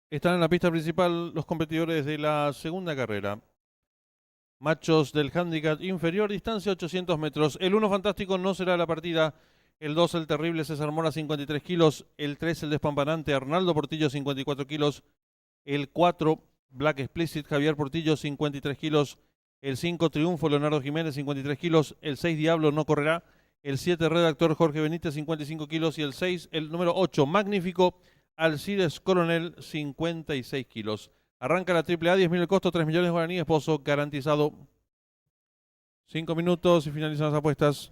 Están en la pista principal los competidores de la segunda carrera. Machos del handicap inferior, distancia 800 metros. El 1 fantástico no será la partida. El 2 el terrible César Mora 53 kilos. El 3 el despampanante Arnaldo Portillo 54 kilos. El 4 Black Explicit Javier Portillo 53 kilos. El 5 Triunfo Leonardo Jiménez 53 kilos. El 6 Diablo no correrá. El 7 Redactor Jorge Benítez 55 kilos. Y el 6 el número 8 Magnífico Alcides Coronel 56 kilos. Arranca la AAA, 10.000 el costo, 3 millones de guaraníes, pozo garantizado. 5 minutos y finalizan las apuestas.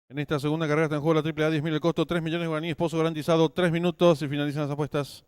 En esta segunda carrera está en juego la AAA 10.000 el costo, 3 millones de guaraníes, pozo garantizado, 3 minutos y finalizan las apuestas.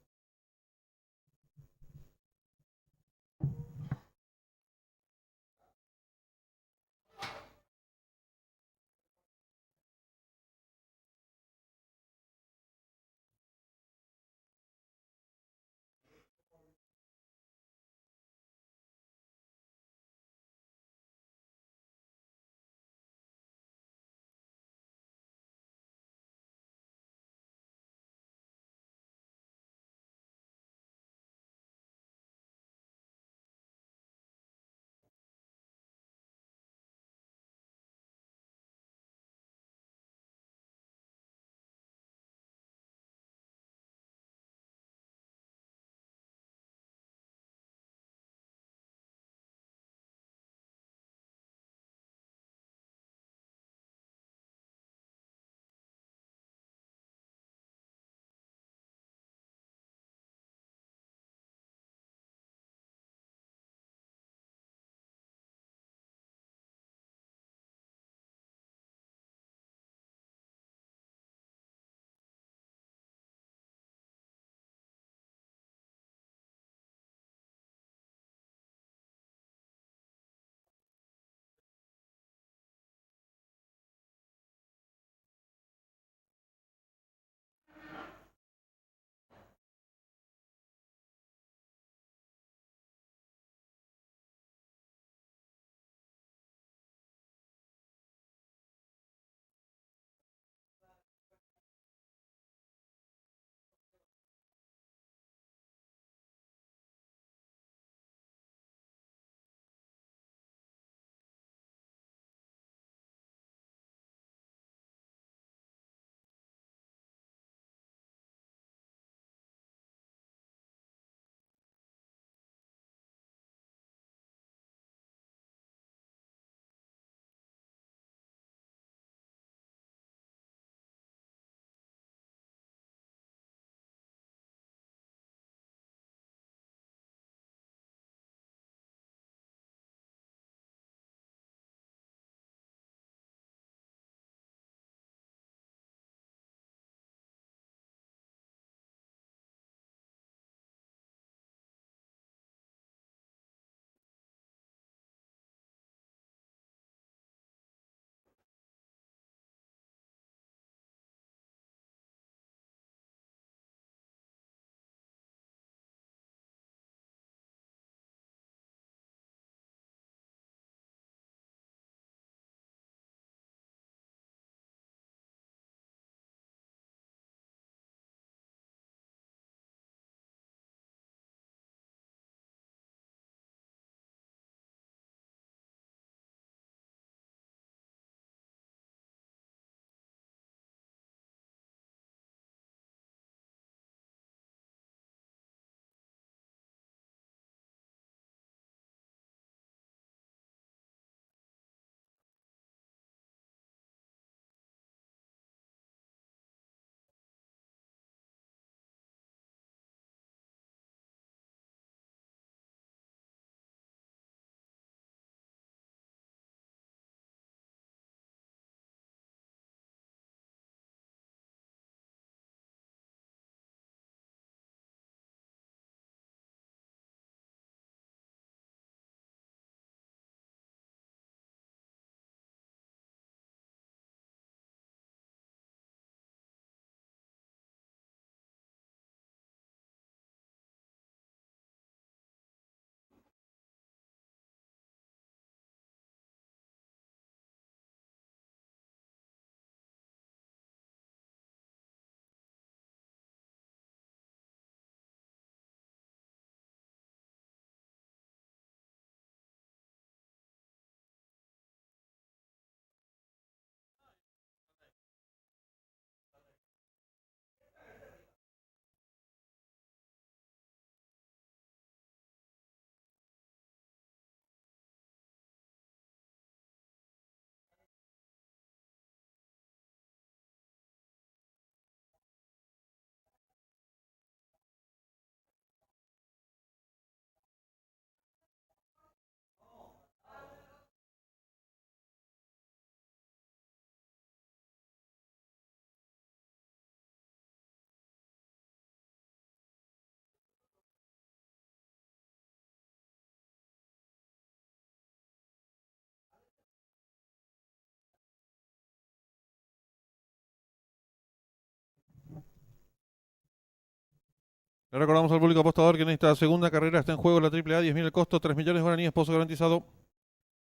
Le recordamos al público apostador que en esta segunda carrera está en juego la triple A, 10.000 el costo, 3 millones de guaraníes, pozo garantizado.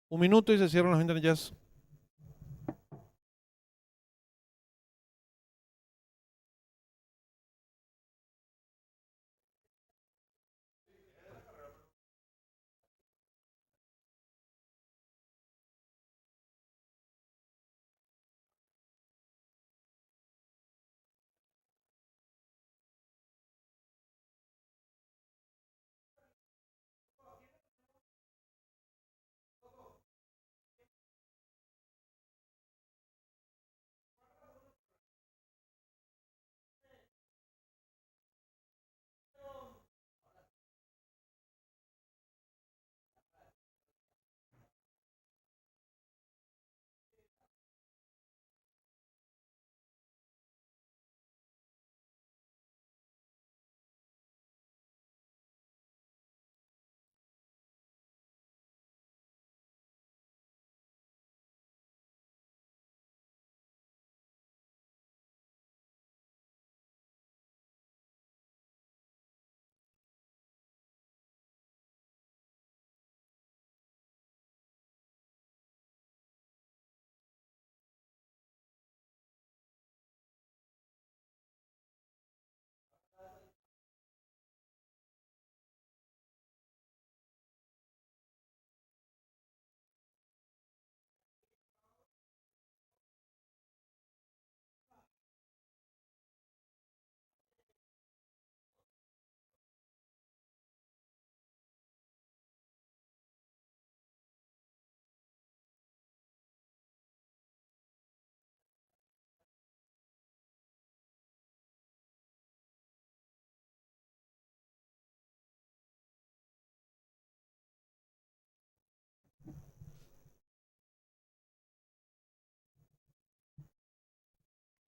Un minuto y se cierran las ventanillas.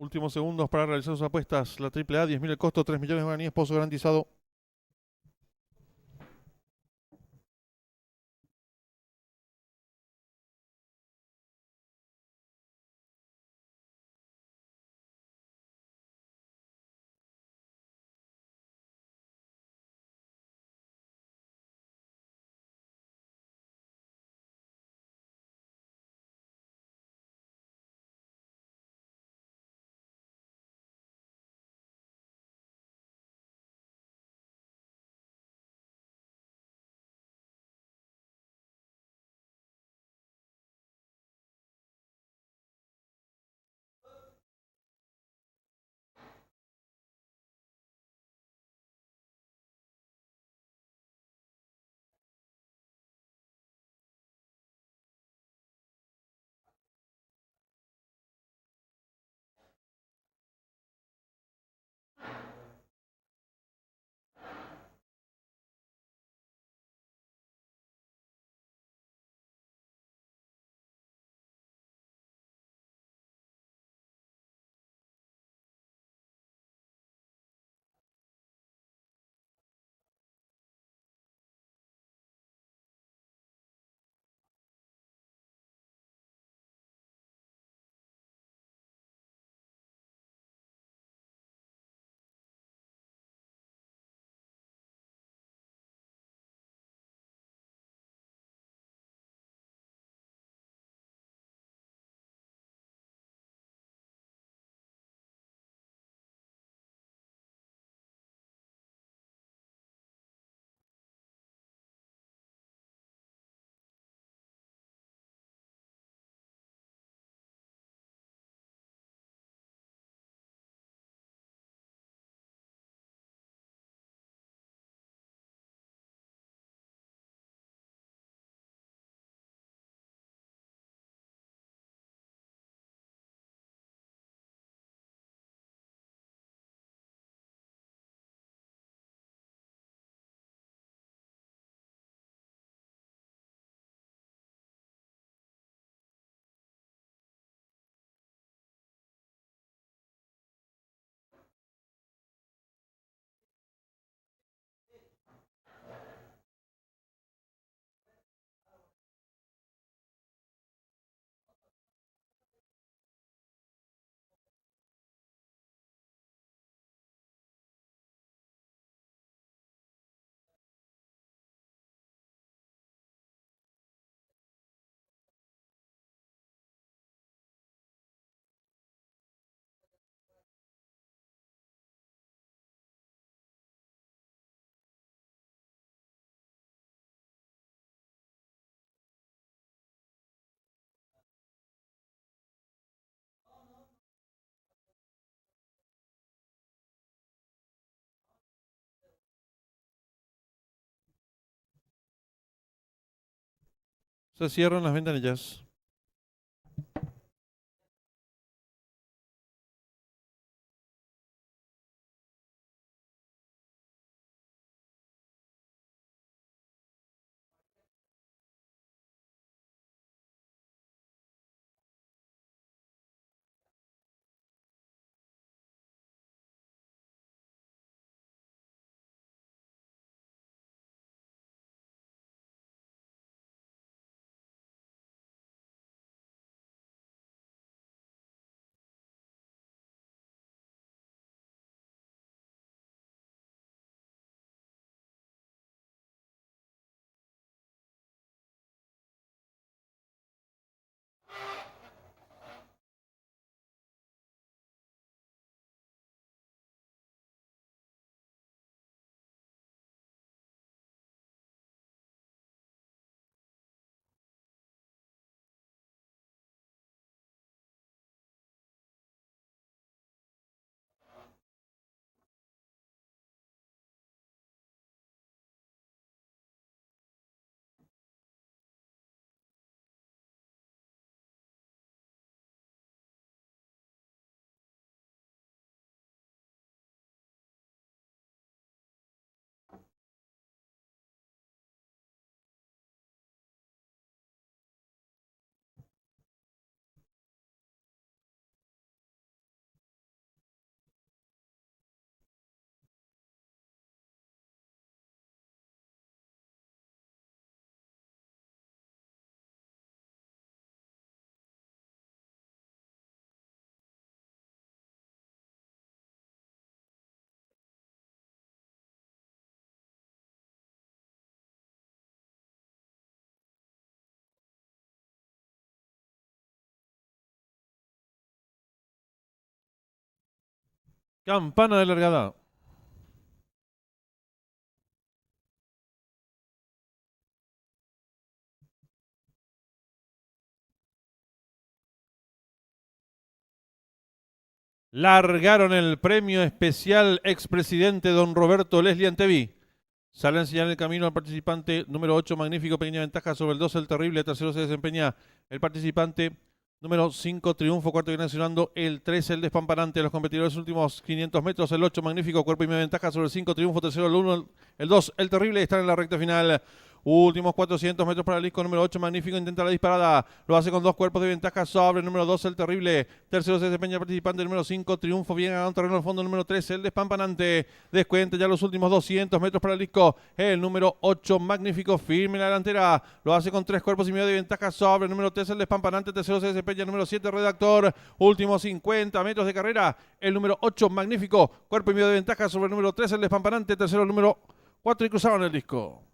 Últimos segundos para realizar sus apuestas. La triple A, 10.000 el costo, 3 millones de guaraníes, pozo garantizado. Se cierran las ventanillas. Campana de largada. Largaron el premio especial expresidente don Roberto Leslie Antevi. Sale a enseñar el camino al participante número 8, magnífico, pequeña ventaja sobre el 2, el terrible. Tercero se desempeña el participante número 5, triunfo. Cuarto viene accionando el 3, el despampanante. Los competidores últimos 500 metros, el 8, magnífico, cuerpo y media ventaja sobre el 5, triunfo. Tercero el 1, el 2, el terrible. Están en la recta final. Últimos 400 metros para el disco número 8, magnífico, intenta la disparada, lo hace con dos cuerpos de ventaja sobre el número 2, el terrible. Tercero se desempeña el participante número 5, triunfo, bien ganado terreno al fondo, número 13, el despampanante. Descuenta ya los últimos 200 metros para el disco, el número 8, magnífico, firme en la delantera, lo hace con tres cuerpos y medio de ventaja sobre el número 3, el despampanante. Tercero se desempeña el número 7, redactor. Últimos 50 metros de carrera, el número 8, magnífico, cuerpo y medio de ventaja sobre el número 3, el despampanante. Tercero el número 4 y cruzaron el disco.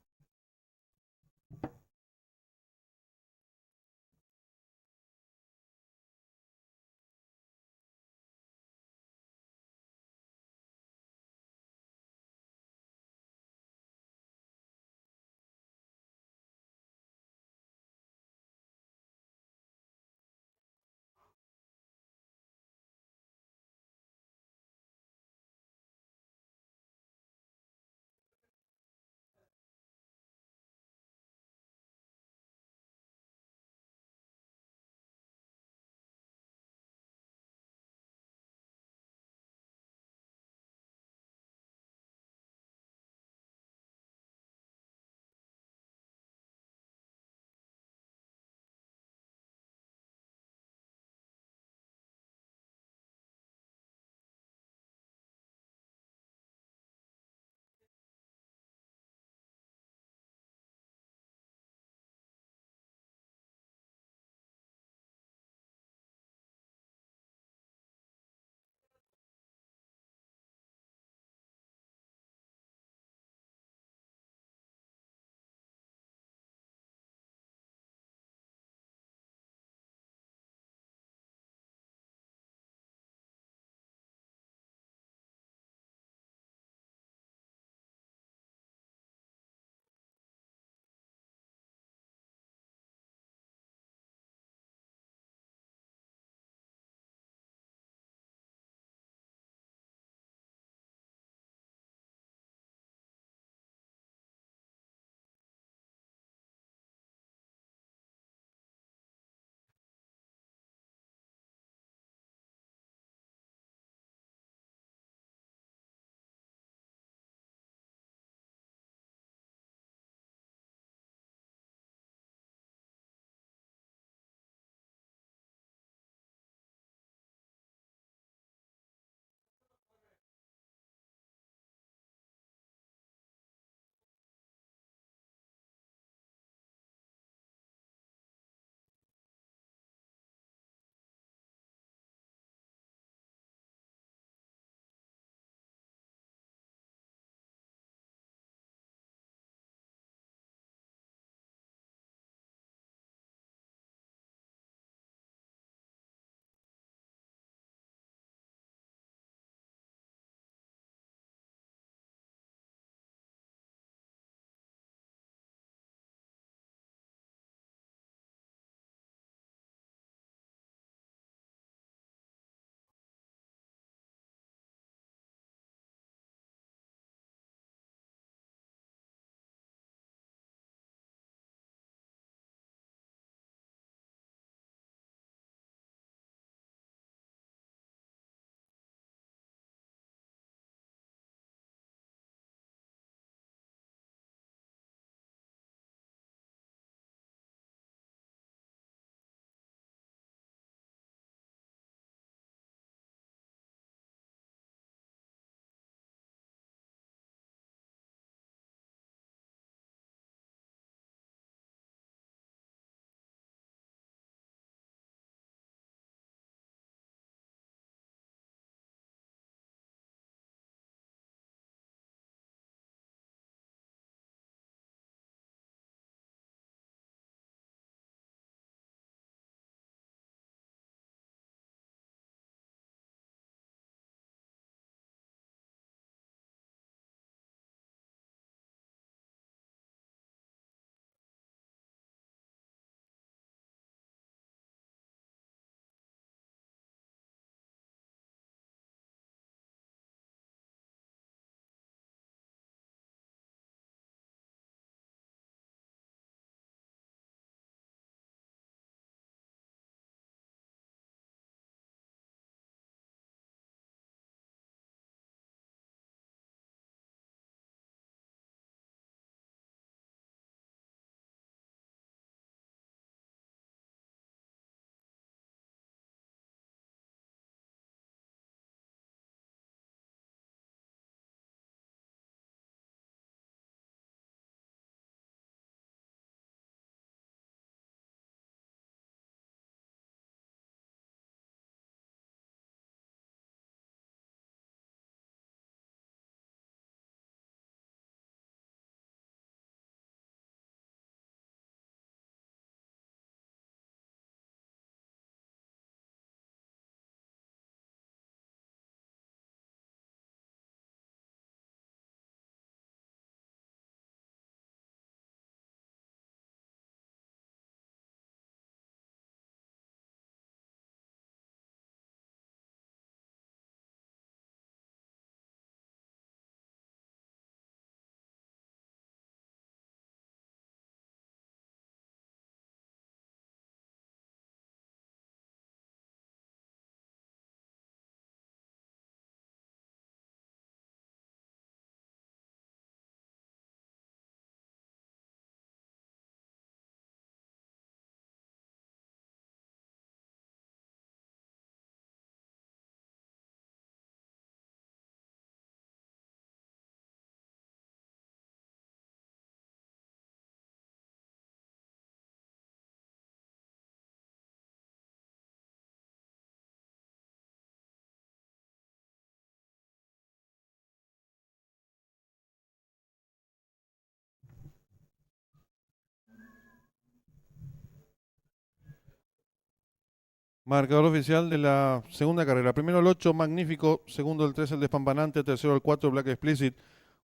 Marcador oficial de la segunda carrera. Primero el 8, Magnífico. Segundo el 3, el Despampanante. Tercero el 4, Black Explicit.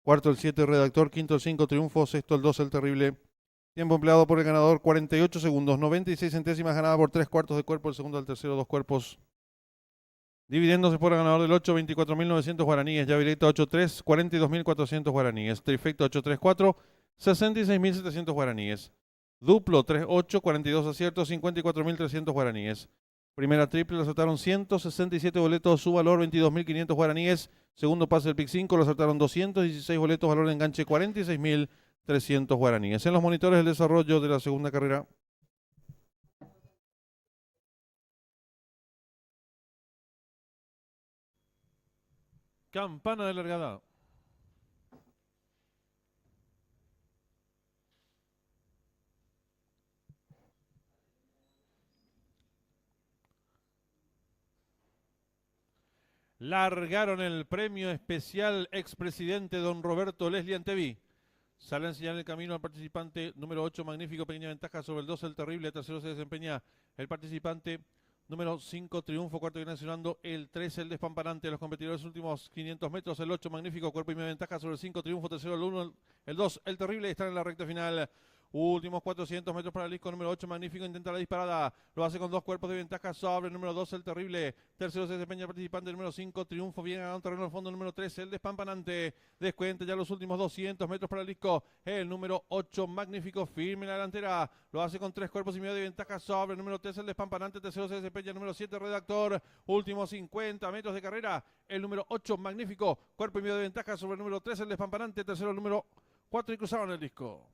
Cuarto el 7, Redactor. Quinto el 5, Triunfo. Sexto el 2, el Terrible. Tiempo empleado por el ganador, 48 segundos. 96 centésimas ganada por 3 cuartos de cuerpo. El segundo al tercero, 2 cuerpos. Dividiéndose por el ganador del 8, 24.900 guaraníes. Llave directa 8-3, 42.400 guaraníes. Trifecta 8-3-4, 66.700 guaraníes. Duplo 3-8, 42 aciertos, 54.300 guaraníes. Primera triple lo acertaron 167 boletos, su valor 22.500 guaraníes. Segundo pase del pick 5 lo acertaron 216 boletos, valor de enganche 46.300 guaraníes. En los monitores del desarrollo de la segunda carrera. Campana de largada. Largaron el premio especial expresidente don Roberto Leslie Antevi. Sale a enseñar el camino al participante número 8, Magnífico, pequeña ventaja sobre el 2, el Terrible. Tercero se desempeña el participante número 5, Triunfo. Cuarto viene accionando el 3, el Despampanante. Los competidores últimos 500 metros, el 8, Magnífico, cuerpo y media ventaja sobre el 5, Triunfo. Tercero el 1, el 2, el Terrible. Están en la recta final. Últimos 400 metros para el disco número 8, Magnífico, intenta la disparada, lo hace con 2 cuerpos de ventaja sobre el número 2, el Terrible. Tercero se desempeña el participante número 5, Triunfo, viene a un terreno al fondo número 3, el Despampanante. Descuenta ya los últimos 200 metros para el disco, el número 8, Magnífico, firme en la delantera, lo hace con 3 cuerpos y medio de ventaja sobre el número 3, el Despampanante. Tercero se desempeña el número 7, Redactor. Últimos 50 metros de carrera, el número 8, Magnífico, cuerpo y medio de ventaja sobre el número 3, el Despampanante. Tercero el número 4 y cruzaron el disco.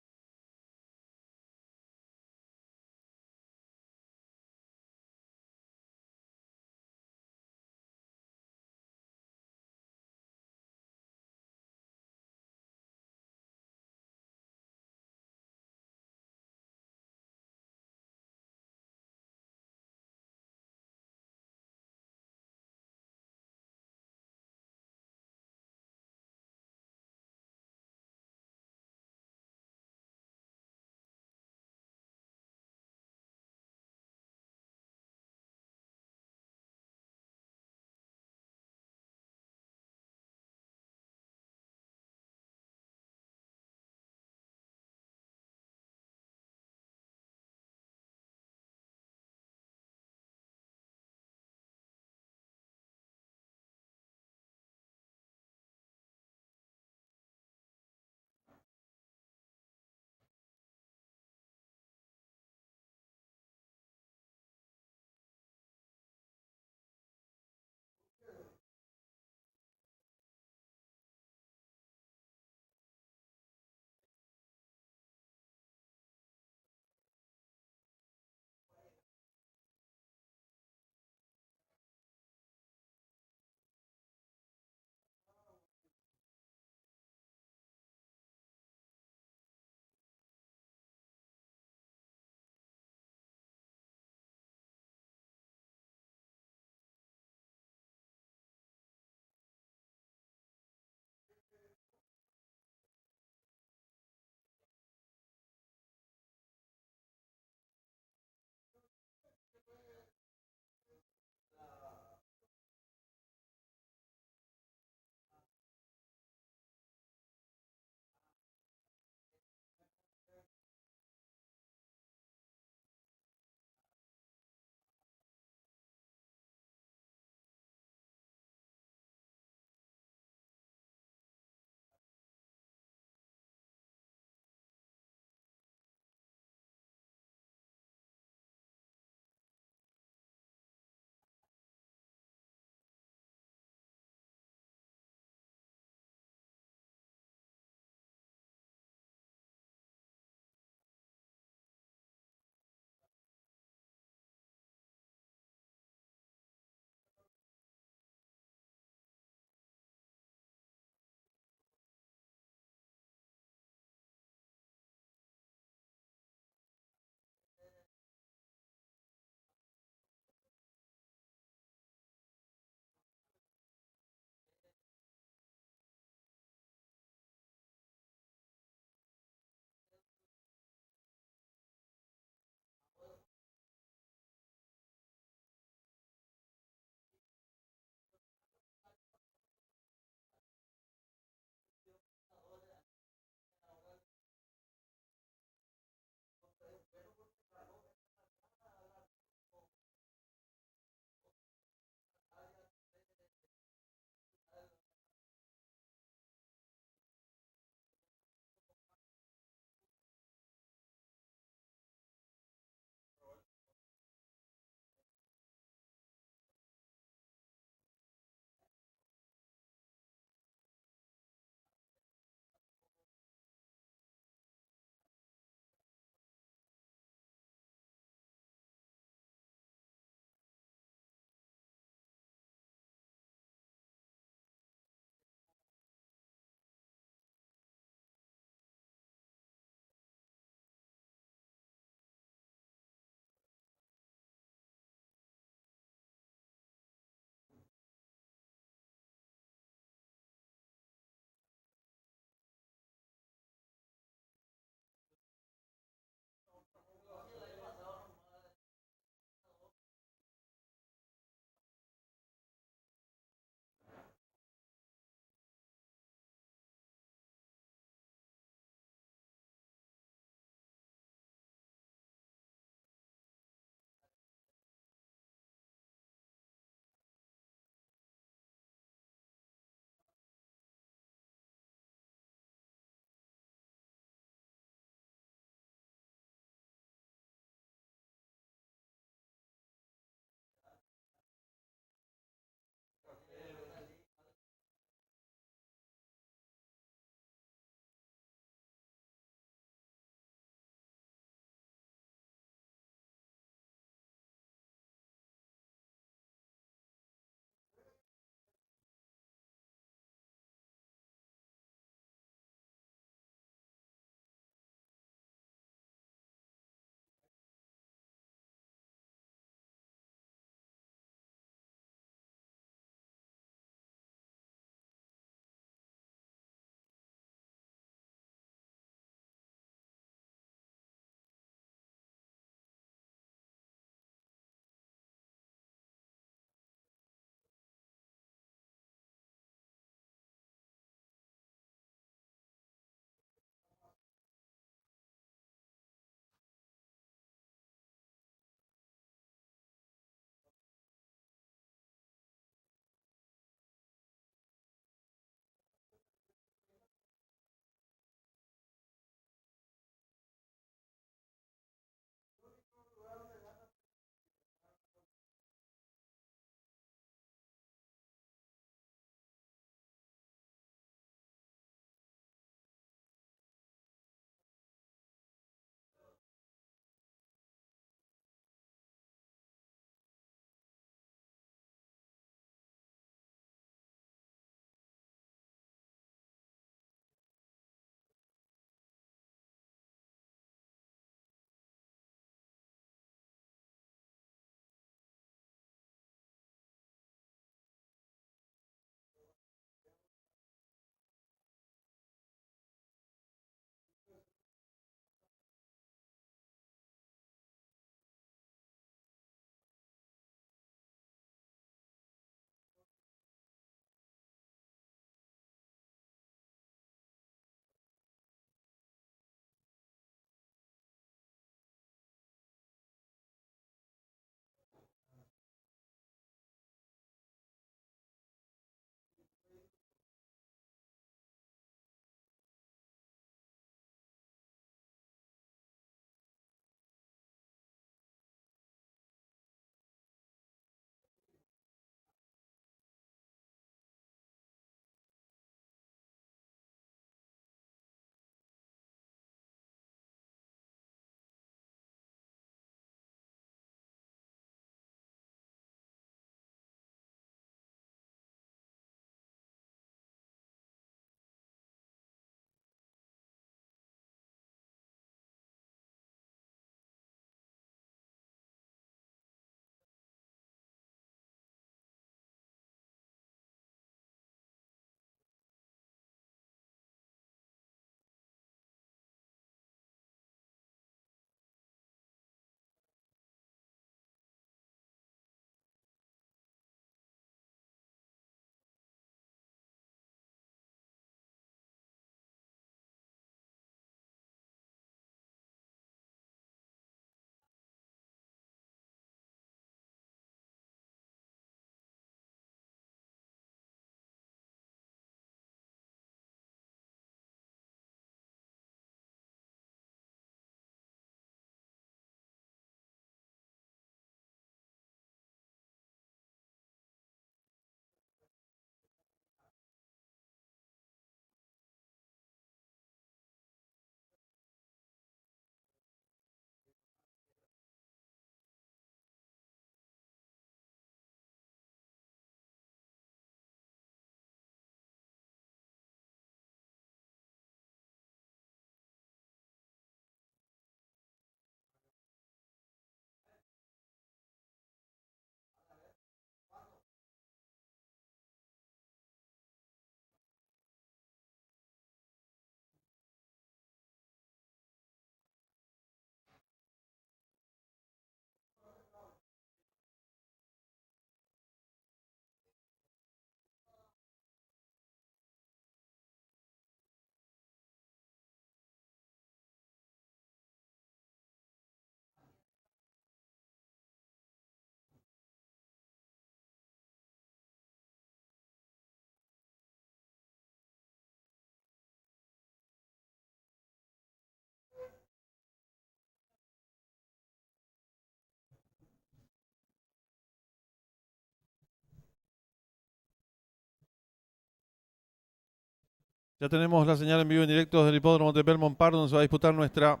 Ya tenemos la señal en vivo en directo desde el hipódromo de Belmont Park, donde se va a disputar nuestra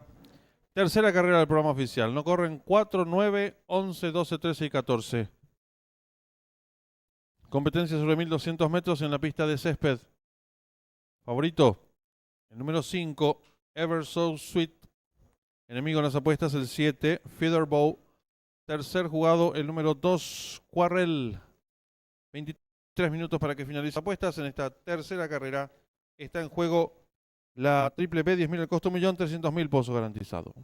tercera carrera del programa oficial. No corren 4, 9, 11, 12, 13 y 14. Competencia sobre 1200 metros en la pista de césped. Favorito, el número 5, Ever So Sweet. Enemigo en las apuestas, el 7, Featherbow. Tercer jugado, el número 2, Quarrel. 23 minutos para que finalice apuestas. En esta tercera carrera está en juego la triple P, 10.000 el costo, 1.300.000 pozo garantizado.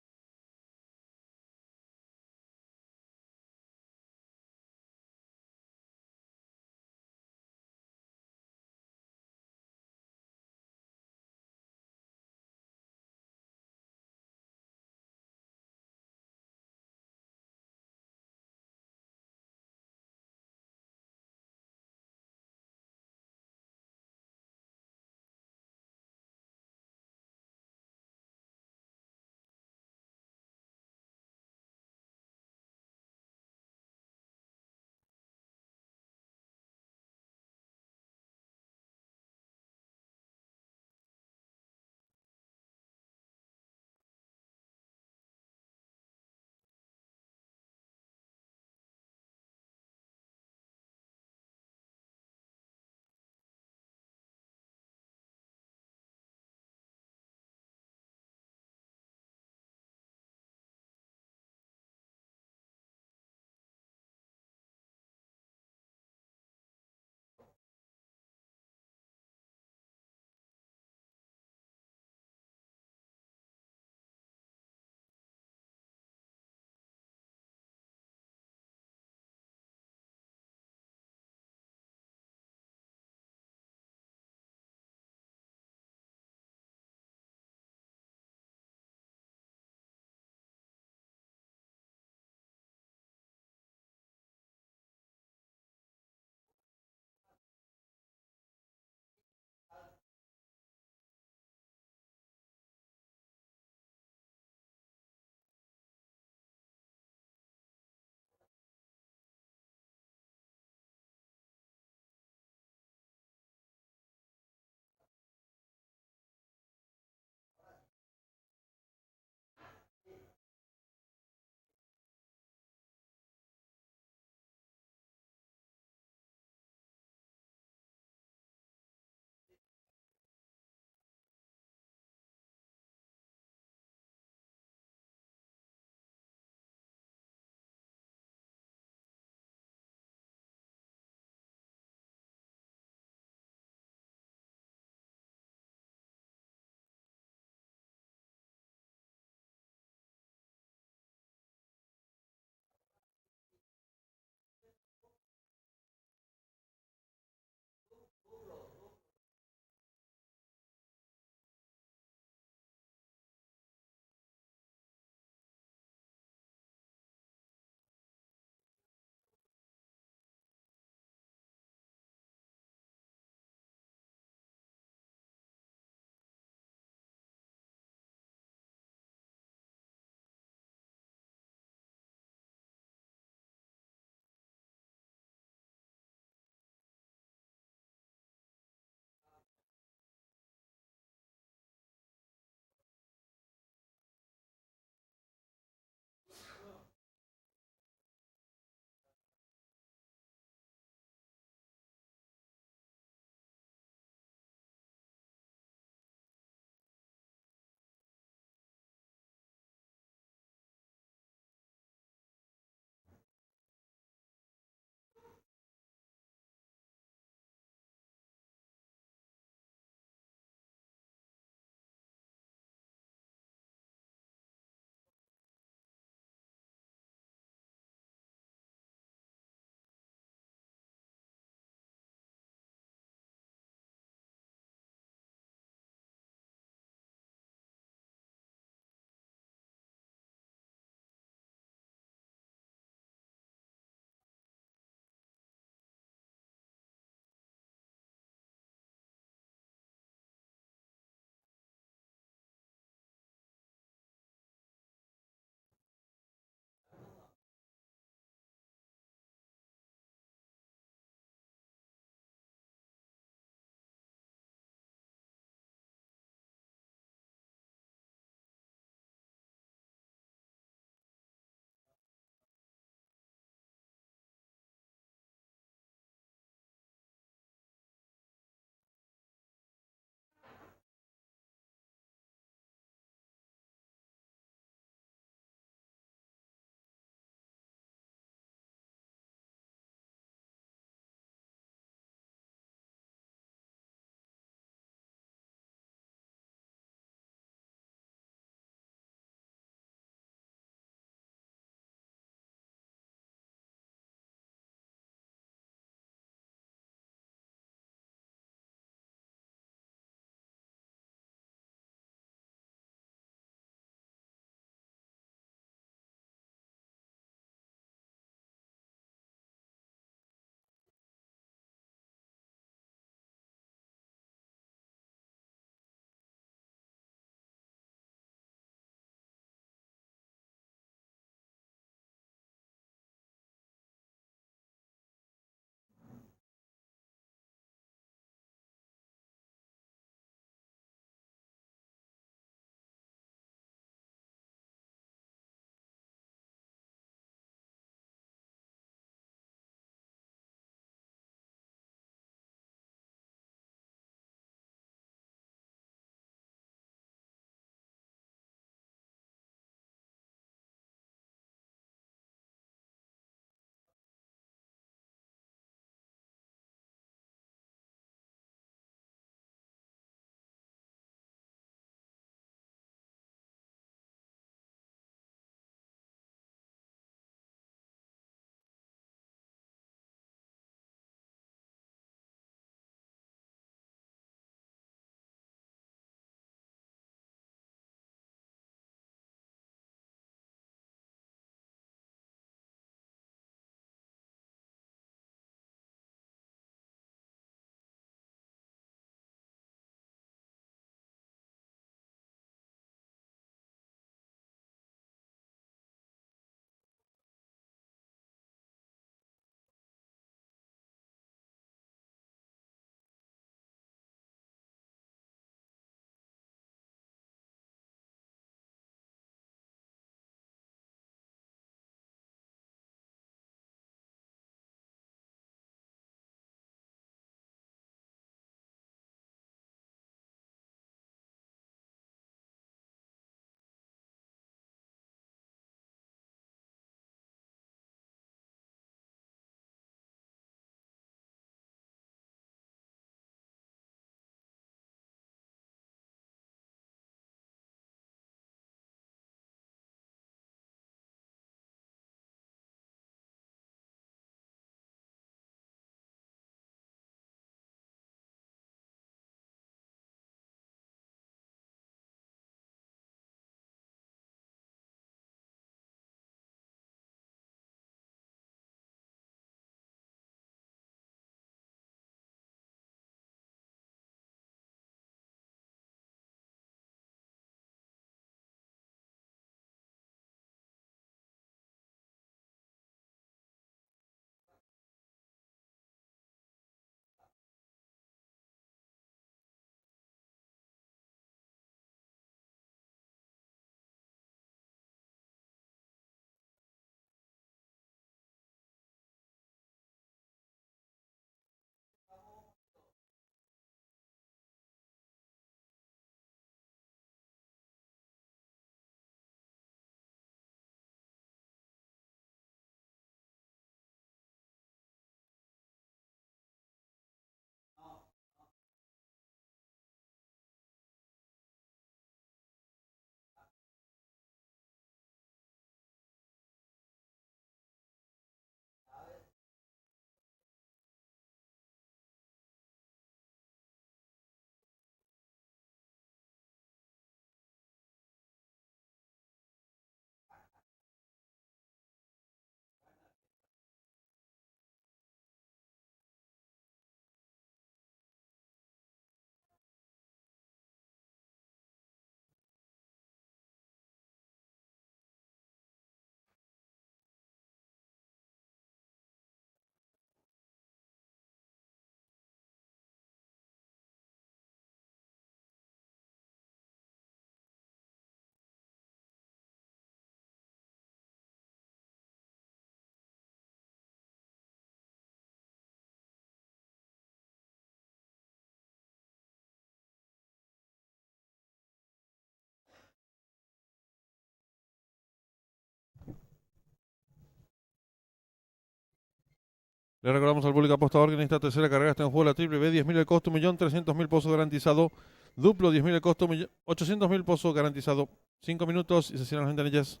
Le recordamos al público apostador que en esta tercera carrera está en juego la triple B, 10.000 el costo, 1.300.000 pozo garantizado, duplo 10.000 el costo, 800.000 pozo garantizado. 5 minutos y se cierran las ventanillas.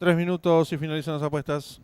Tres minutos y finalizan las apuestas.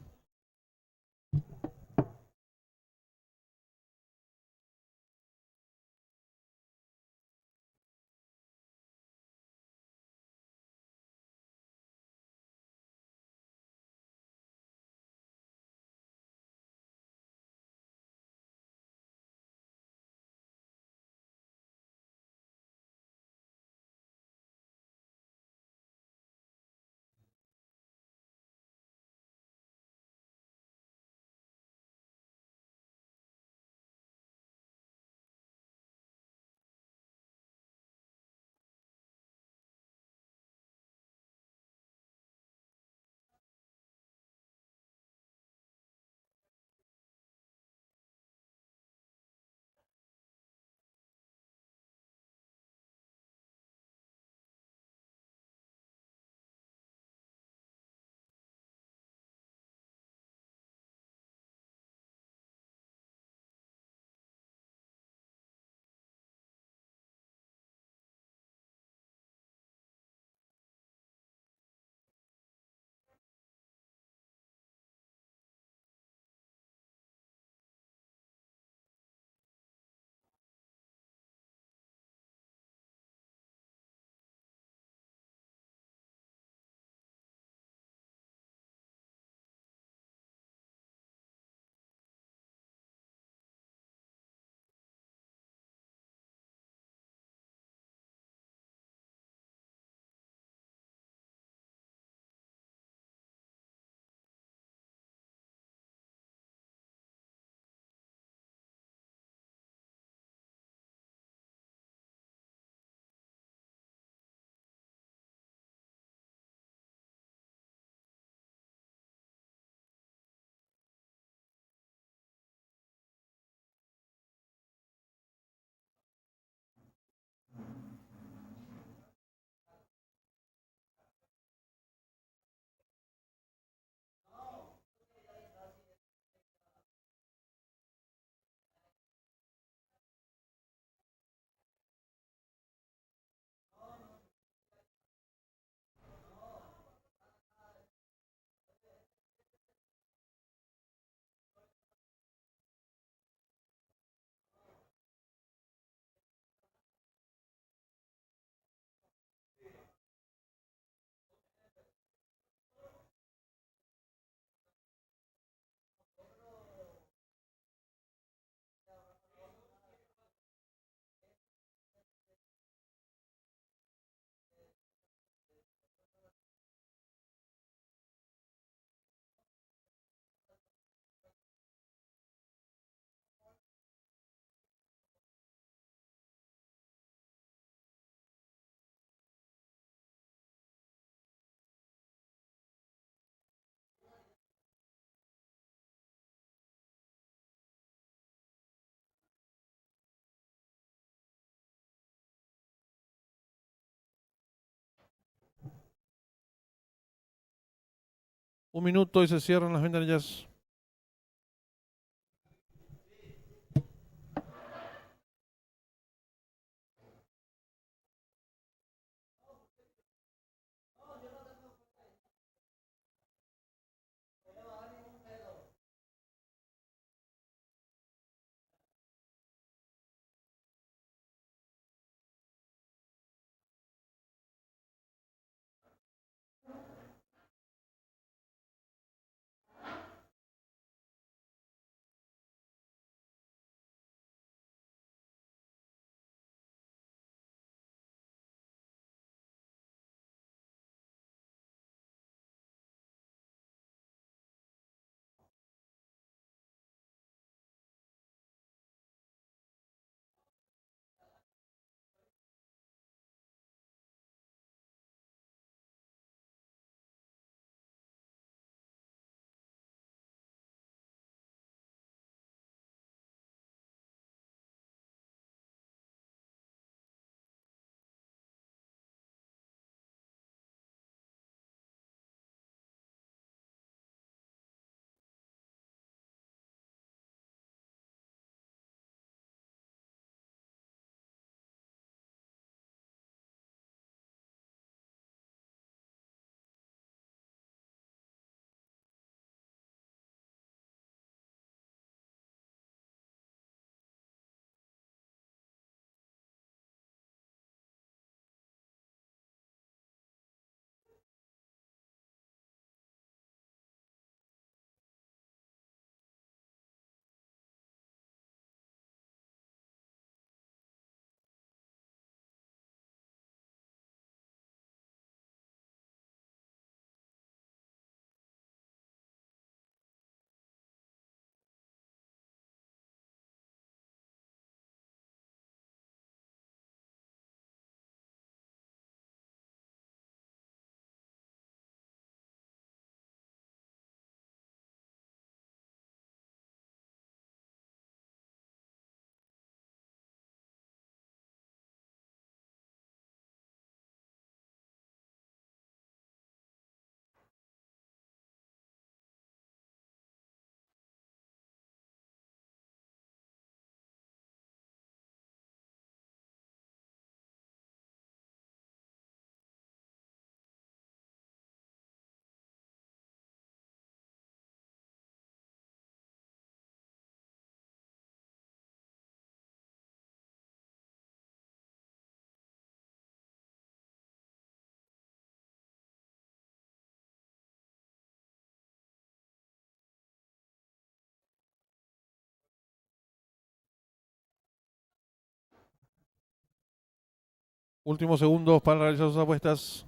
Un minuto y se cierran las ventanillas. Últimos segundos para realizar sus apuestas.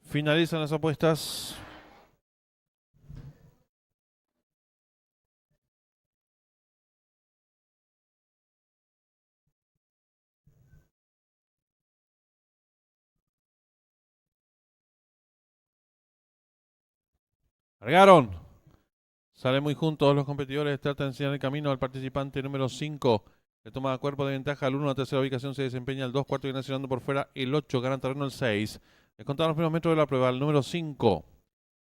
Finalizan las apuestas. Largaron. Salen muy juntos los competidores. Trata de enseñar el camino al participante número 5. Le toma cuerpo de ventaja al 1. La tercera ubicación se desempeña el 2. Cuarto viene accionando por fuera el 8. Gana terreno el 6. Les contamos los primeros metros de la prueba. El número 5.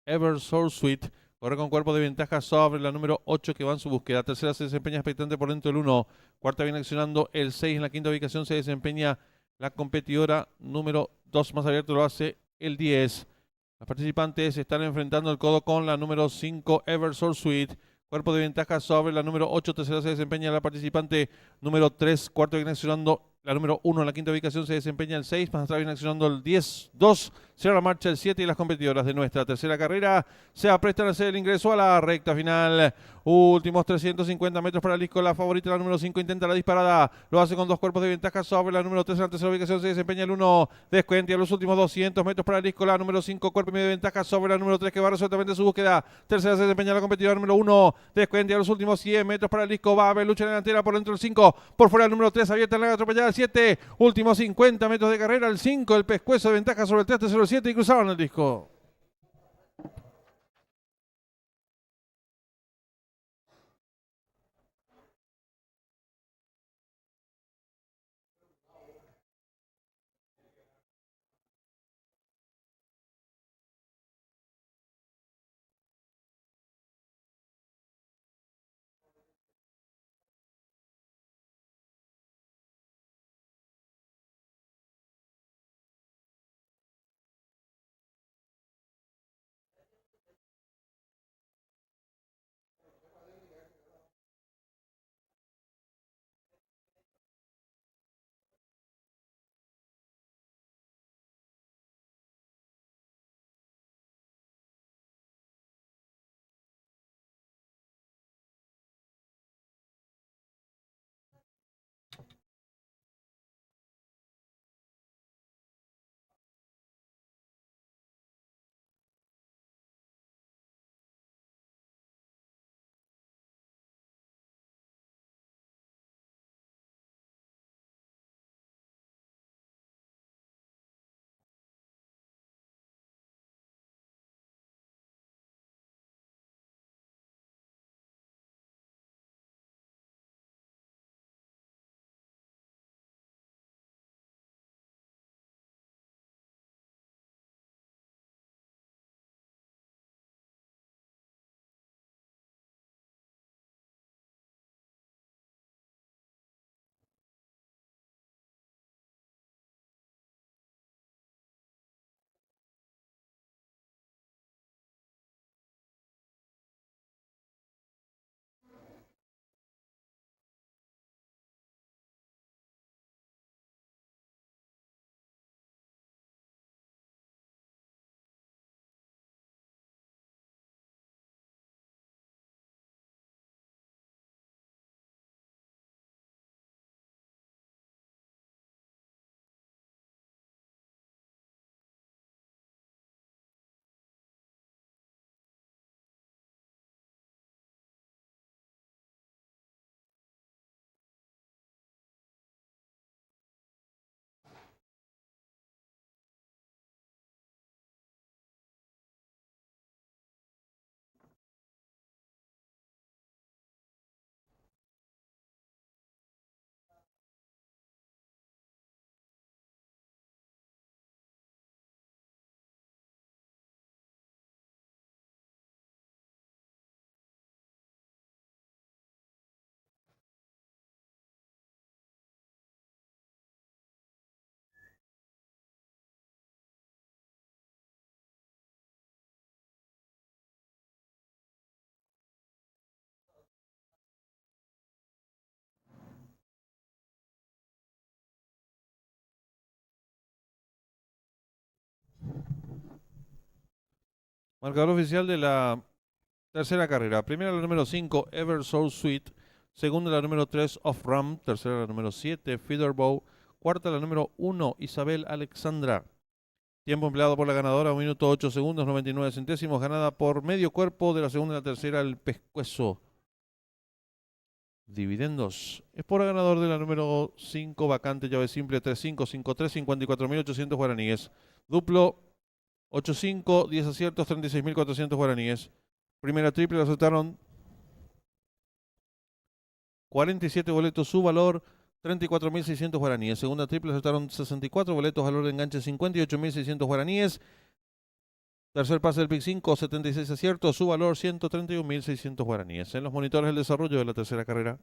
Eversource Suite. Corre con cuerpo de ventaja sobre la número 8 que va en su búsqueda. Tercera se desempeña expectante por dentro el 1. Cuarta viene accionando el 6. En la quinta ubicación se desempeña la competidora número 2. Más abierto lo hace el 10. Los participantes están enfrentando el codo con la número 5, Eversource Suite. Cuerpo de ventaja sobre la número 8. Tercera se desempeña la participante número 3. Cuarto viene accionando la número 1. En la quinta ubicación se desempeña el 6. Más atrás viene accionando el 10, 2. Cierra la marcha el 7 y las competidoras de nuestra tercera carrera se aprestan a hacer el ingreso a la recta final. Últimos 350 metros para Lisco. La favorita, la número 5, intenta la disparada. Lo hace con 2 cuerpos de ventaja sobre la número 3. En la tercera ubicación se desempeña el 1. Descuenta los últimos 200 metros para Lisco. La número 5, cuerpo y medio de ventaja sobre la número 3 que va resueltamente su búsqueda. Tercera se desempeña la competidora número 1. Descuenta los últimos 100 metros para Lisco. Va a haber lucha en la delantera por dentro el 5. Por fuera el número 3. Abierta en la atropellada el 7. Últimos 50 metros de carrera. El 5. El pescuezo de ventaja sobre el 3. Tercero el 7 y cruzaron el disco. Marcador oficial de la tercera carrera. Primera la número 5, Eversource Suite. Segunda la número 3, Off Ram. Tercera la número 7, Featherbow. Cuarta la número 1, Isabel Alexandra. Tiempo empleado por la ganadora, 1 minuto 8 segundos 99 centésimos. Ganada por medio cuerpo de la segunda y la tercera, el pescuezo. Dividendos. Es por ganador de la número 5, vacante, llave simple 3553, 54.800 guaraníes. Duplo 85, 10 aciertos, 36.400 guaraníes. Primera triple, lo aceptaron 47 boletos, su valor 34.600 guaraníes. Segunda triple, aceptaron 64 boletos, valor de enganche 58.600 guaraníes. Tercer pase del pick 5, 76 aciertos, su valor 131.600 guaraníes. En los monitores el desarrollo de la tercera carrera.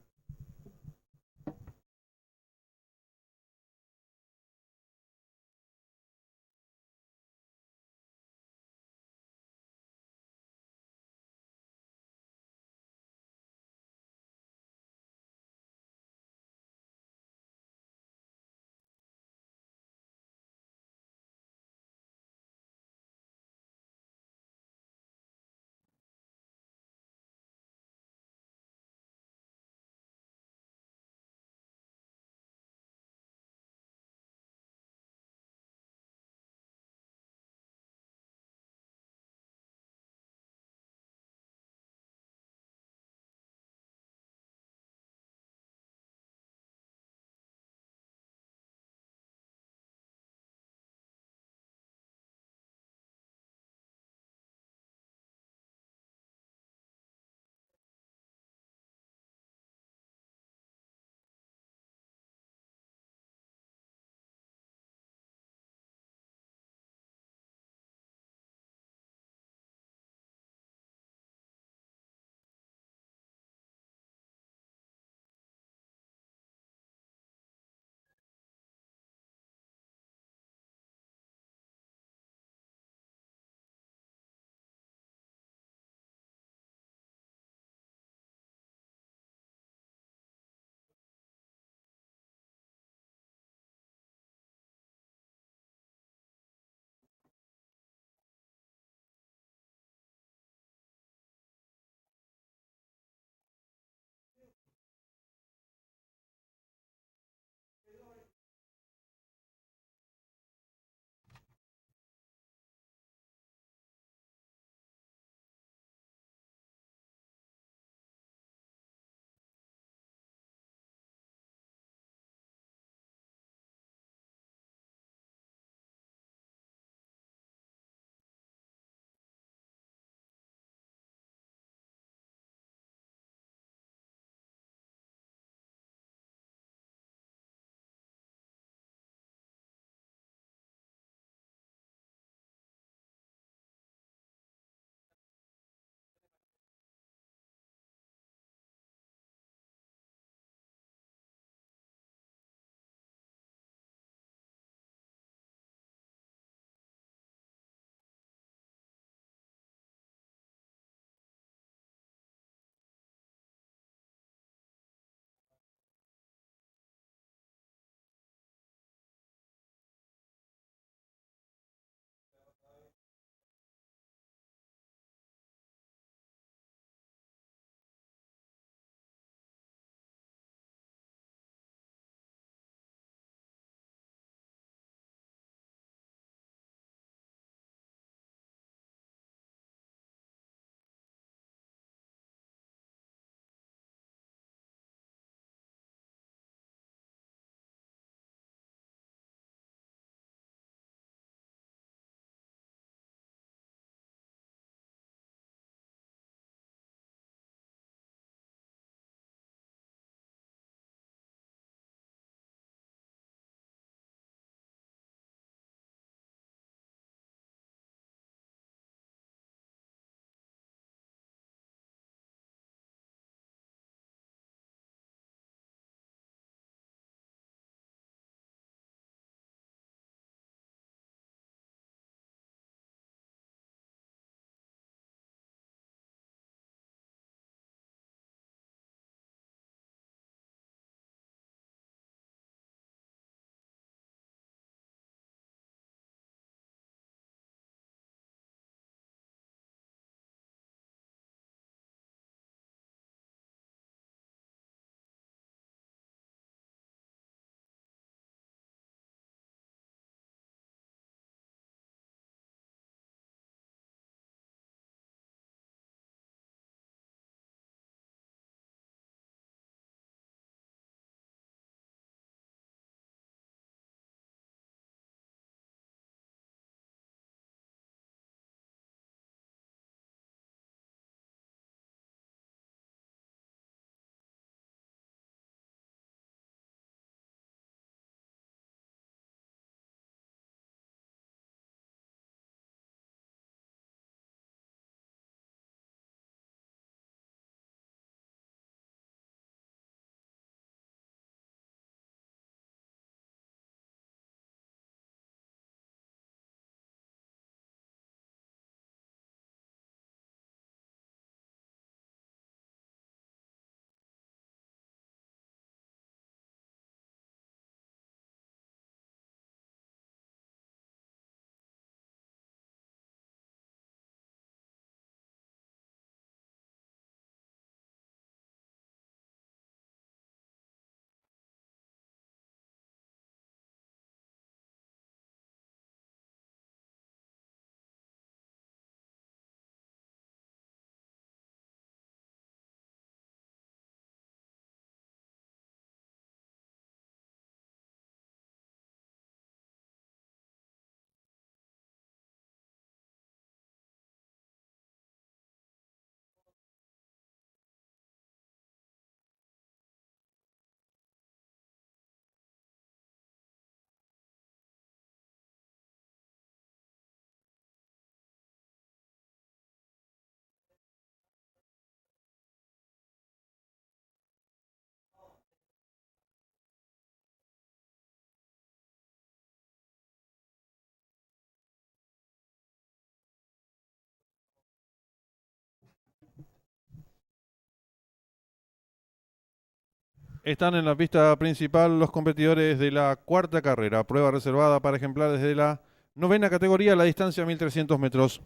Están en la pista principal los competidores de la cuarta carrera, prueba reservada para ejemplares de la novena categoría, la distancia 1300 metros.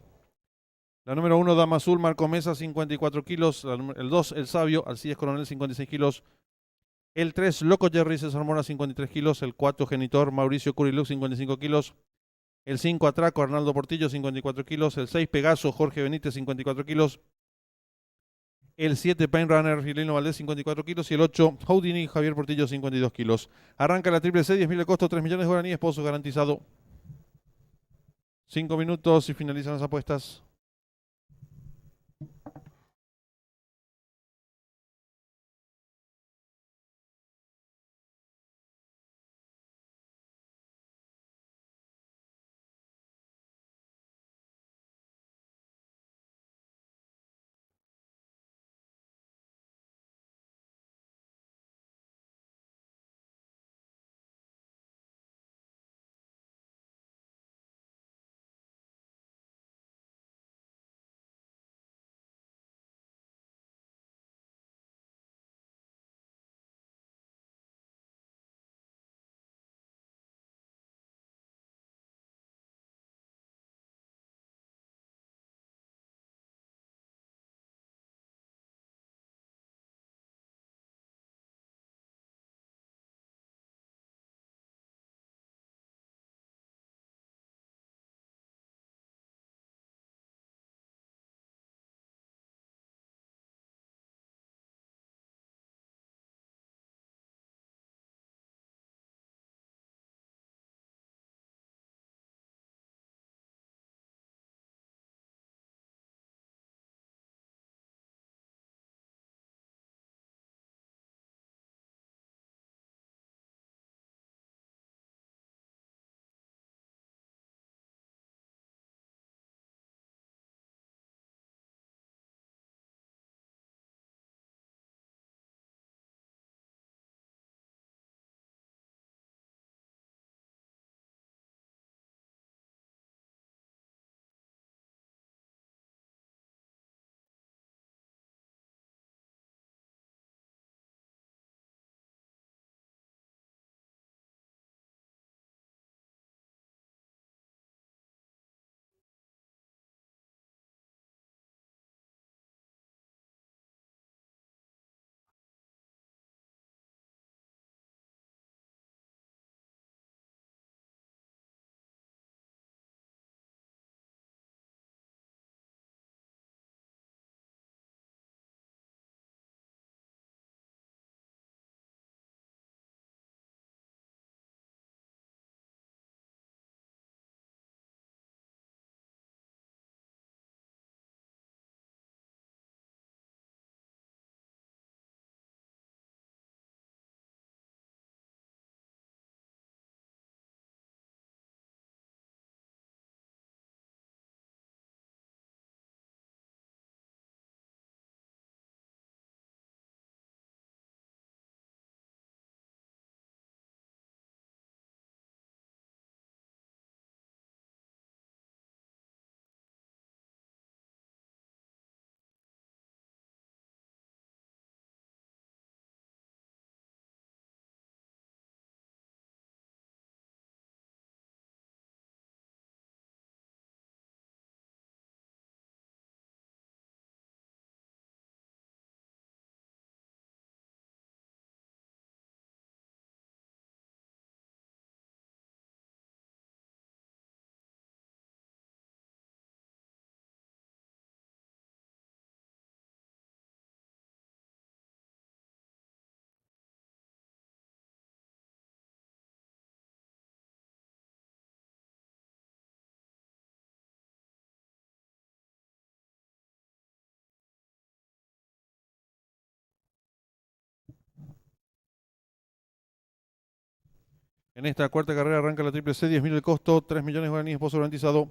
La número 1, Dama Azul, Marco Mesa, 54 kilos. El 2, El Sabio, Alcides Coronel, 56 kilos. El 3, Loco Jerry, César Mora, 53 kilos. El 4, Genitor, Mauricio Curiluc, 55 kilos. El 5, Atraco, Arnaldo Portillo, 54 kilos. El 6, Pegaso, Jorge Benítez, 54 kilos. El 7, Pain Runner, Filino Valdés, 54 kilos. Y el 8, Houdini, Javier Portillo, 52 kilos. Arranca la triple C, 10.000 de costo, 3 millones de guaraníes, pozo garantizado. 5 minutos y finalizan las apuestas. En esta cuarta carrera arranca la triple C, 10.000 el costo, 3 millones de guaraníes, pozo garantizado.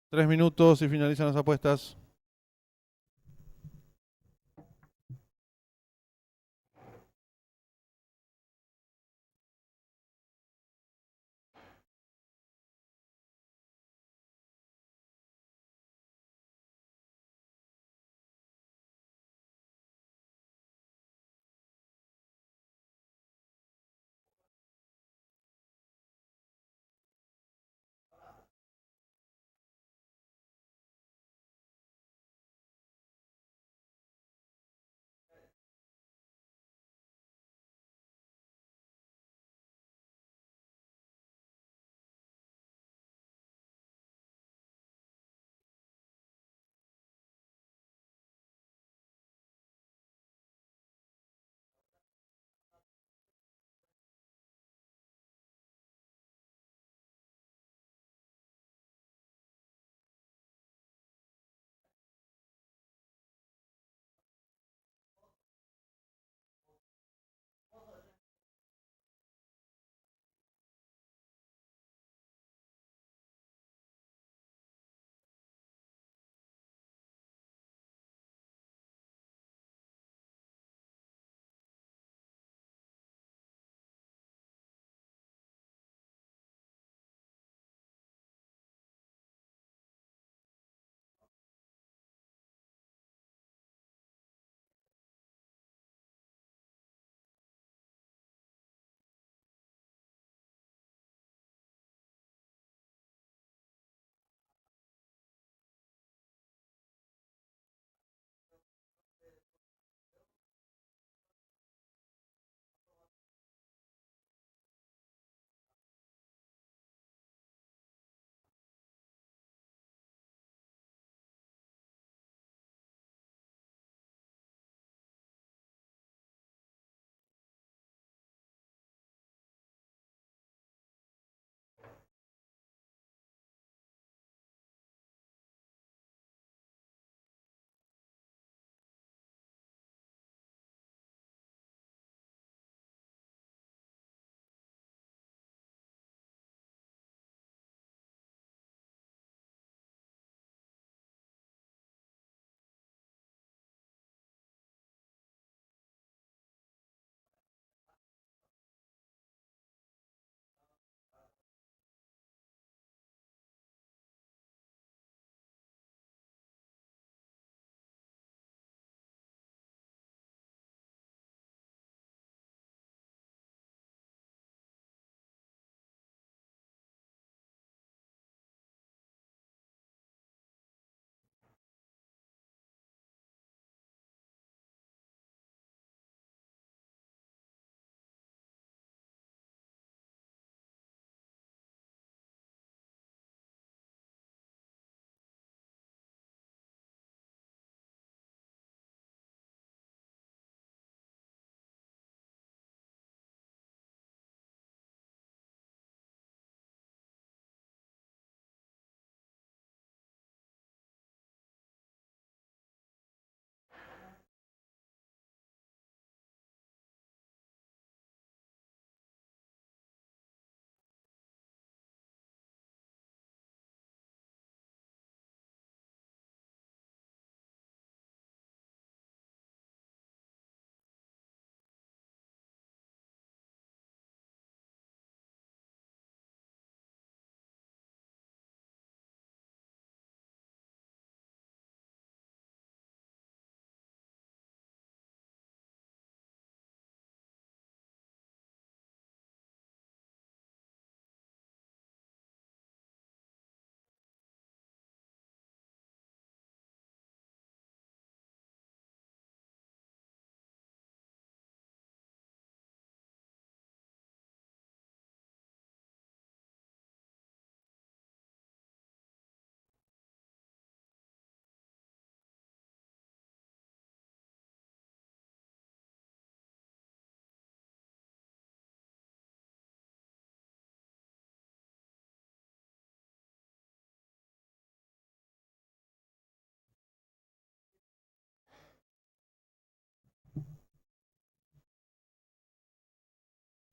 3 minutos y finalizan las apuestas.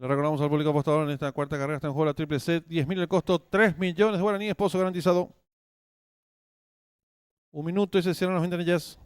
Le recordamos al público apostador en esta cuarta carrera está en juego la triple C. 10.000 el costo, 3 millones de guaraníes, pozo garantizado. Un minuto y se cierran las ventanillas.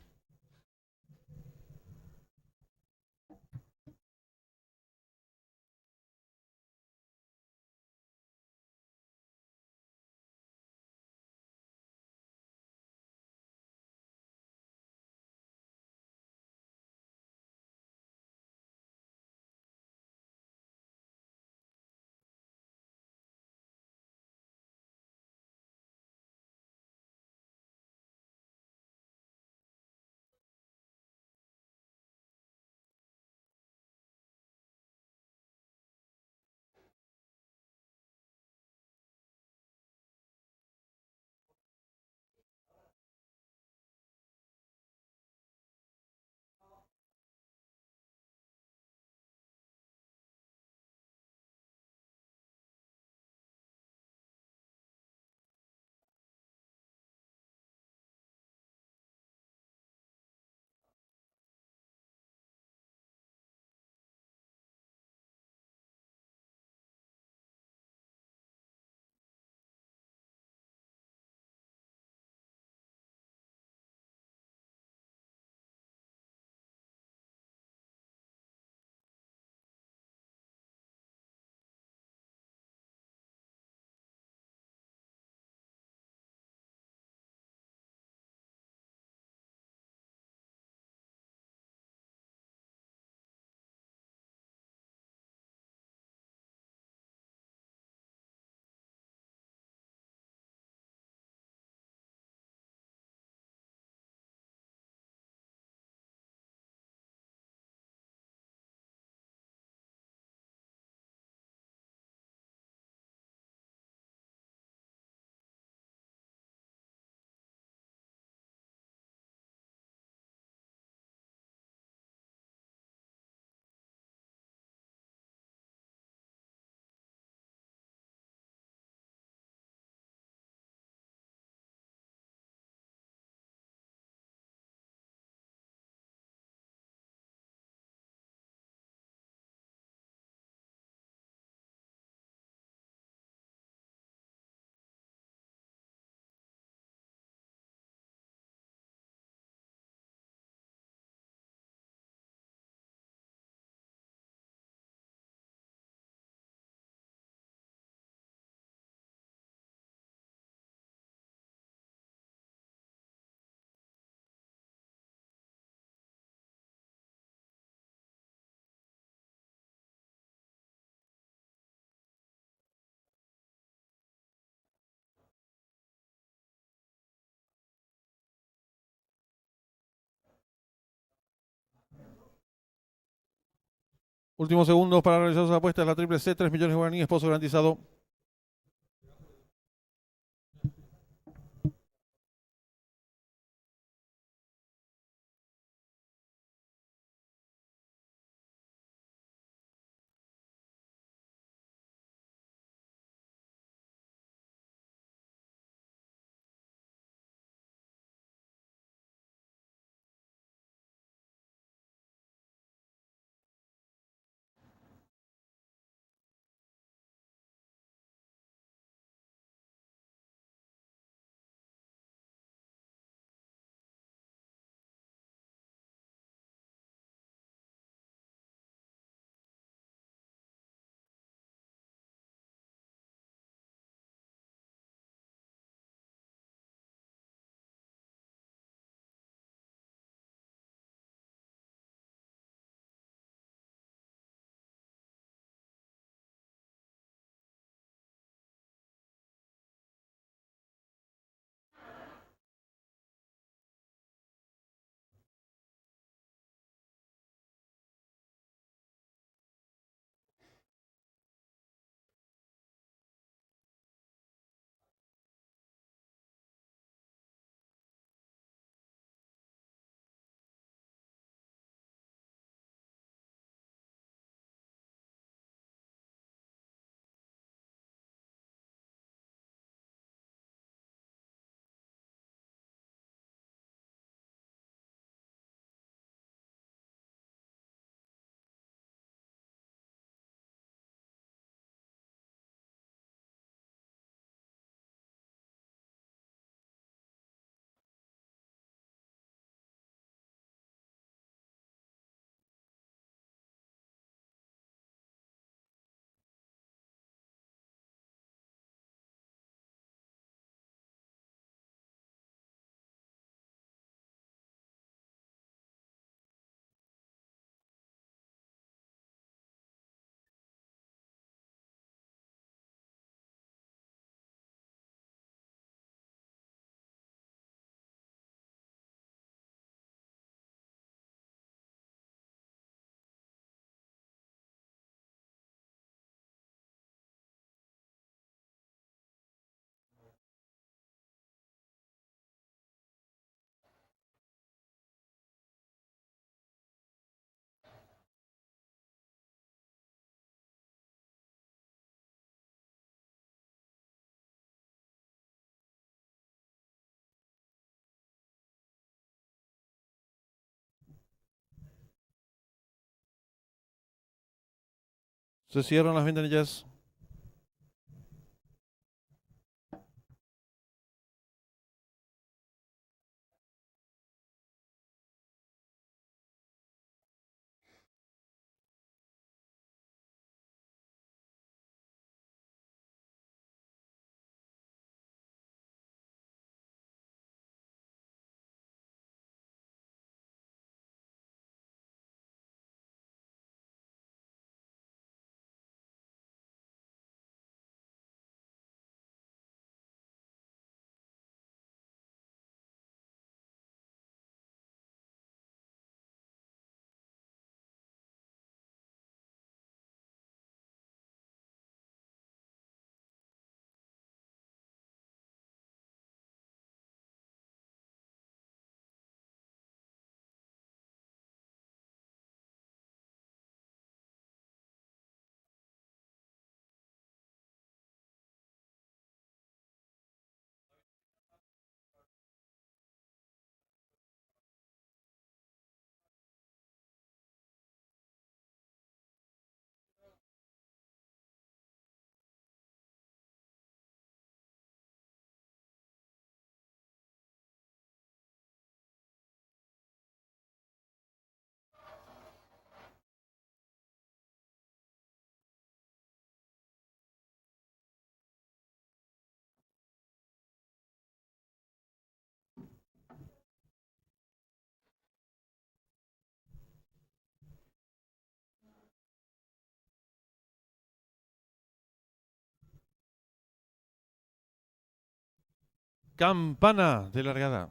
Últimos segundos para realizar sus apuestas. La triple C, 3 millones de guaraníes, pozo garantizado. Se cierran las ventanillas. Campana de largada.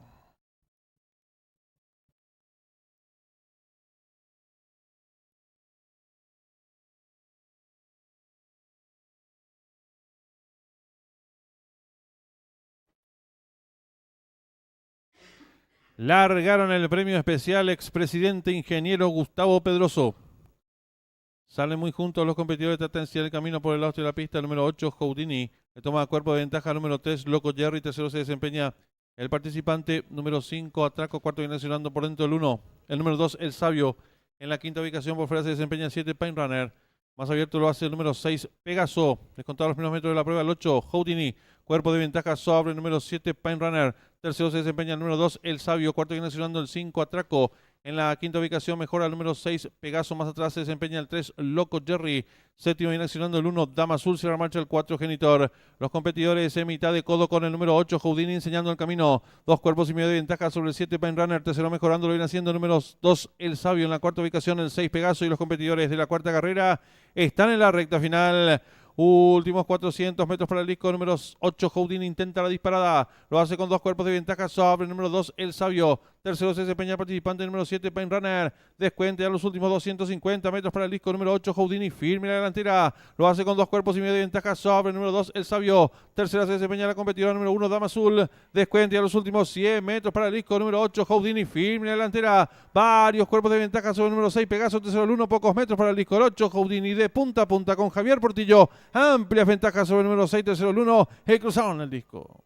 Largaron el premio especial expresidente ingeniero Gustavo Pedroso. Salen muy juntos los competidores, tratan de el camino por el lado de la pista. Número 8, Houdini, que toma cuerpo de ventaja. Número 3, Loco Jerry. Tercero se desempeña el participante. Número 5, Atraco. Cuarto viene accionando por dentro el 1. El número 2, El Sabio. En la quinta ubicación por fuera se desempeña el 7, Pain Runner. Más abierto lo hace el número 6, Pegaso. Descontado los primeros metros de la prueba, el 8, Houdini. Cuerpo de ventaja sobre el número 7, Pain Runner. Tercero se desempeña el número 2, El Sabio. Cuarto viene accionando el 5, Atraco. En la quinta ubicación mejora el número 6, Pegaso. Más atrás se desempeña el 3, Loco Jerry. Séptimo viene accionando el 1, Dama Azul. Cierra marcha el 4, Genitor. Los competidores en mitad de codo con el número 8, Houdini, enseñando el camino. 2 cuerpos y medio de ventaja sobre el 7, Pain Runner. Tercero mejorando, lo viene haciendo el número 2, El Sabio. En la cuarta ubicación el 6, Pegaso. Y los competidores de la cuarta carrera están en la recta final. Últimos 400 metros para el disco. Número 8, Houdini, intenta la disparada. Lo hace con 2 cuerpos de ventaja sobre el número 2, El Sabio. Tercero se desempeña el participante número 7, Pain Runner. Descuente a los últimos 250 metros para el disco. Número 8, Houdini, firme en la delantera. Lo hace con 2 cuerpos y medio de ventaja sobre el número 2, El Sabio. Tercera se desempeña la competidora número 1, Dama Azul. Descuente a los últimos 100 metros para el disco. Número 8, Houdini, firme en la delantera. Varios cuerpos de ventaja sobre el número 6, Pegaso. Tercero el 1, pocos metros para el disco. El 8, Houdini, de punta a punta con Javier Portillo. Amplias ventajas sobre el número 6, tercero el 1. El cruzado en el disco.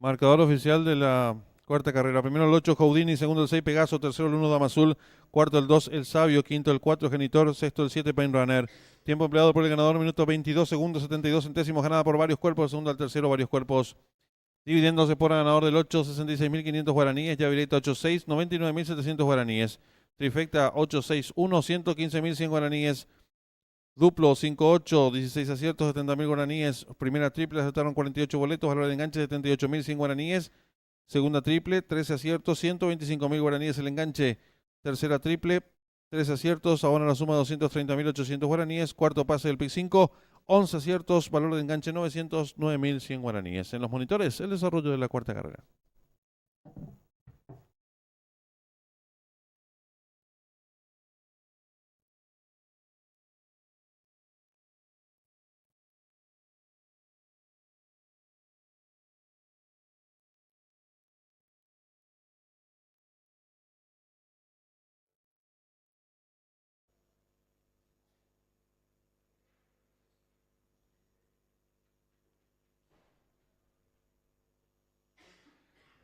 Marcador oficial de la cuarta carrera. Primero el 8, Houdini. Segundo el 6, Pegaso. Tercero el 1, Dama Azul. Cuarto el 2, El Sabio. Quinto el 4, Genitor. Sexto el 7, Pain Runner. Tiempo empleado por el ganador, minuto 22 segundos 72 centésimos. Ganada por varios cuerpos. Segundo al tercero, varios cuerpos. Dividiéndose por ganador del 8, 66.500 guaraníes. Yavireta 8.6, 99.700 guaraníes. Trifecta 8.6.1, 115.100 guaraníes. Duplo 5-8, 16 aciertos, 70.000 guaraníes. Primera triple, aceptaron 48 boletos, valor de enganche 78.100 guaraníes. Segunda triple, 13 aciertos, 125.000 guaraníes el enganche. Tercera triple, 13 aciertos, ahora la suma 230.800 guaraníes. Cuarto pase del pick 5, 11 aciertos, valor de enganche 909.100 guaraníes. En los monitores, el desarrollo de la cuarta carrera.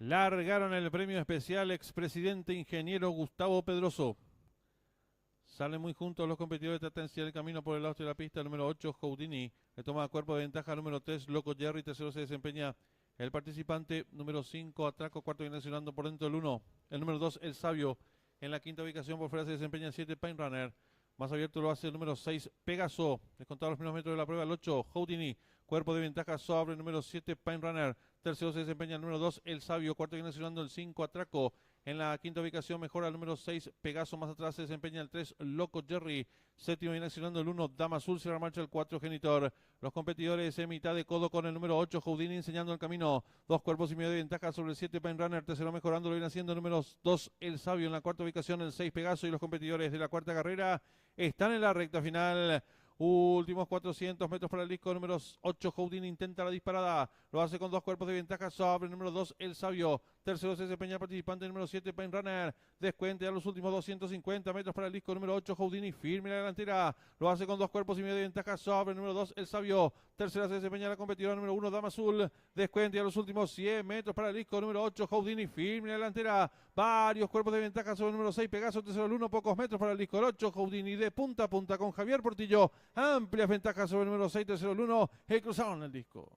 Largaron el premio especial expresidente ingeniero Gustavo Pedroso. Salen muy juntos los competidores, tratan de el camino por el lado de la pista. Número 8, Houdini, le toma cuerpo de ventaja. Número 3, Loco Jerry. Tercero se desempeña el participante. Número 5, Atraco. Cuarto viene accionando por dentro el 1. El número 2, El Sabio. En la quinta ubicación por fuera se desempeña el 7, Pain Runner. Más abierto lo hace el número 6, Pegaso. Descontado los primeros metros de la prueba, el 8, Houdini. Cuerpo de ventaja sobre el número 7, Pain Runner. Tercero se desempeña el número 2, El Sabio. Cuarto viene accionando el 5, Atraco. En la quinta ubicación mejora el número 6, Pegaso. Más atrás se desempeña el 3, Loco Jerry. Séptimo viene accionando el 1, Dama Azul. Cierra marcha el 4, Genitor. Los competidores en mitad de codo con el número 8, Houdini, enseñando el camino. Dos cuerpos y medio de ventaja sobre el 7, Pain Runner. Tercero mejorando, lo viene haciendo el número 2, El Sabio. En la cuarta ubicación el 6, Pegaso. Y los competidores de la cuarta carrera están en la recta final. Últimos 400 metros para el disco. Número 8, Houdini intenta la disparada. Lo hace con dos cuerpos de ventaja sobre el número 2, El Sabio. Tercero se desempeña el participante número 7, Pain Runner. Descuente a los últimos 250 metros para el disco número 8, Houdini. Firme en la delantera. Lo hace con dos cuerpos y medio de ventaja sobre el número 2, El Sabio. Tercera se desempeña la competidora número 1, Dama Azul. Descuente a los últimos 100 metros para el disco número 8, Houdini. Firme en la delantera. Varios cuerpos de ventaja sobre el número 6, Pegaso. Tercero el 1, pocos metros para el disco 8, Houdini. De punta a punta con Javier Portillo. Amplias ventajas sobre el número 6, tercero el 1. Cruzaron el disco.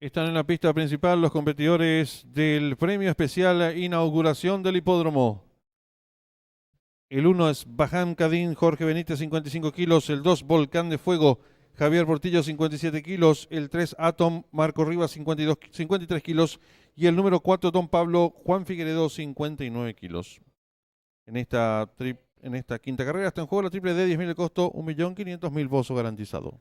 Están en la pista principal los competidores del premio especial inauguración del hipódromo. El 1 es Baján Cadín, Jorge Benítez, 55 kilos. El 2, Volcán de Fuego, Javier Portillo, 57 kilos. El 3, Atom, Marco Rivas, 53 kilos. Y el número 4, Don Pablo, Juan Figueredo, 59 kilos. En esta quinta carrera está en juego la triple D, 10.000 el costo, 1.500.000 bozo garantizado.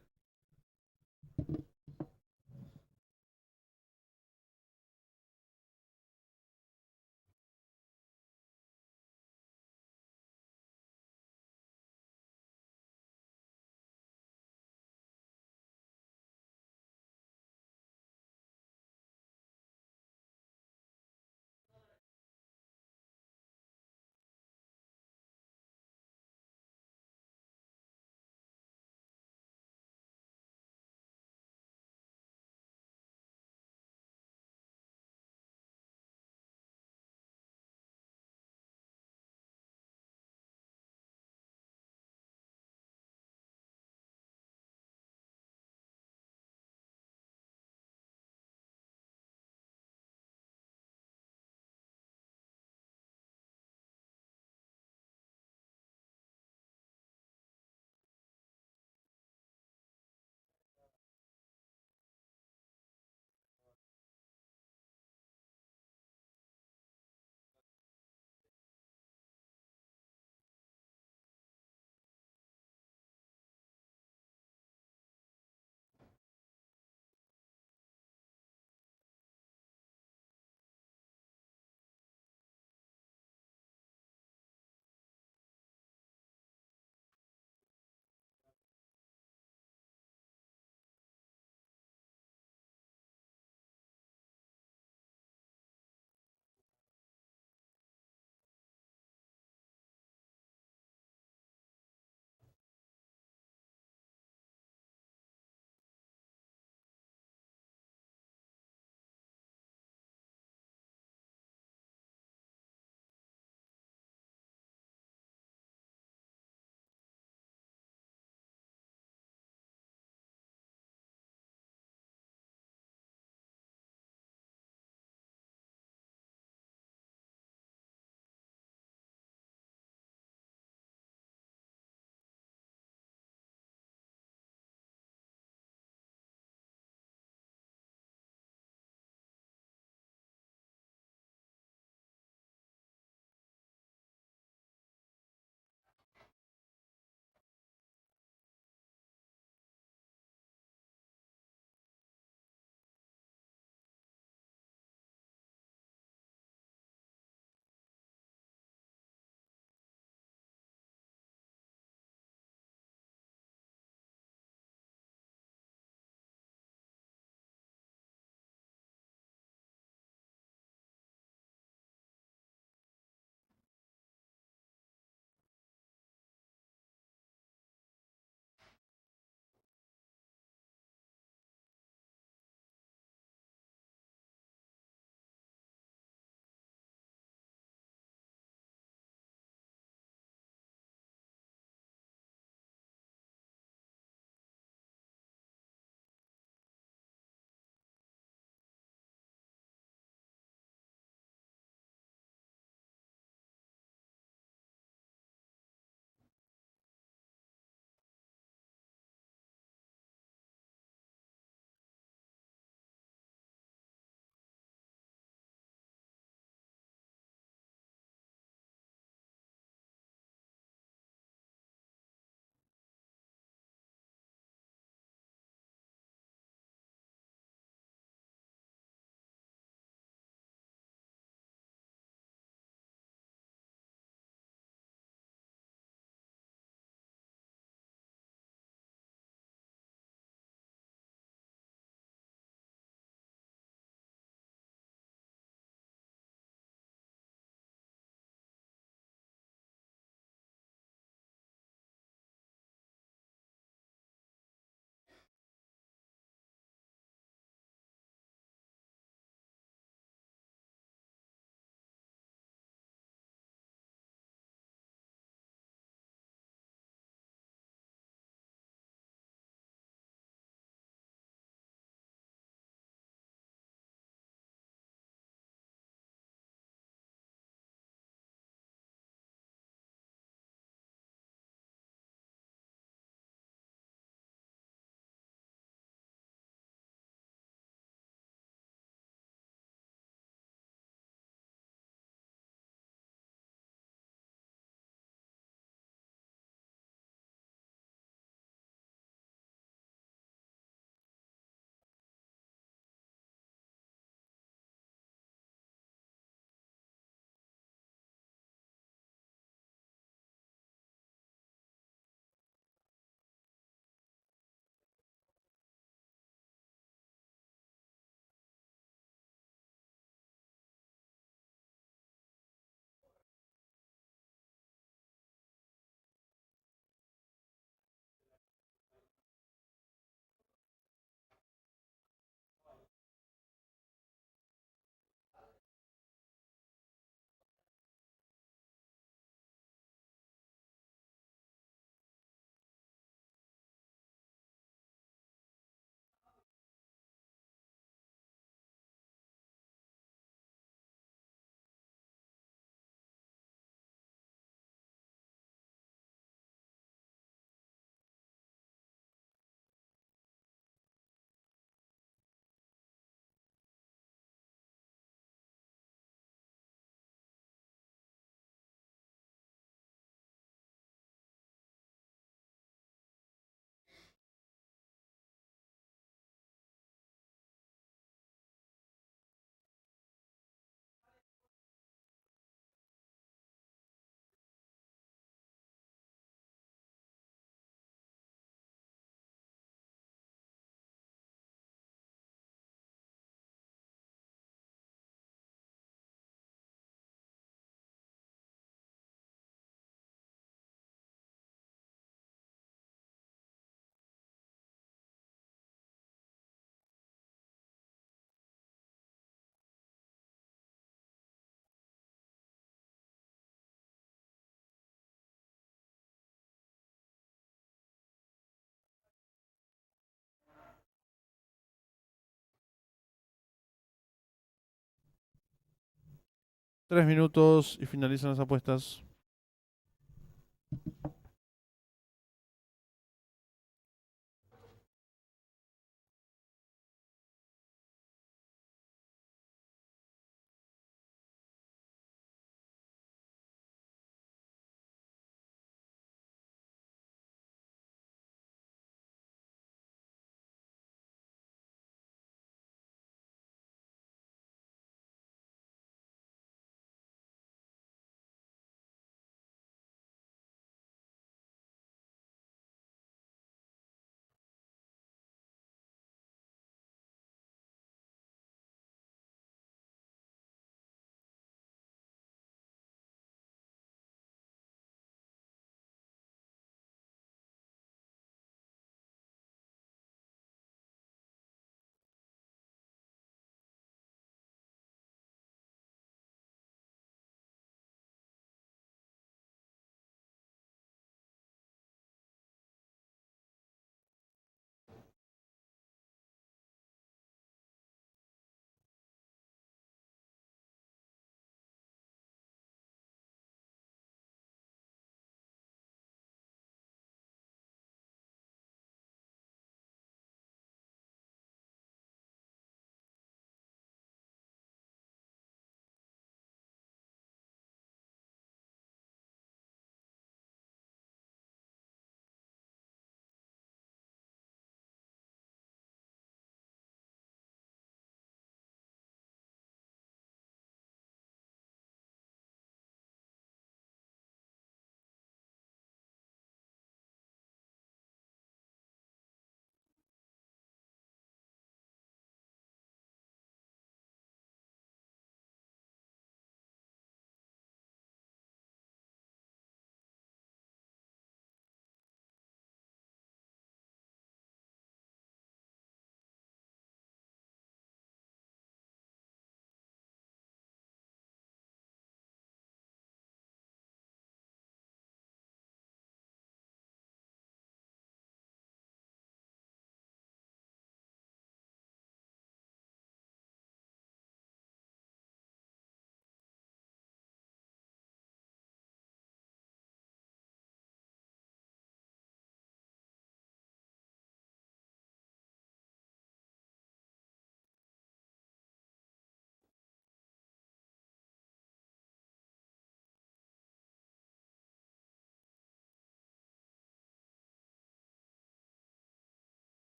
3 minutos y finalizan las apuestas.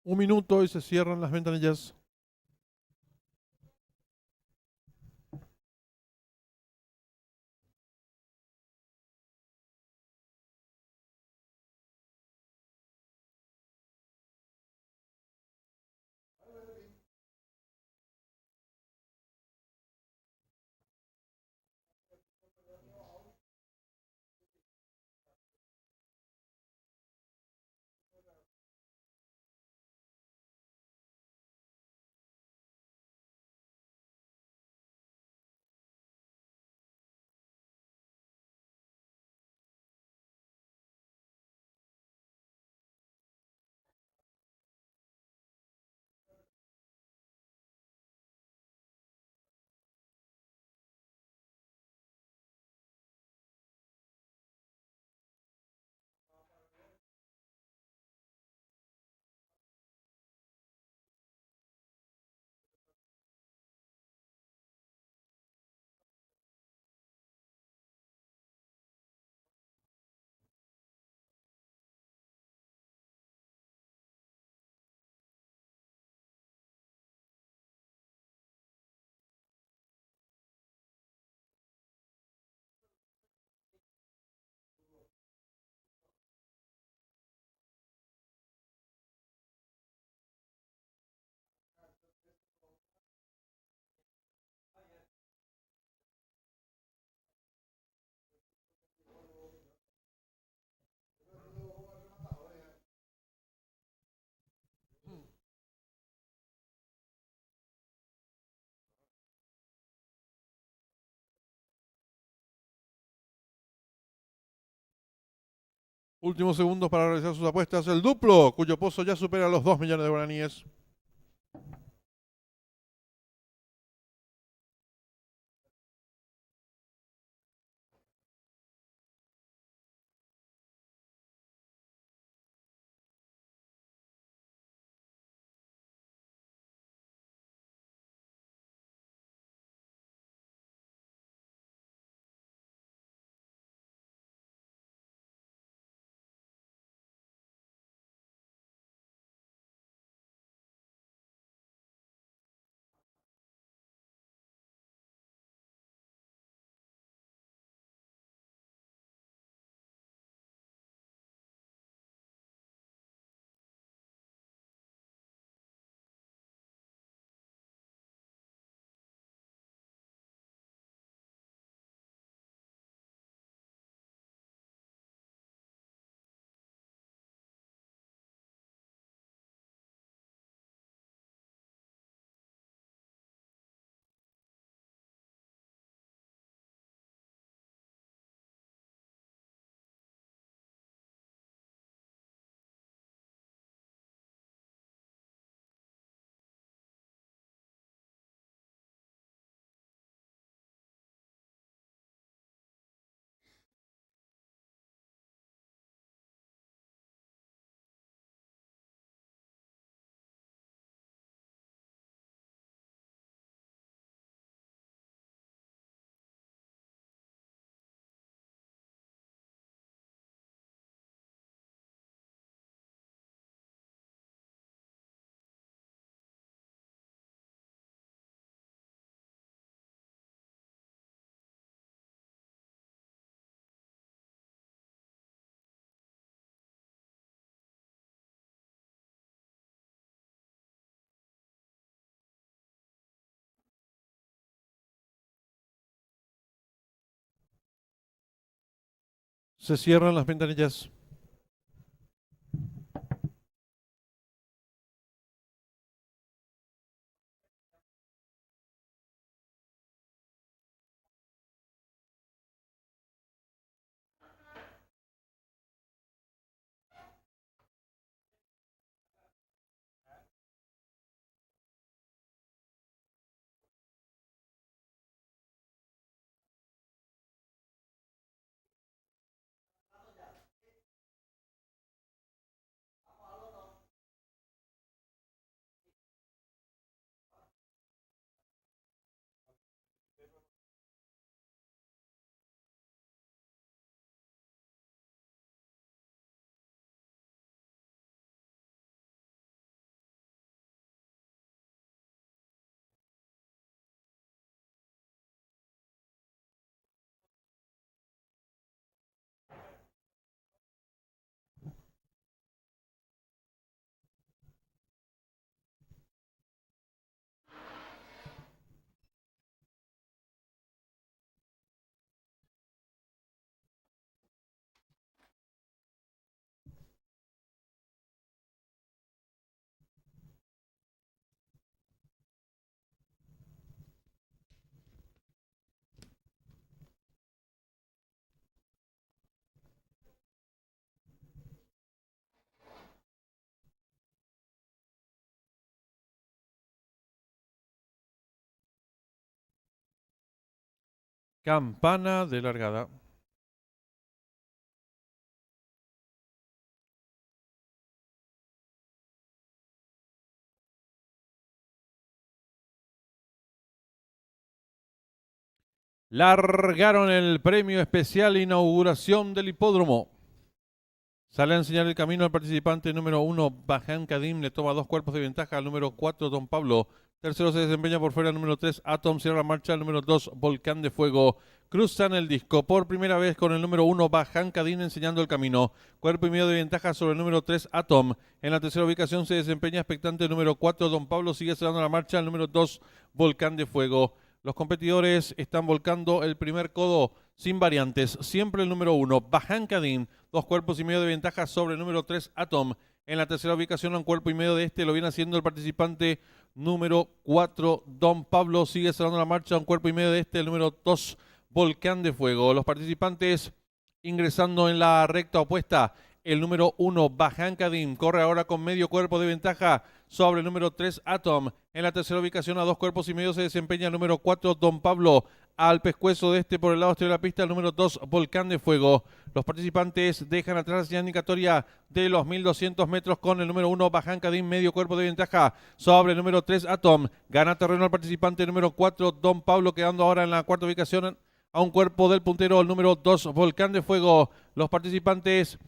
Un minuto y se cierran las ventanillas. Últimos segundos para realizar sus apuestas. El duplo, cuyo pozo ya supera los 2 millones de guaraníes. Se cierran las ventanillas. Campana de largada. Largaron el premio especial inauguración del hipódromo. Sale a enseñar el camino al participante número 1, Bajan Kadim, le toma 2 cuerpos de ventaja al número 4, Don Pablo. Tercero se desempeña por fuera el número 3, Atom, cierra la marcha el número 2, Volcán de Fuego. Cruzan el disco por primera vez con el número 1, Bajan Kadim enseñando el camino. Cuerpo y medio de ventaja sobre el número 3, Atom. En la tercera ubicación se desempeña expectante el número 4, Don Pablo, sigue cerrando la marcha el número 2, Volcán de Fuego. Los competidores están volcando el primer codo sin variantes. Siempre el número 1, Bajan Kadim. 2 cuerpos y medio de ventaja sobre el número 3, Atom. En la tercera ubicación, un cuerpo y medio de este lo viene haciendo el participante número 4, Don Pablo. Sigue cerrando la marcha, un cuerpo y medio de este, el número 2, Volcán de Fuego. Los participantes ingresando en la recta opuesta. el número 1, Bajan Kadim. Corre ahora con medio cuerpo de ventaja sobre el número 3, Atom. En la tercera ubicación a 2 cuerpos y medio se desempeña el número 4, Don Pablo. Al pescuezo de este por el lado exterior de la pista, el número 2, Volcán de Fuego. Los participantes dejan atrás la señal indicatoria de los 1200 metros con el número 1, Bajan Kadim, medio cuerpo de ventaja sobre el número 3, Atom. Gana terreno al participante número 4, Don Pablo, quedando ahora en la cuarta ubicación a un cuerpo del puntero, el número 2, Volcán de Fuego. Los participantes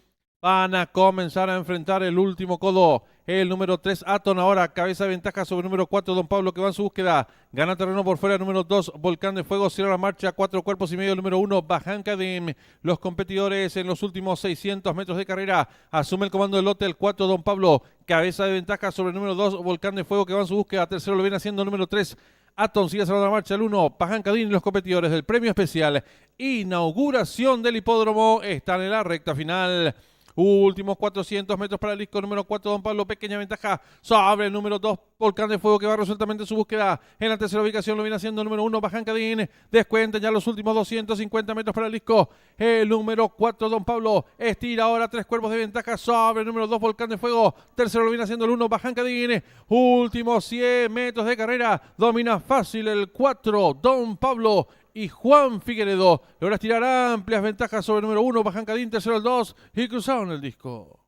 van a comenzar a enfrentar el último codo. El número 3, Atom, ahora cabeza de ventaja sobre el número 4, Don Pablo, que va en su búsqueda. Gana terreno por fuera el número 2, Volcán de Fuego. Cierra la marcha, 4 cuerpos y medio el número 1, Bajan Kadim. Los competidores en los últimos 600 metros de carrera asume el comando del lote el 4, Don Pablo. Cabeza de ventaja sobre el número 2, Volcán de Fuego, que va en su búsqueda. Tercero lo viene haciendo el número 3, Atom. Sigue cerrando la marcha el 1, Bajan Kadim. Los competidores del premio especial inauguración del hipódromo están en la recta final. Últimos 400 metros para el disco número 4, Don Pablo. Pequeña ventaja sobre el número 2, Volcán de Fuego, que va resueltamente su búsqueda. En la tercera ubicación lo viene haciendo el número 1, Bajan Kadim. Descuenten ya los últimos 250 metros para el disco. El número 4, Don Pablo. Estira ahora 3 cuerpos de ventaja sobre el número 2, Volcán de Fuego. Tercero lo viene haciendo el 1, Bajan Kadim. Últimos 100 metros de carrera. Domina fácil el 4, Don Pablo. Y Juan Figueredo logra tirar amplias ventajas sobre el número 1, Bajan Kadim, tercero el 2 y cruzaron el disco.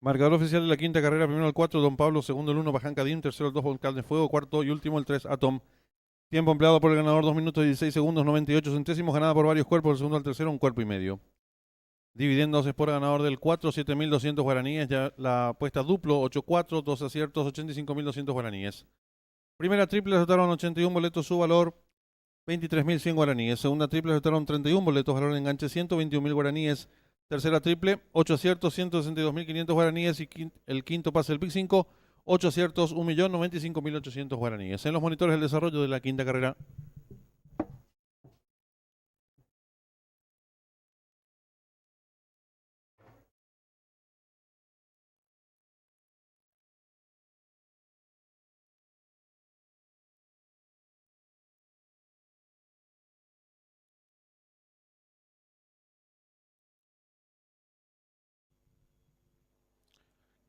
Marcador oficial de la quinta carrera, primero el 4, Don Pablo, segundo el 1, Baján Cadín, tercero el 2, Volcán de Fuego, cuarto y último el 3, Atom. Tiempo empleado por el ganador, 2 minutos 16 segundos, 98 centésimos, ganada por varios cuerpos, del segundo al tercero, un cuerpo y medio. Dividendos por ganador del 4, 7.200 guaraníes, ya la apuesta duplo, 8-4, 2 aciertos, 85.200 guaraníes. Primera triple, acertaron 81 boletos, su valor 23.100 guaraníes. Segunda triple, acertaron 31 boletos, valor de enganche 121.000 guaraníes. Tercera triple, 8 aciertos, 162.500 guaraníes. Y el quinto pase del PIC 5, 8 aciertos, 1.095.800 guaraníes. En los monitores del desarrollo de la quinta carrera.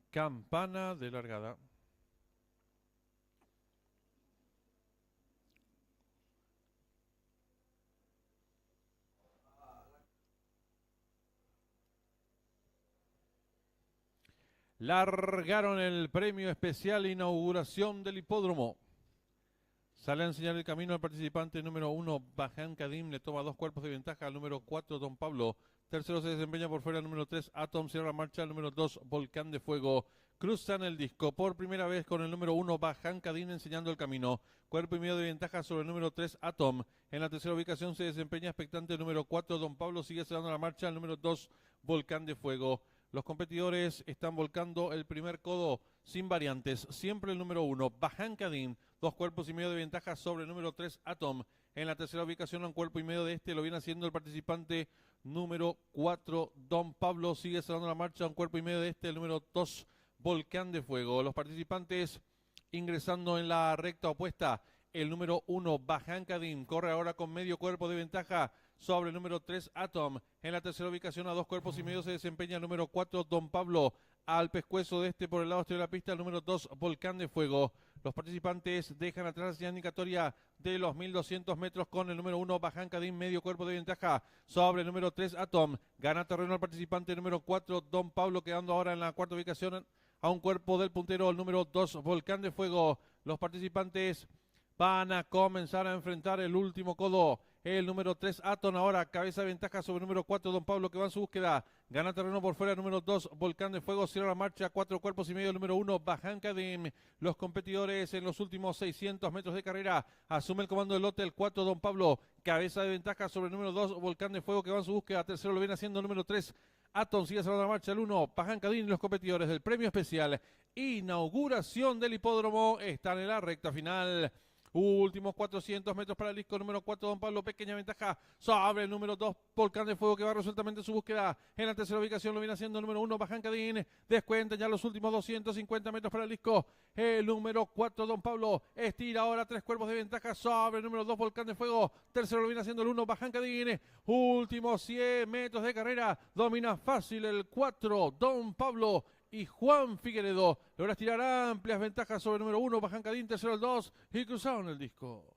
Campana de largada. Largaron el premio especial inauguración del hipódromo. Sale a enseñar el camino al participante número 1, Baján Kadim, le toma 2 cuerpos de ventaja al número 4, Don Pablo. Tercero se desempeña por fuera el número 3, Atom, cierra la marcha el número 2, Volcán de Fuego. Cruzan el disco por primera vez con el número 1, Baján Kadim enseñando el camino. Cuerpo y medio de ventaja sobre el número 3, Atom. En la tercera ubicación se desempeña expectante el número 4, Don Pablo, sigue cerrando la marcha el número 2, Volcán de Fuego. Los competidores están volcando el primer codo sin variantes. Siempre el número 1, Baján Kadim. 2 cuerpos y medio de ventaja sobre el número 3, Atom. En la tercera ubicación, un cuerpo y medio de este lo viene haciendo el participante número 4, Don Pablo. Sigue cerrando la marcha, un cuerpo y medio de este, el número 2, Volcán de Fuego. Los participantes ingresando en la recta opuesta. El número 1, Baján Kadim, corre ahora con medio cuerpo de ventaja sobre el número 3, Atom. En la tercera ubicación, a 2 cuerpos y medio se desempeña el número 4, Don Pablo. Al pescuezo de este por el lado exterior de la pista, el número 2, Volcán de Fuego. Los participantes dejan atrás la señal indicatoria de los 1.200 metros con el número 1, Baján Kadim, medio cuerpo de ventaja sobre el número 3, Atom. Gana terreno al participante número 4, Don Pablo, quedando ahora en la cuarta ubicación a un cuerpo del puntero, el número 2, Volcán de Fuego. Los participantes van a comenzar a enfrentar el último codo. El número 3, Atom, ahora cabeza de ventaja sobre el número 4, Don Pablo, que va en su búsqueda. Gana terreno por fuera el número 2, Volcán de Fuego, cierra la marcha, 4 cuerpos y medio el número 1, Baján Kadim. Los competidores en los últimos 600 metros de carrera. Asume el comando del lote el 4, Don Pablo, cabeza de ventaja sobre el número 2, Volcán de Fuego, que va en su búsqueda. Tercero lo viene haciendo el número 3, Atom, sigue cerrando la marcha el 1, Baján Kadim. Y los competidores del premio especial inauguración del hipódromo están en la recta final. Últimos 400 metros para el disco número 4, Don Pablo, pequeña ventaja sobre el número 2, Volcán de Fuego, que va resueltamente su búsqueda. En la tercera ubicación lo viene haciendo el número 1, Baján Kadim. Descuenta ya los últimos 250 metros para el disco. El número 4, Don Pablo, estira ahora 3 cuerpos de ventaja sobre el número 2, Volcán de Fuego. Tercero lo viene haciendo el 1, Baján Kadim. Últimos 100 metros de carrera, domina fácil el 4, Don Pablo. Y Juan Figueredo logra tirar amplias ventajas sobre el número 1, Baján Kadim, tercero el 2 y cruzaron el disco.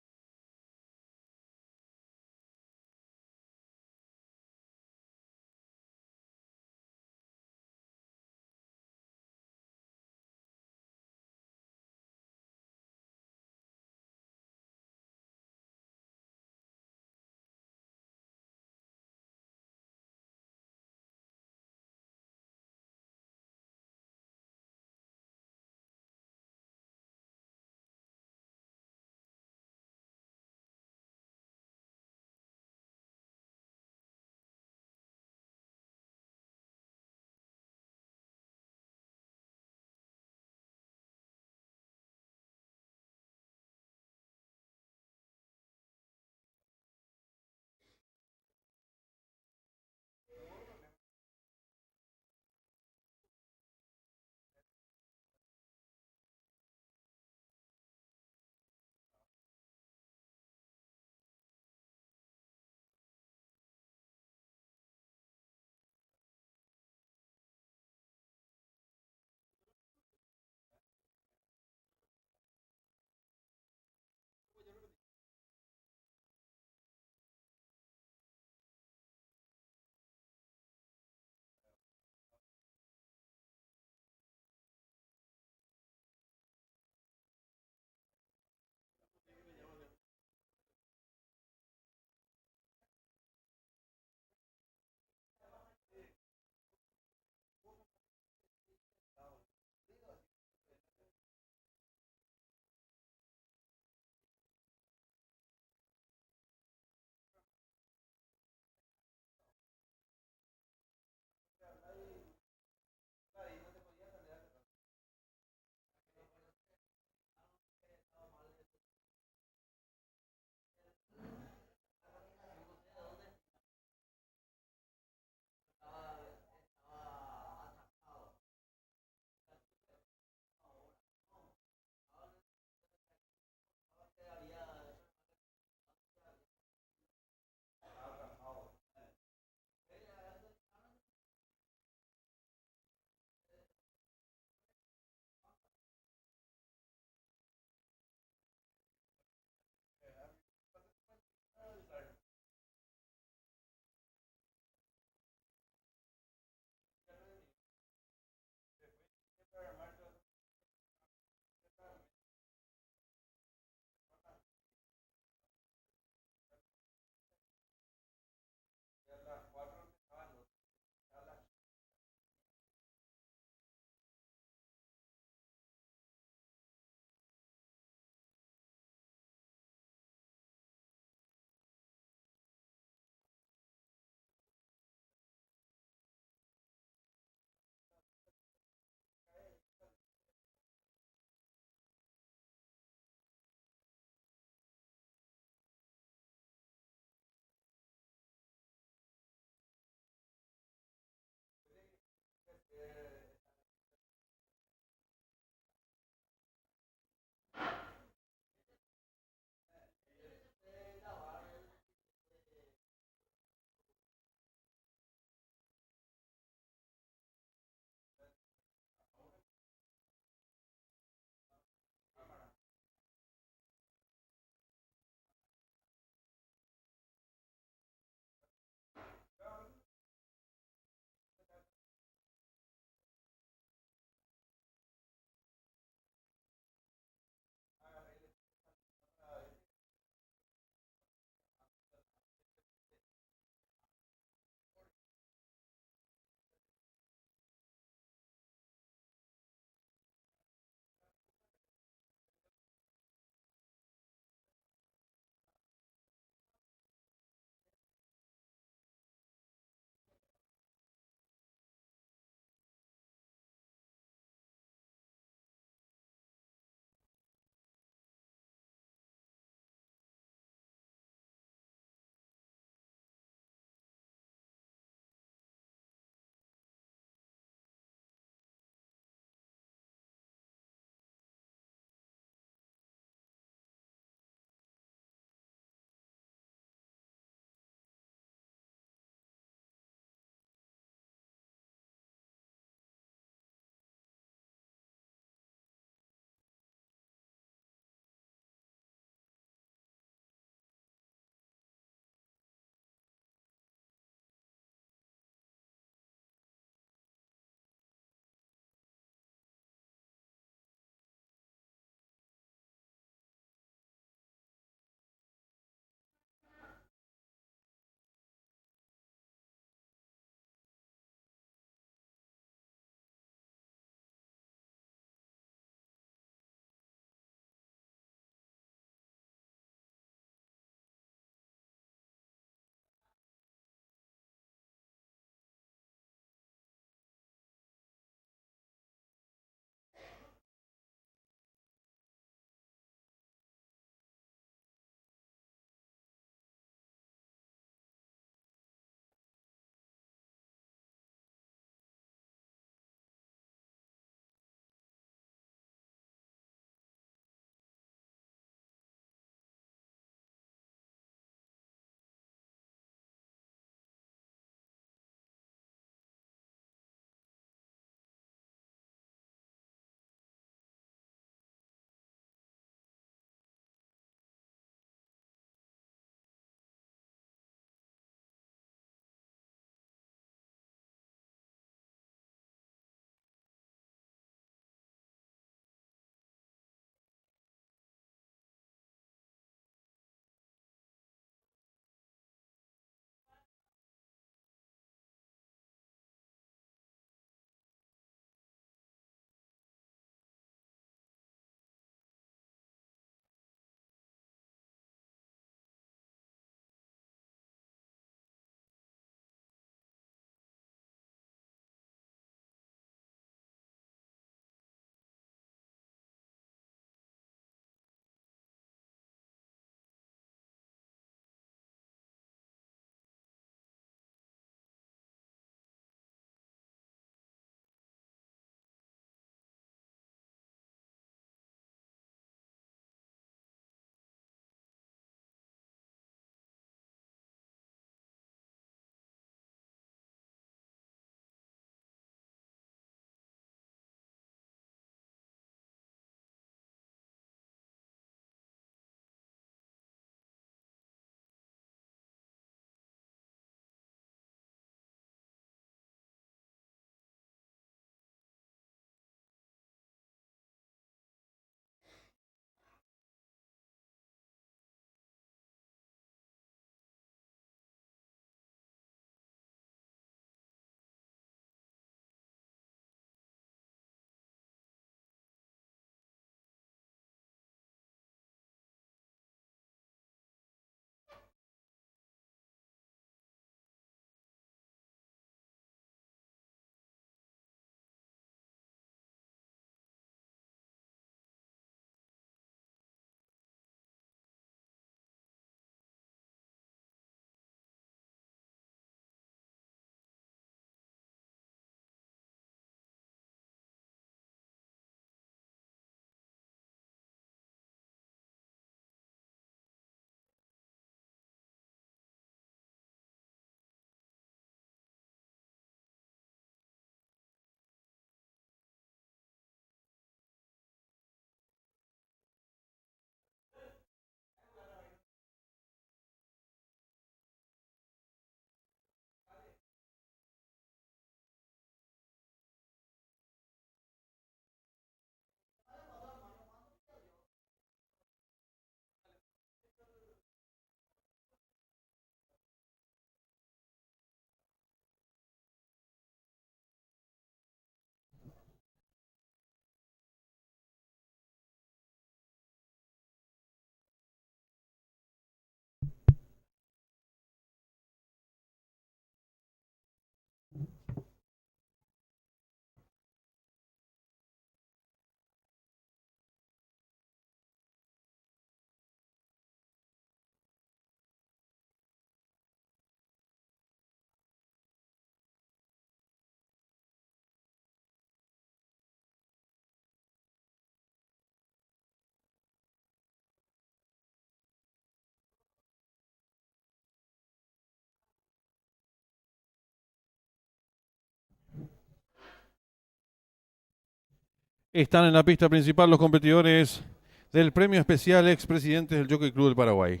Están en la pista principal los competidores del premio especial expresidentes del Jockey Club del Paraguay.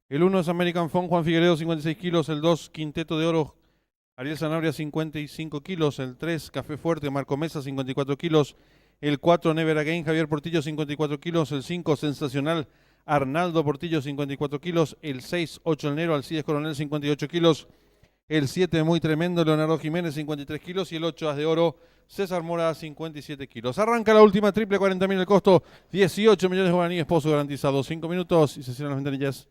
El 1 es American Fun, Juan Figueredo, 56 kilos. El 2, Quinteto de Oro, Ariel Sanabria, 55 kilos. El 3, Café Fuerte, Marco Mesa, 54 kilos. El 4, Never Again, Javier Portillo, 54 kilos. El 5, Sensacional, Arnaldo Portillo, 54 kilos. El 6, 8 enero, Alcides Coronel, 58 kilos. El 7, Muy Tremendo, Leonardo Jiménez, 53 kilos. Y el 8, As de Oro, César Mora, 57 kilos. Arranca la última triple, 40.000 el costo, 18 millones de guaraníes, pozo garantizado. 5 minutos y se cierran las ventanillas.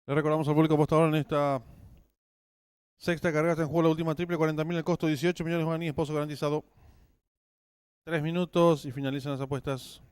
Le recordamos al público apostador en esta sexta carrera. Está en juego la última triple, 40.000 el costo, 18 millones de guaraníes, pozo garantizado. 3 minutos y finalizan las apuestas.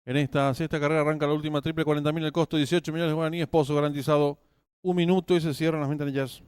En esta sexta carrera arranca la última triple, 40.000 el costo, 18 millones de guaraníes, pozo garantizado, 1 minuto y se cierran las ventanillas.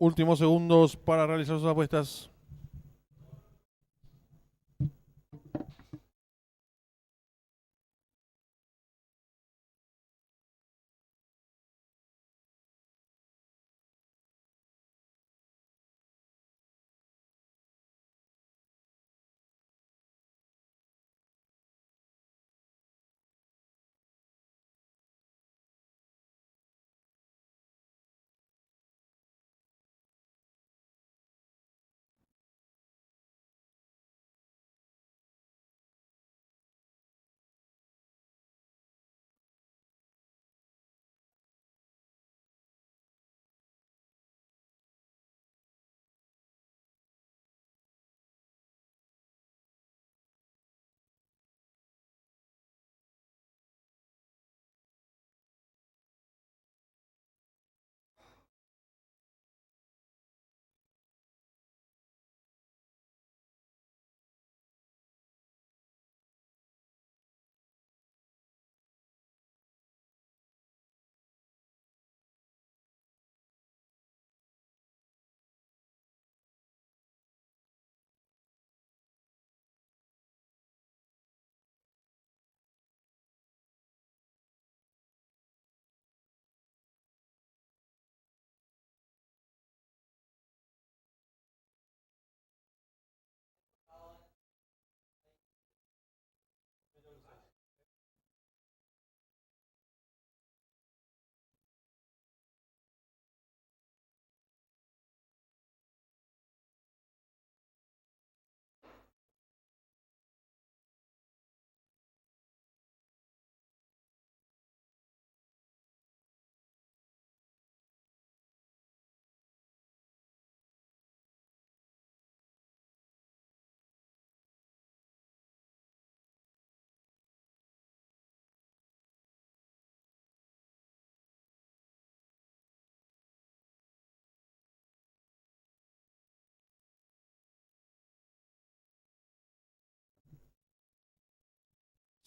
Últimos segundos para realizar sus apuestas.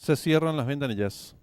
Se cierran las ventanillas.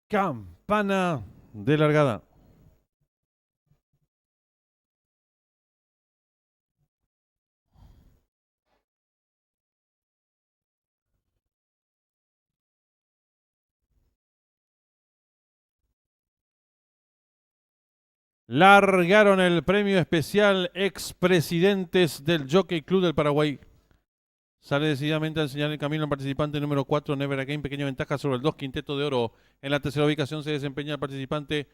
Campana de largada. Largaron el premio especial expresidentes del Jockey Club del Paraguay. Sale decididamente a enseñar el camino al participante número 4, Never Again, pequeña ventaja sobre el 2, Quinteto de Oro. En la tercera ubicación se desempeña el participante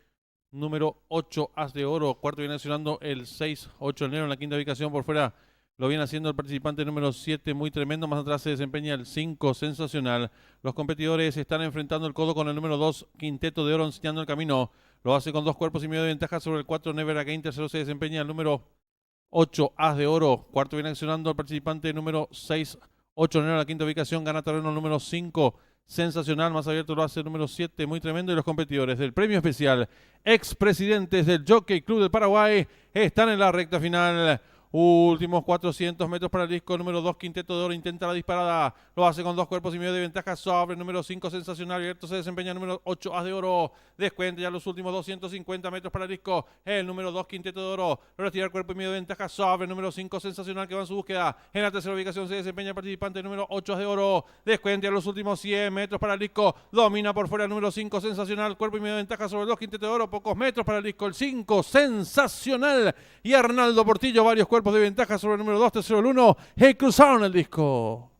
número 8, As de Oro. Cuarto viene accionando el 6, 8 enero. En la quinta ubicación por fuera lo viene haciendo el participante número 7, muy tremendo. Más atrás se desempeña el 5, sensacional. Los competidores están enfrentando el codo con el número 2, Quinteto de Oro, enseñando el camino. Lo hace con 2 cuerpos y medio de ventaja sobre el 4, Never Again. Tercero se desempeña el número 8, As de Oro. Cuarto viene accionando el participante número 6, 8 enero. En la quinta ubicación gana terreno el número 5, sensacional. Más abierto lo hace el número 7, muy tremendo. Y los competidores del premio especial, expresidentes del Jockey Club del Paraguay, están en la recta final. Últimos 400 metros para el disco número 2, Quinteto de Oro, intenta la disparada, lo hace con 2 cuerpos y medio de ventaja sobre el número 5, sensacional. Abierto se desempeña el número 8, As de Oro, descuenta ya los últimos 250 metros para el disco, el número 2, Quinteto de Oro, lo retira el cuerpo y medio de ventaja sobre el número 5, sensacional, que va en su búsqueda. En la tercera ubicación se desempeña el participante número 8, As de Oro, descuenta ya los últimos 100 metros para el disco, domina por fuera el número 5, sensacional, cuerpo y medio de ventaja sobre el 2, Quinteto de Oro, pocos metros para el disco, el 5, sensacional, y Arnaldo Portillo, varios cuerpos de ventaja sobre el número 2, tercero el 1, y cruzaron el disco.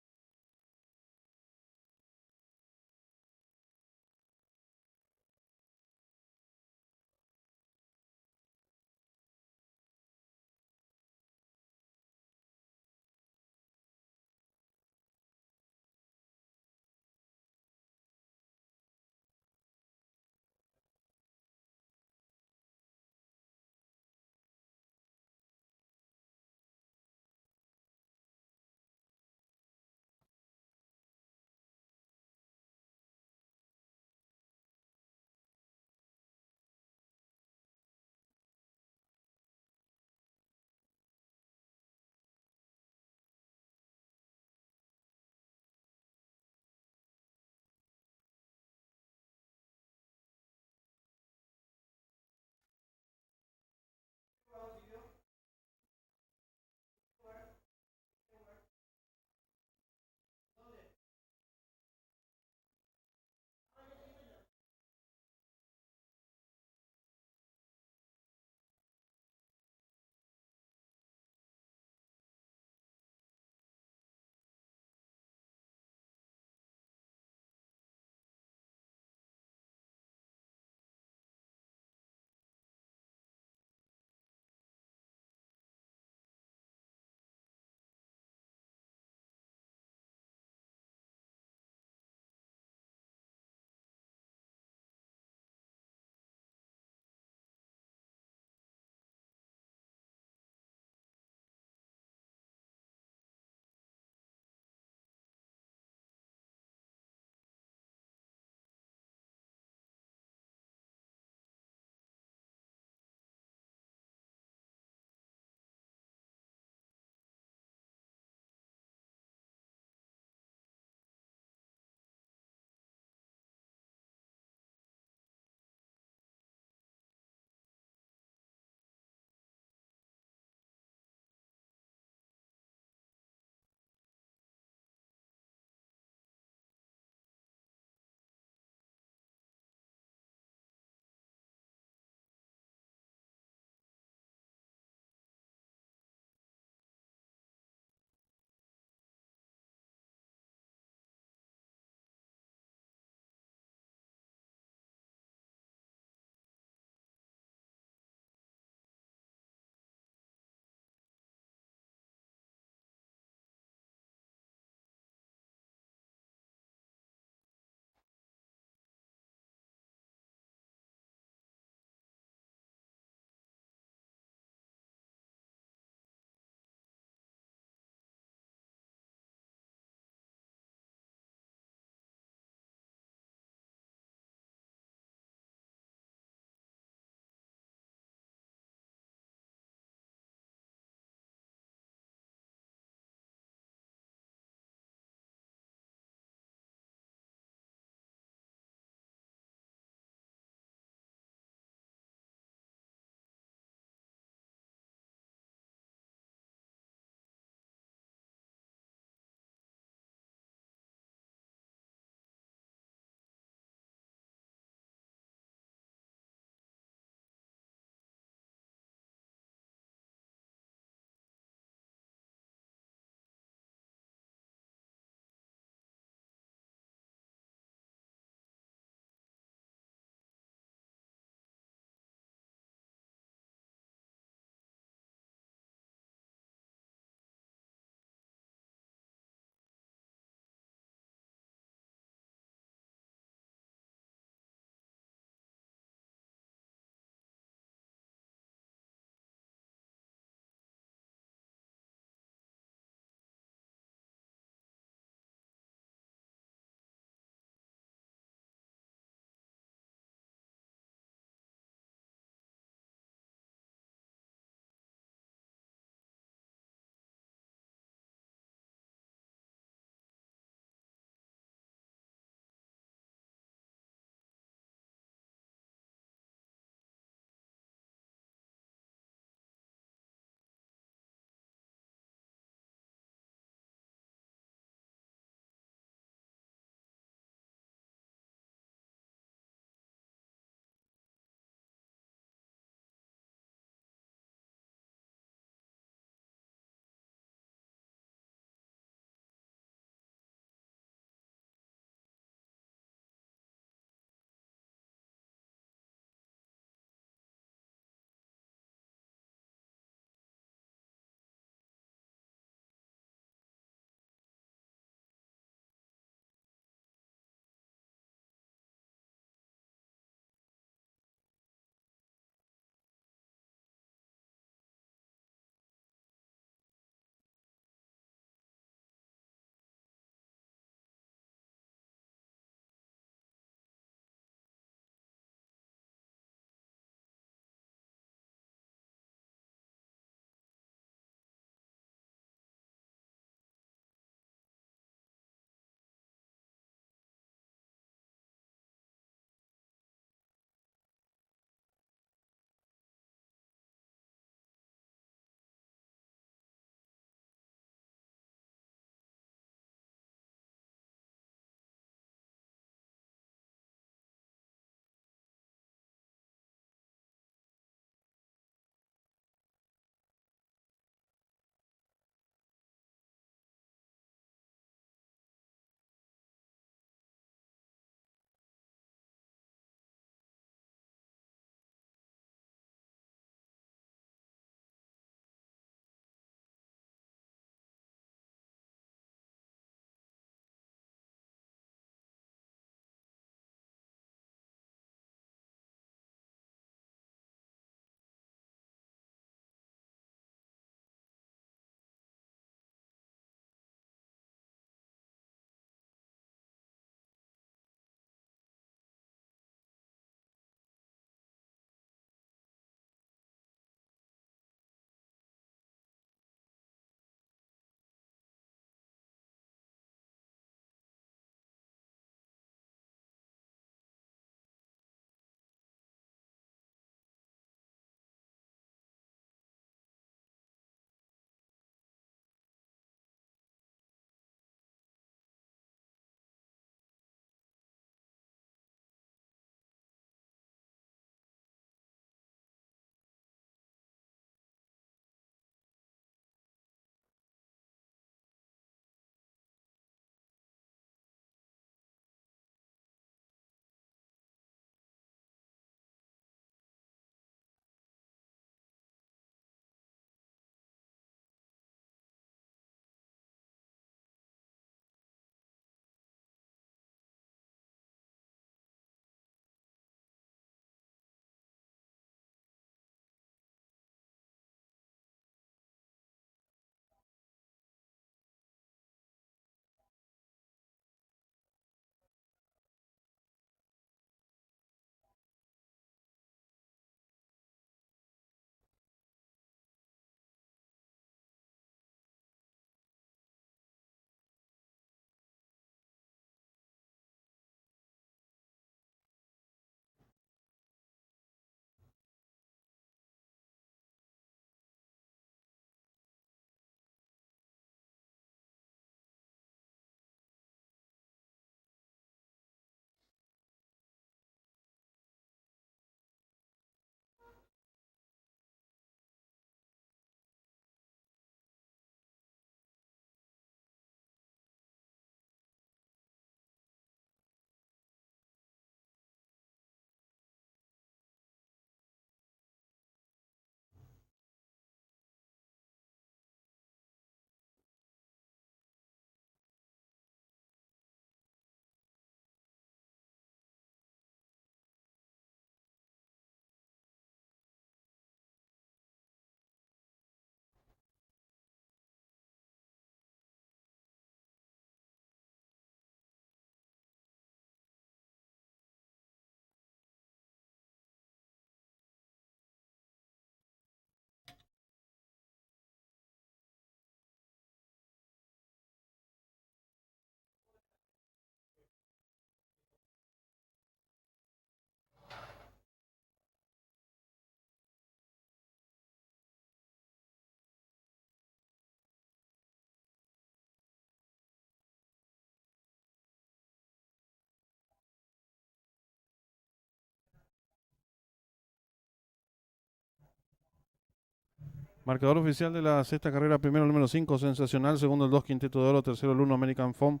Marcador oficial de la sexta carrera: primero el número 5, Sensacional; segundo el 2, Quinteto de Oro; tercero el 1, American Foam;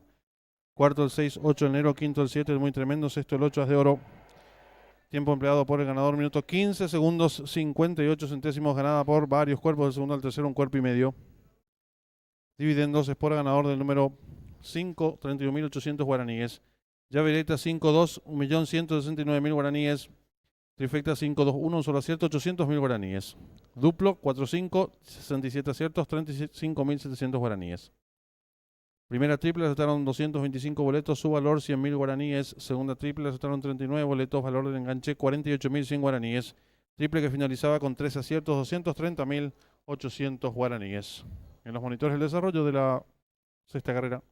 cuarto el 6, 8 Enero; quinto el 7, Muy Tremendo; sexto el 8, As de Oro. Tiempo empleado por el ganador: minuto 15 segundos 58 centésimos. Ganada por varios cuerpos, del segundo al tercero un cuerpo y medio. Dividendos es por ganador del número 5, 31.800 guaraníes. Llave directa 5-2, 1.169.000 guaraníes. Trifecta 5-2-1, un solo acierto, 800.000 guaraníes. Duplo 4-5, 67 aciertos, 35.700 guaraníes. Primera triple aceptaron 225 boletos, su valor 100.000 guaraníes. Segunda triple aceptaron 39 boletos, valor del enganche 48.100 guaraníes. Triple que finalizaba con 3 aciertos, 230.800 guaraníes. En los monitores el desarrollo de la sexta carrera.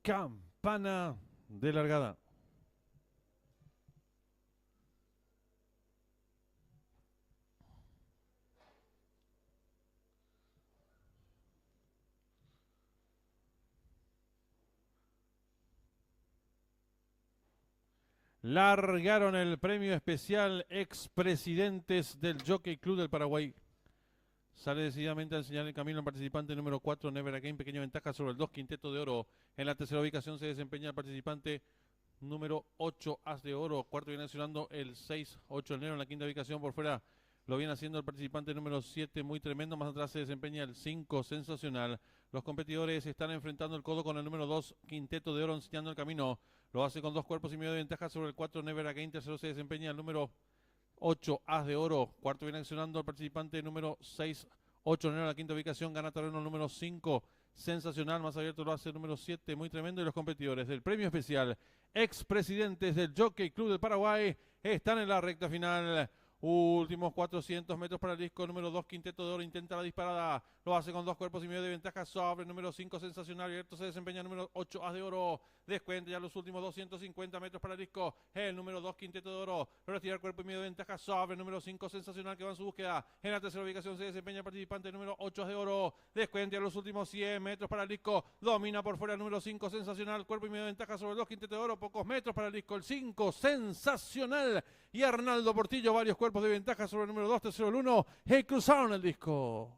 Campana de largada. Largaron el premio especial expresidentes del Jockey Club del Paraguay. Sale decididamente a enseñar el camino el participante número 4, Never Again. Pequeña ventaja sobre el 2, Quinteto de Oro. En la tercera ubicación se desempeña el participante número 8, As de Oro. Cuarto viene accionando el 6, 8 Enero. En la quinta ubicación por fuera lo viene haciendo el participante número 7, Muy Tremendo. Más atrás se desempeña el 5, Sensacional. Los competidores están enfrentando el codo con el número 2, Quinteto de Oro, enseñando el camino. Lo hace con 2 cuerpos y medio de ventaja sobre el 4, Never Again. Tercero se desempeña el número 8, As de Oro. Cuarto viene accionando el participante número 6, 8 Enero. En la quinta ubicación gana terreno el número 5, Sensacional. Más abierto lo hace el número 7, Muy Tremendo. Y los competidores del premio especial expresidentes del Jockey Club del Paraguay están en la recta final. Últimos 400 metros para el disco número 2, Quinteto de Oro. Intenta la disparada, lo hace con 2 cuerpos y medio de ventaja sobre el número 5, Sensacional. Abierto se desempeña el número 8, As de Oro. Descuenta ya los últimos 250 metros para el disco el número 2, Quinteto de Oro. Retira el cuerpo y medio de ventaja sobre el número 5, Sensacional, que va en su búsqueda. En la tercera ubicación se desempeña el participante número 8, As de Oro. Descuenta ya los últimos 100 metros para el disco. Domina por fuera el número 5, Sensacional. Cuerpo y medio de ventaja sobre el 2, Quinteto de Oro. Pocos metros para el disco. El 5, Sensacional. Y Arnaldo Portillo, varios cuerpos de ventaja sobre el número 2, tercero el 1. Y cruzaron el disco.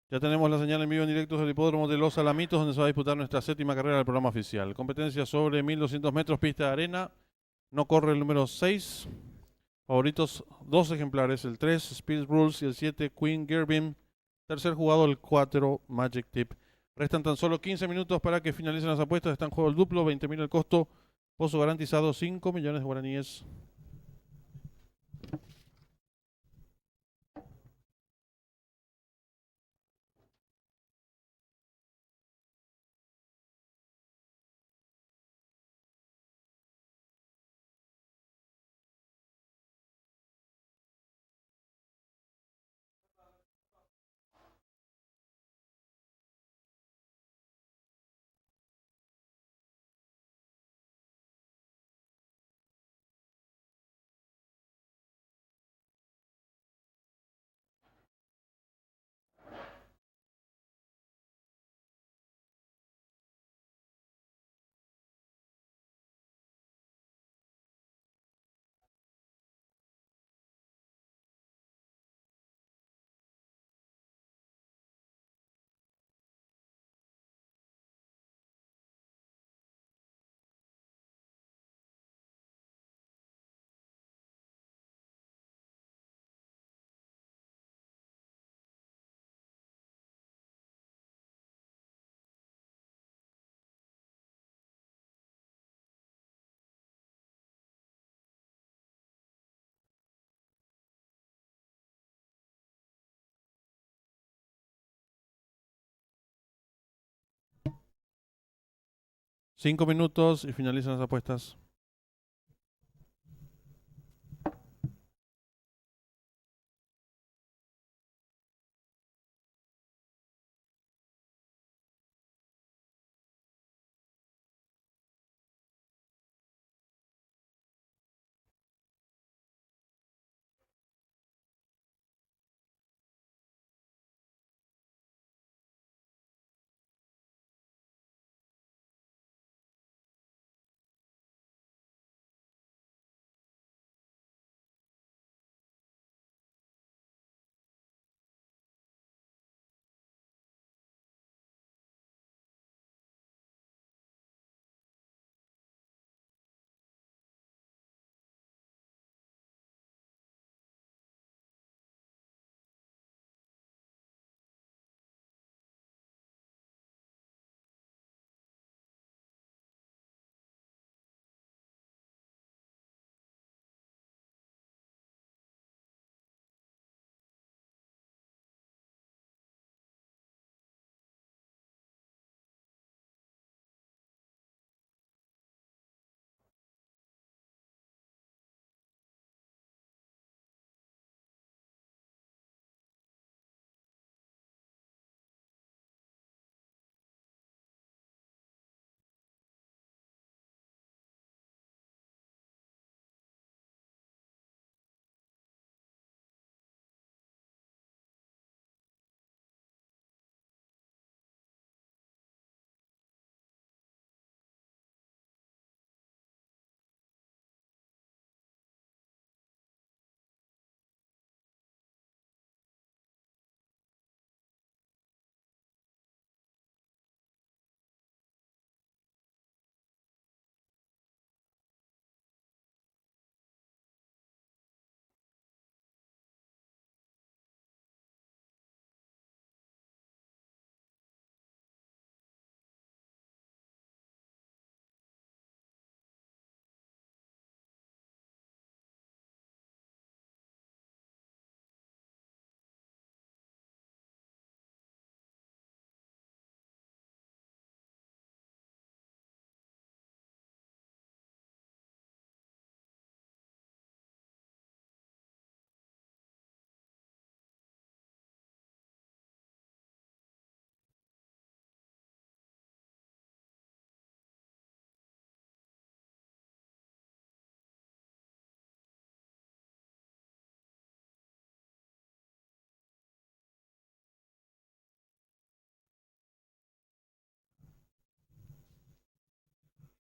Ya tenemos la señal en vivo en directo del hipódromo de Los Alamitos, donde se va a disputar nuestra séptima carrera del programa oficial. Competencia sobre 1200 metros, pista de arena. No corre el número 6. Favoritos, dos ejemplares, el 3, Speed Rules, y el 7, Queen Gerbin. Tercer jugado, el 4, Magic Tip. Restan tan solo 15 minutos para que finalicen las apuestas. Está en juego el duplo, 20.000 el costo. Pozo garantizado, 5 millones de guaraníes. 5 minutos y finalizan las apuestas.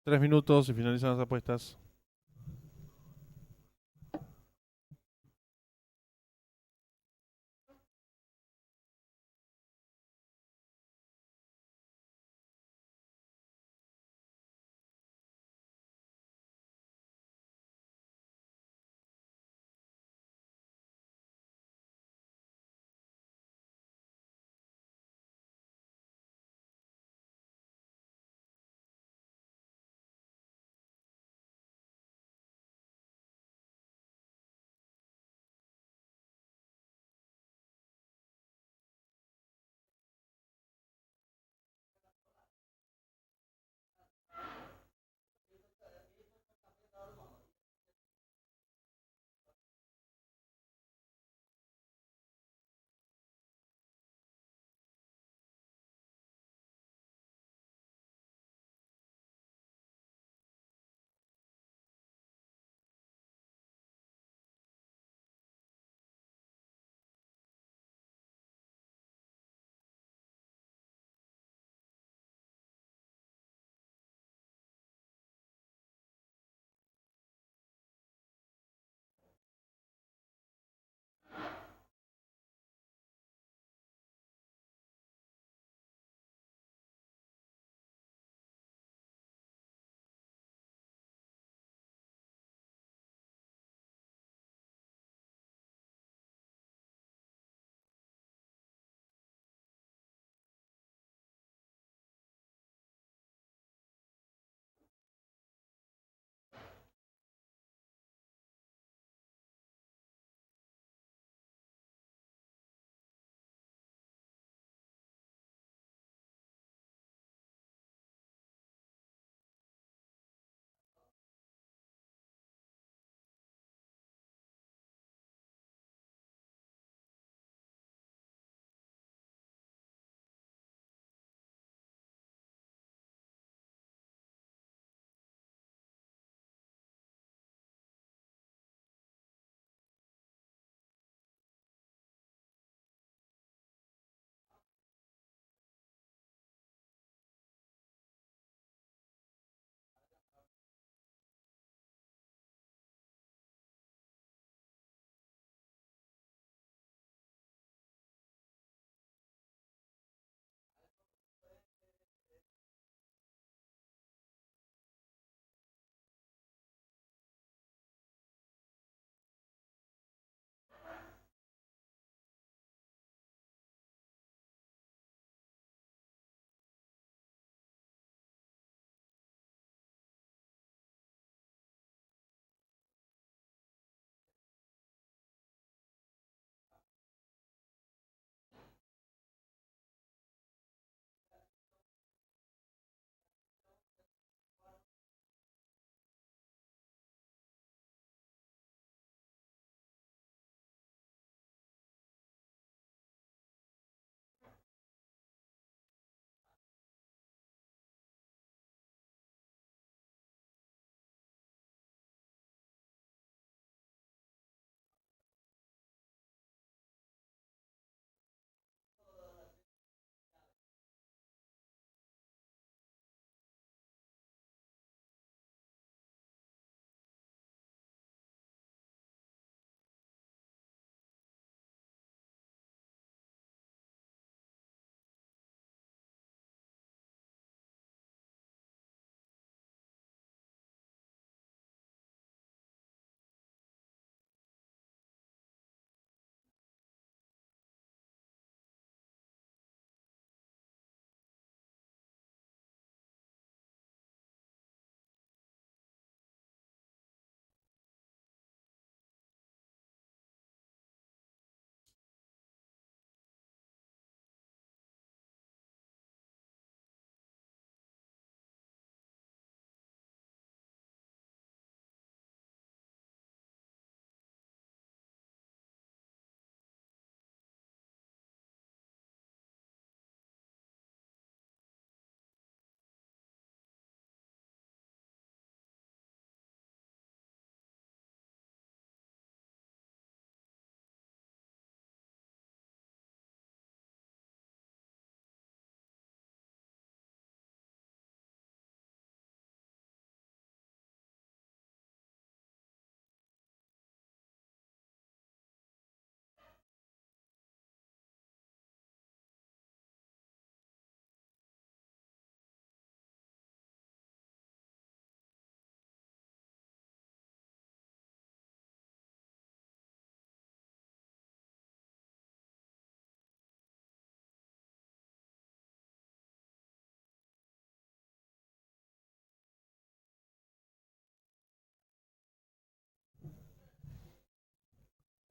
Tres minutos y finalizan las apuestas.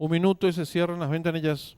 Un minuto y se cierran las ventanillas.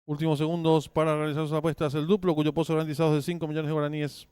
Últimos segundos para realizar sus apuestas. El duplo, cuyo pozo garantizado es de 5 millones de guaraníes.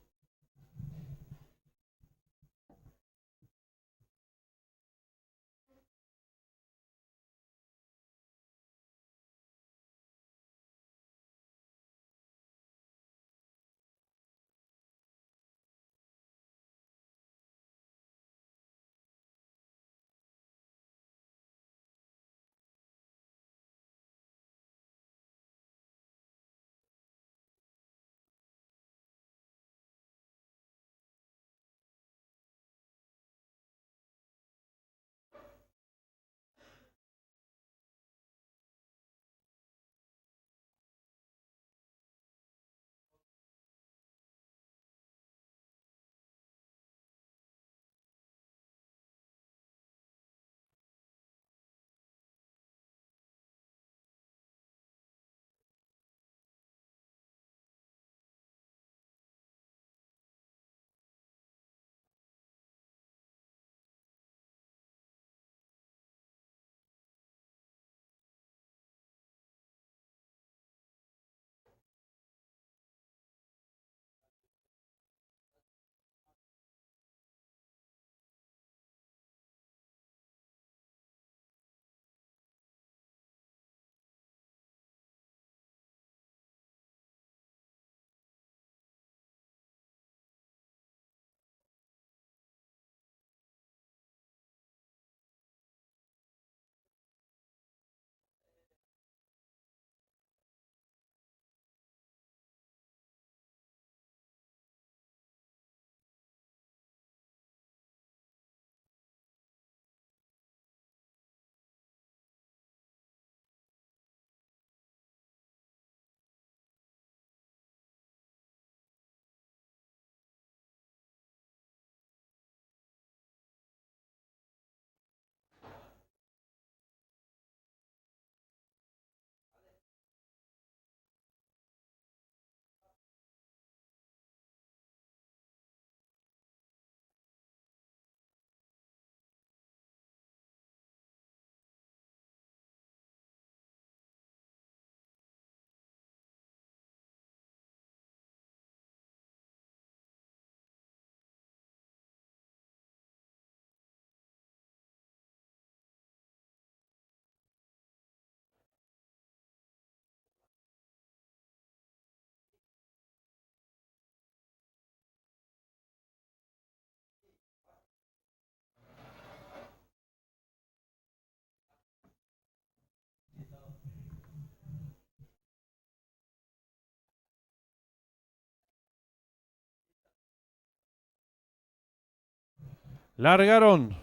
Largaron.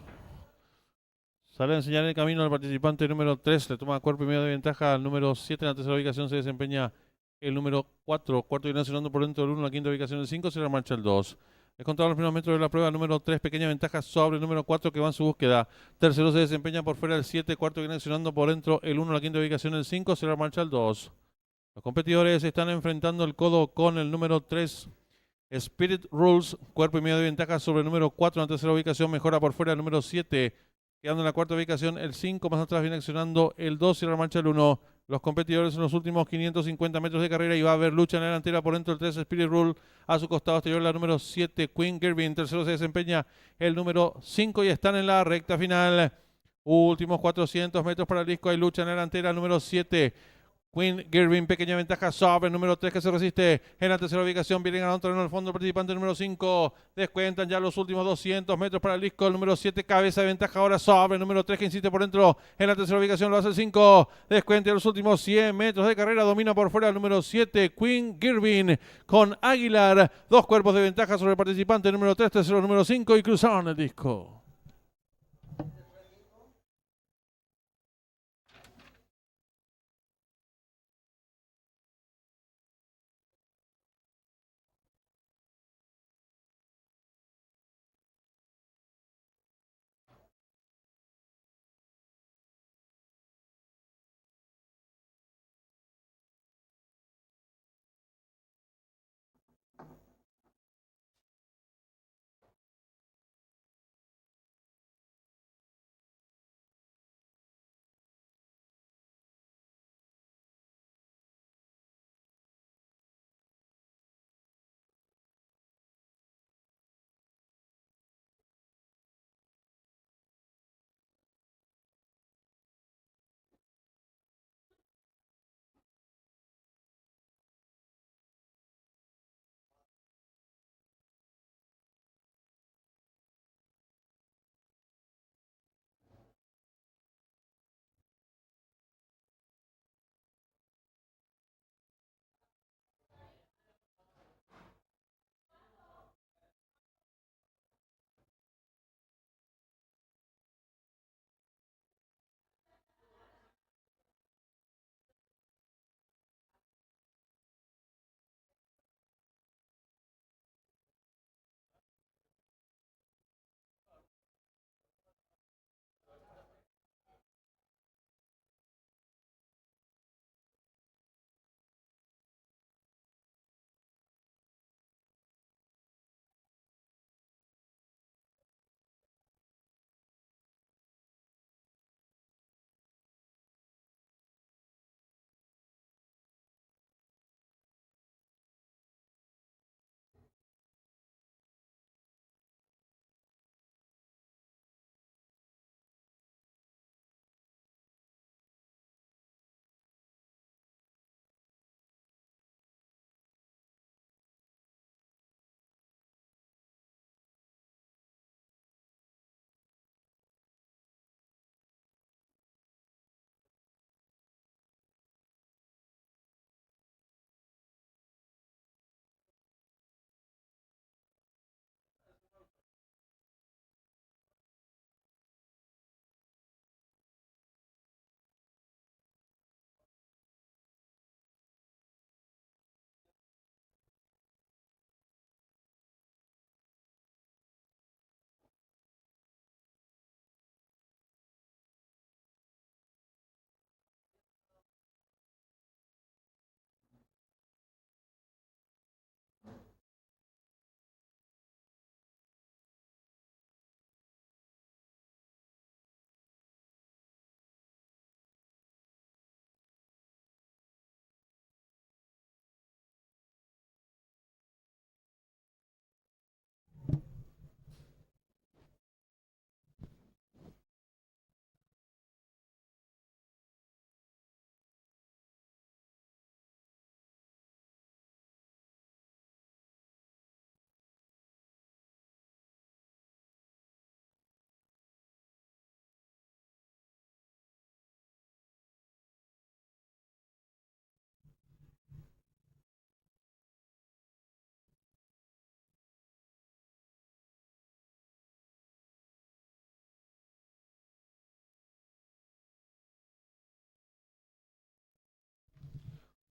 Sale a enseñar el camino al participante número 3. Le toma cuerpo y medio de ventaja al número 7. En la tercera ubicación se desempeña el número 4. Cuarto viene sonando por dentro del 1. La quinta ubicación el 5. Se la marcha el 2. Descontado los primeros metros de la prueba, número 3. Pequeña ventaja sobre el número 4 que va en su búsqueda. Tercero se desempeña por fuera el 7. Cuarto viene sonando por dentro el 1. La quinta ubicación el 5. Se la marcha el 2. Los competidores están enfrentando el codo con el número 3. Spirit Rules, cuerpo y medio de ventaja sobre el número 4 en la tercera ubicación, mejora por fuera el número 7, quedando en la cuarta ubicación el 5, más atrás viene accionando el 2 y la marcha el 1. Los competidores en los últimos 550 metros de carrera y va a haber lucha en la delantera por dentro el 3 Spirit Rule, a su costado exterior la número 7 Queen Gervin, tercero se desempeña el número 5 y están en la recta final. Últimos 400 metros para el disco, hay lucha en la delantera, número 7 Queen Gervin, pequeña ventaja sobre el número 3 que se resiste en la tercera ubicación. Viene ganando terreno al fondo el participante número 5. Descuentan ya los últimos 200 metros para el disco. El número 7, cabeza de ventaja ahora sobre el número 3 que insiste por dentro en la tercera ubicación. Lo hace el 5. Descuenta los últimos 100 metros de carrera. Domina por fuera el número 7, Queen Gervin con Aguilar. Dos cuerpos de ventaja sobre el participante número 3, tercero número 5 y cruzaron el disco.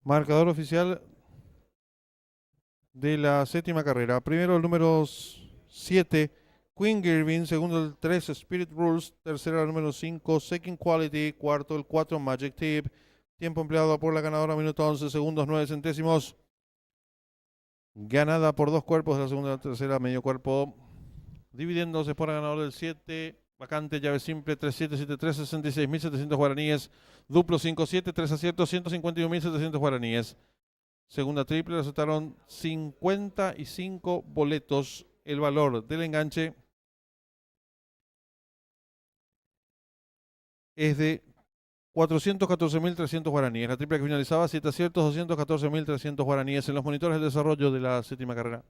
Marcador oficial de la séptima carrera. Primero el número 7, Queen Girvin. Segundo el 3, Spirit Rules. Tercero el número 5, Second Quality. Cuarto el 4, Magic Tip. Tiempo empleado por la ganadora, minuto 11 segundos 9 centésimos. Ganada por 2 cuerpos de la segunda y la tercera, medio cuerpo. Dividiéndose por ganador del 7. Vacante, llave simple, 3773, 66.700 guaraníes. Duplo 57, 3 aciertos, 151.700 guaraníes. Segunda triple, resultaron 55 boletos. El valor del enganche es de 414.300 guaraníes. La triple que finalizaba, 7 aciertos, 214.300 guaraníes en los monitores de desarrollo de la séptima carrera.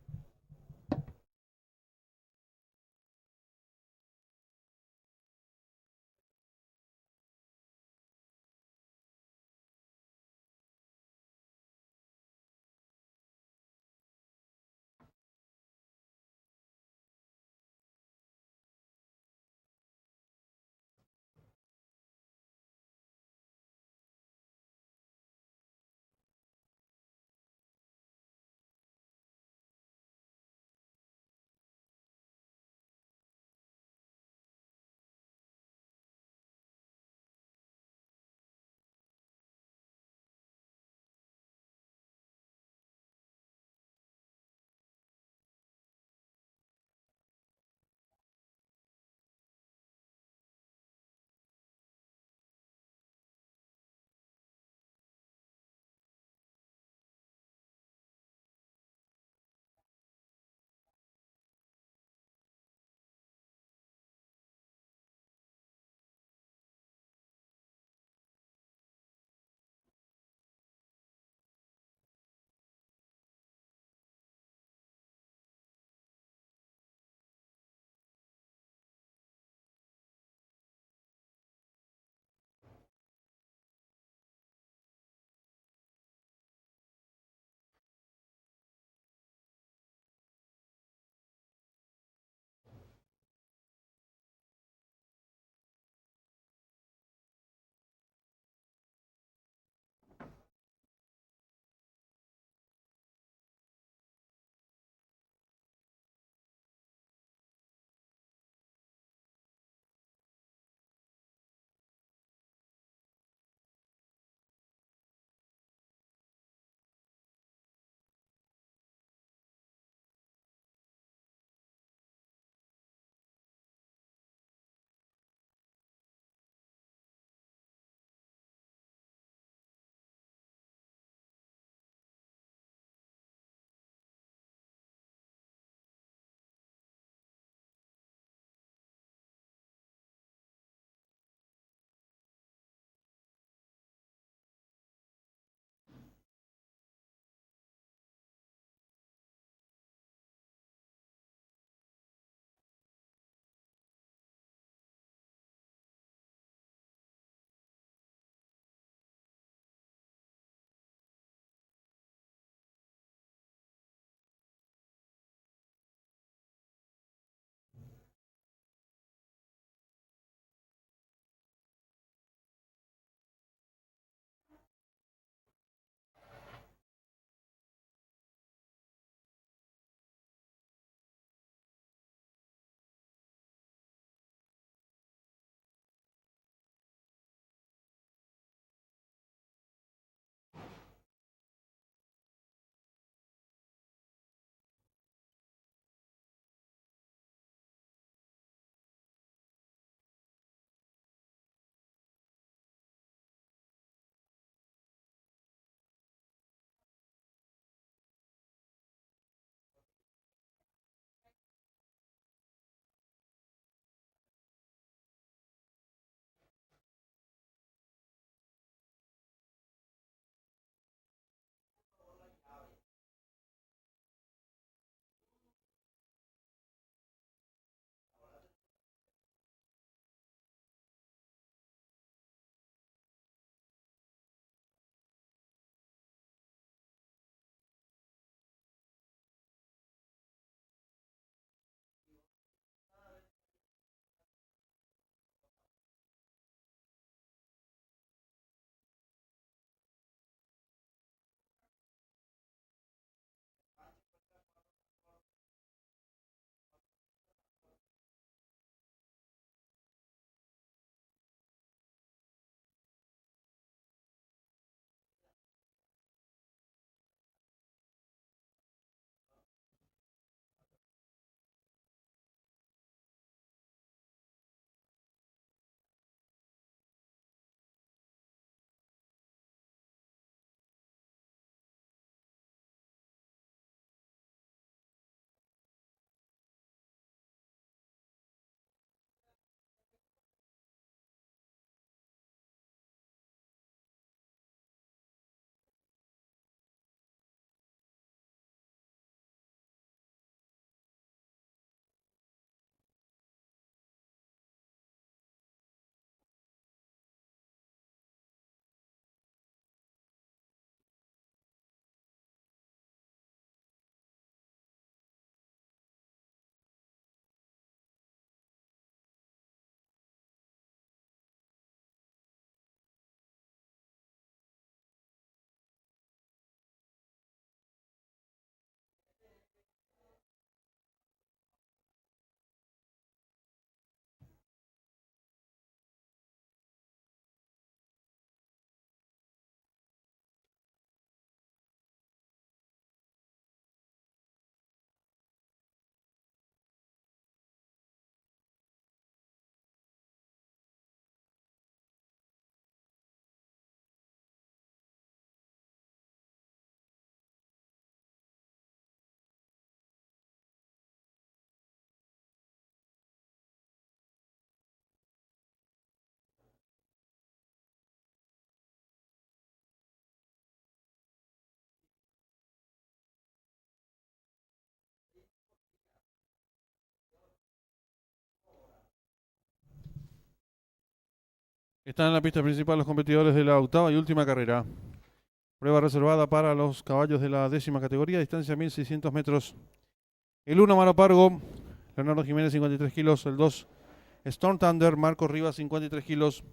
Están en la pista principal los competidores de la octava y última carrera. Prueba reservada para los caballos de la décima categoría, distancia 1600 metros. El 1, Mano Pargo, Leonardo Jiménez, 53 kilos. El 2, Storm Thunder, Marco Rivas, 53 kilos.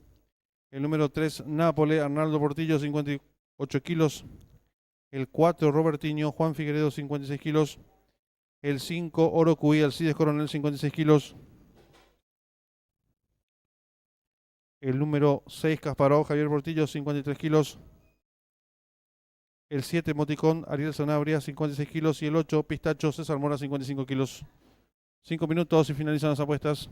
El número 3, Nápole, Arnaldo Portillo, 58 kilos. El 4, Robertinho, Juan Figueredo, 56 kilos. El 5, Oro Cuy, Alcides Coronel, 56 kilos. El número 6, Kasparov, Javier Portillo, 53 kilos. El 7, Moticón, Ariel Sanabria, 56 kilos. Y el 8, Pistacho, César Mora, 55 kilos. 5 minutos y finalizan las apuestas.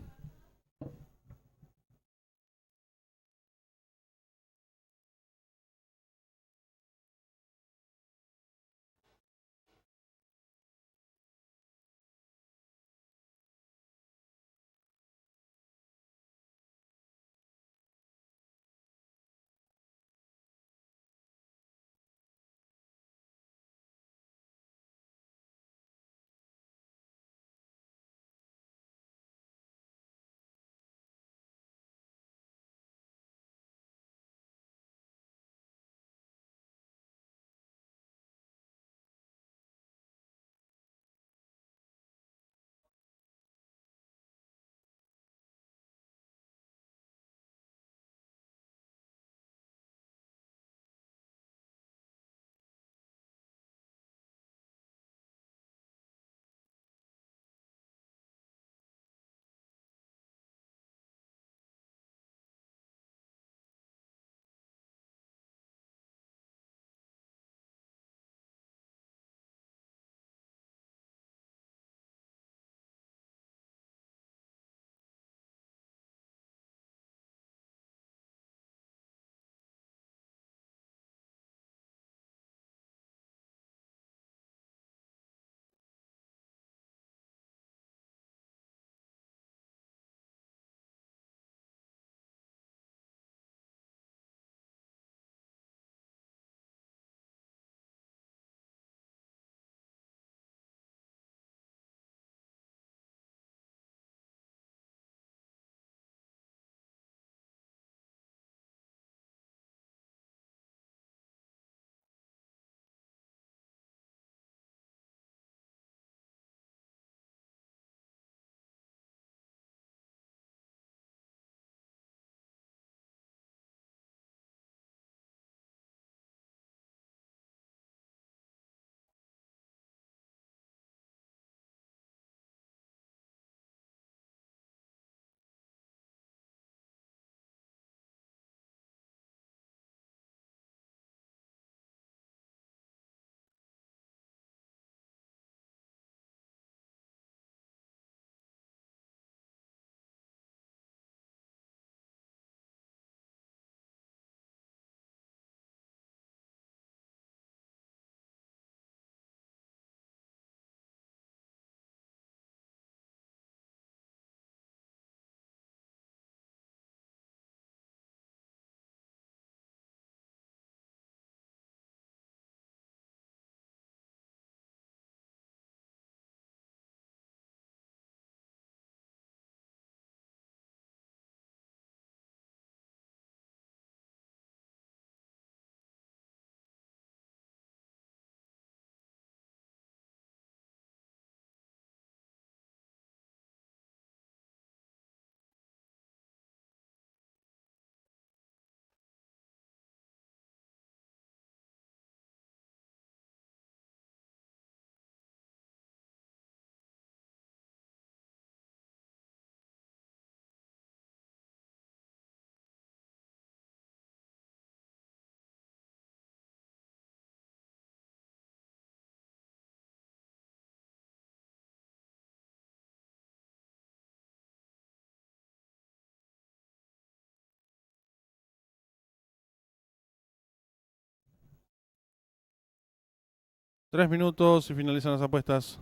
Tres minutos y finalizan las apuestas.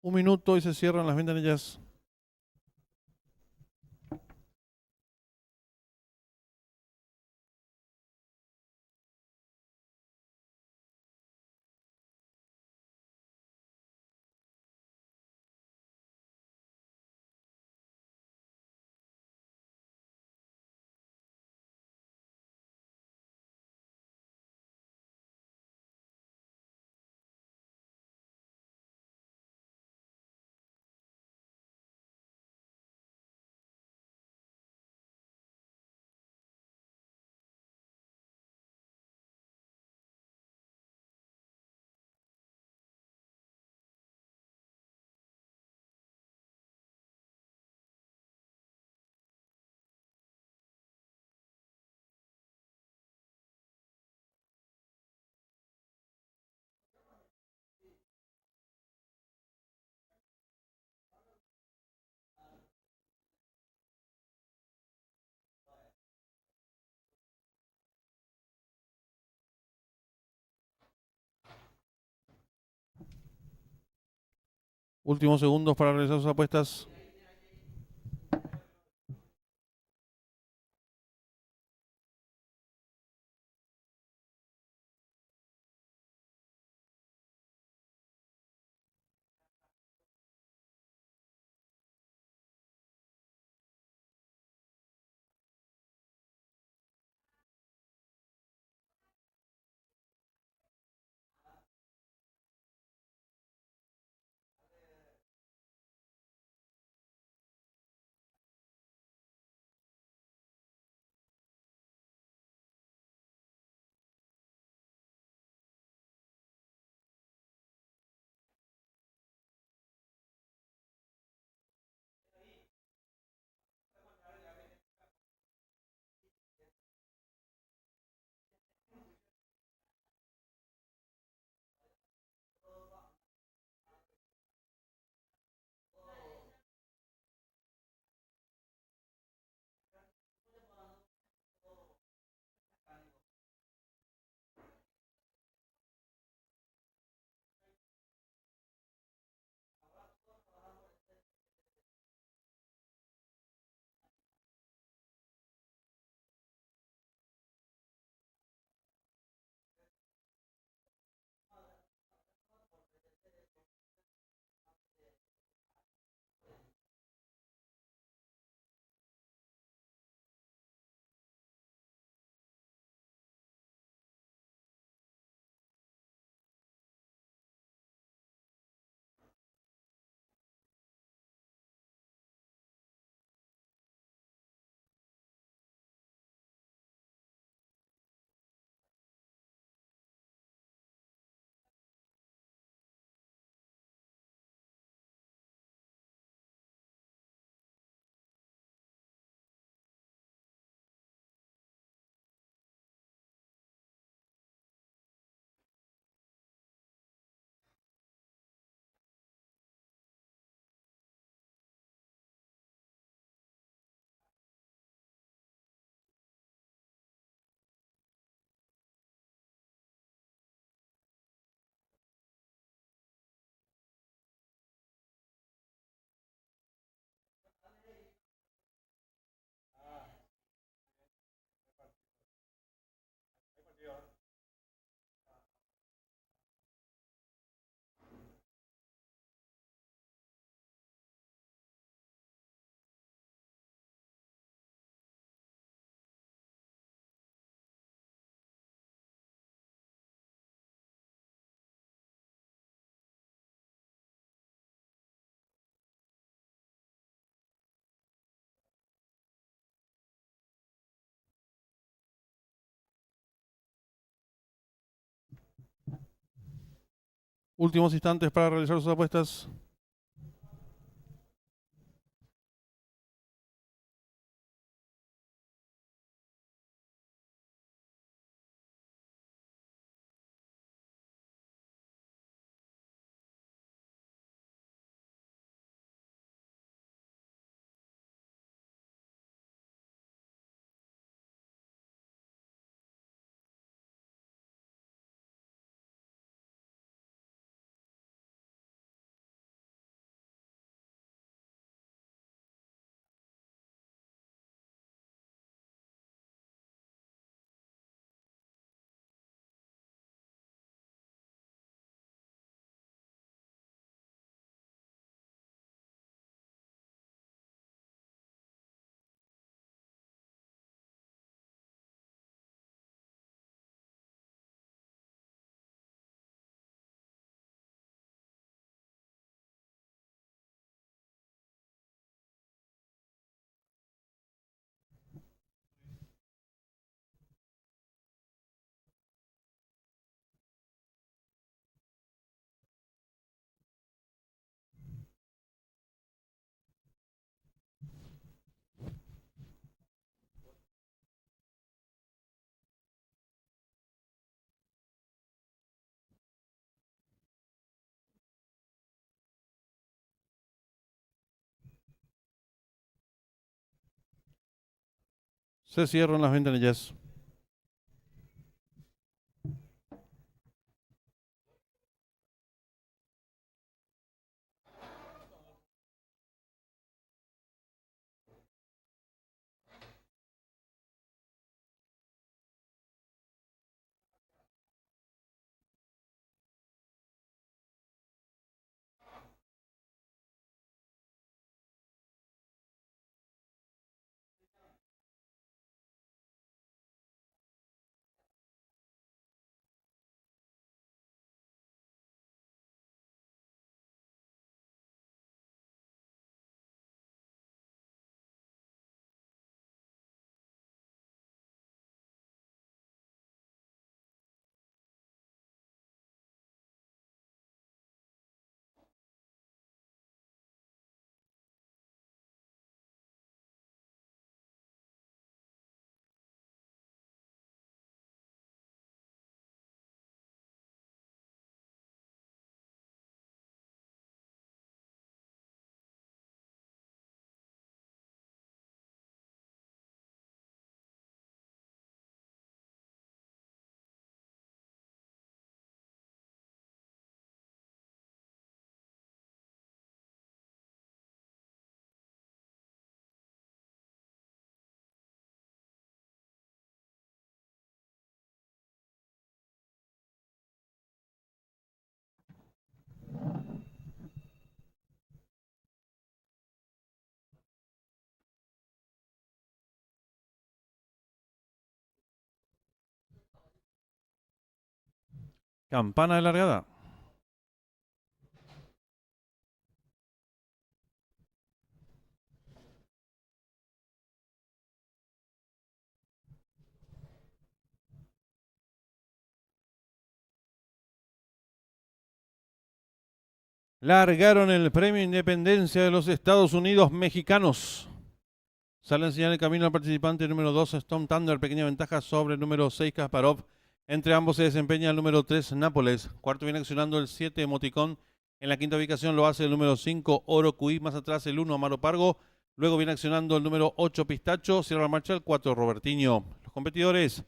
Un minuto y se cierran las ventanillas. Últimos segundos para realizar sus apuestas. Últimos instantes para realizar sus apuestas. Se cierran las ventanillas. Campana de largada. Largaron el Premio Independencia de los Estados Unidos mexicanos. Sale a enseñar el camino al participante número 2, Storm Thunder, pequeña ventaja sobre el número 6, Kasparov. Entre ambos se desempeña el número 3, Nápoles. Cuarto viene accionando el 7, Emoticón. En la quinta ubicación lo hace el número 5, Oro Cuí. Más atrás el 1, Amaro Pargo. Luego viene accionando el número 8, Pistacho. Cierra la marcha el 4, Robertinho. Los competidores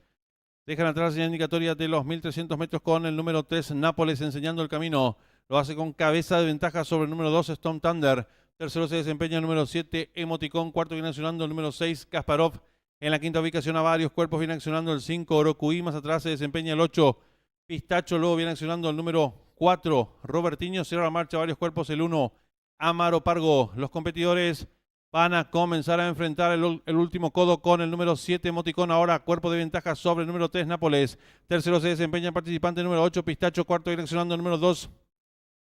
dejan atrás la señal indicatoria de los 1300 metros con el número 3, Nápoles, enseñando el camino. Lo hace con cabeza de ventaja sobre el número 2, Storm Thunder. Tercero se desempeña el número 7, Emoticón. Cuarto viene accionando el número 6, Kasparov. En la quinta ubicación a varios cuerpos viene accionando el 5, Orocuí. Más atrás se desempeña el 8, Pistacho. Luego viene accionando el número 4, Robertinho. Cierra la marcha a varios cuerpos el 1, Amaro Pargo. Los competidores van a comenzar a enfrentar el último codo con el número 7, Emoticón. Ahora cuerpo de ventaja sobre el número 3, Nápoles. Tercero se desempeña el participante número 8, Pistacho. Cuarto viene accionando el número 2,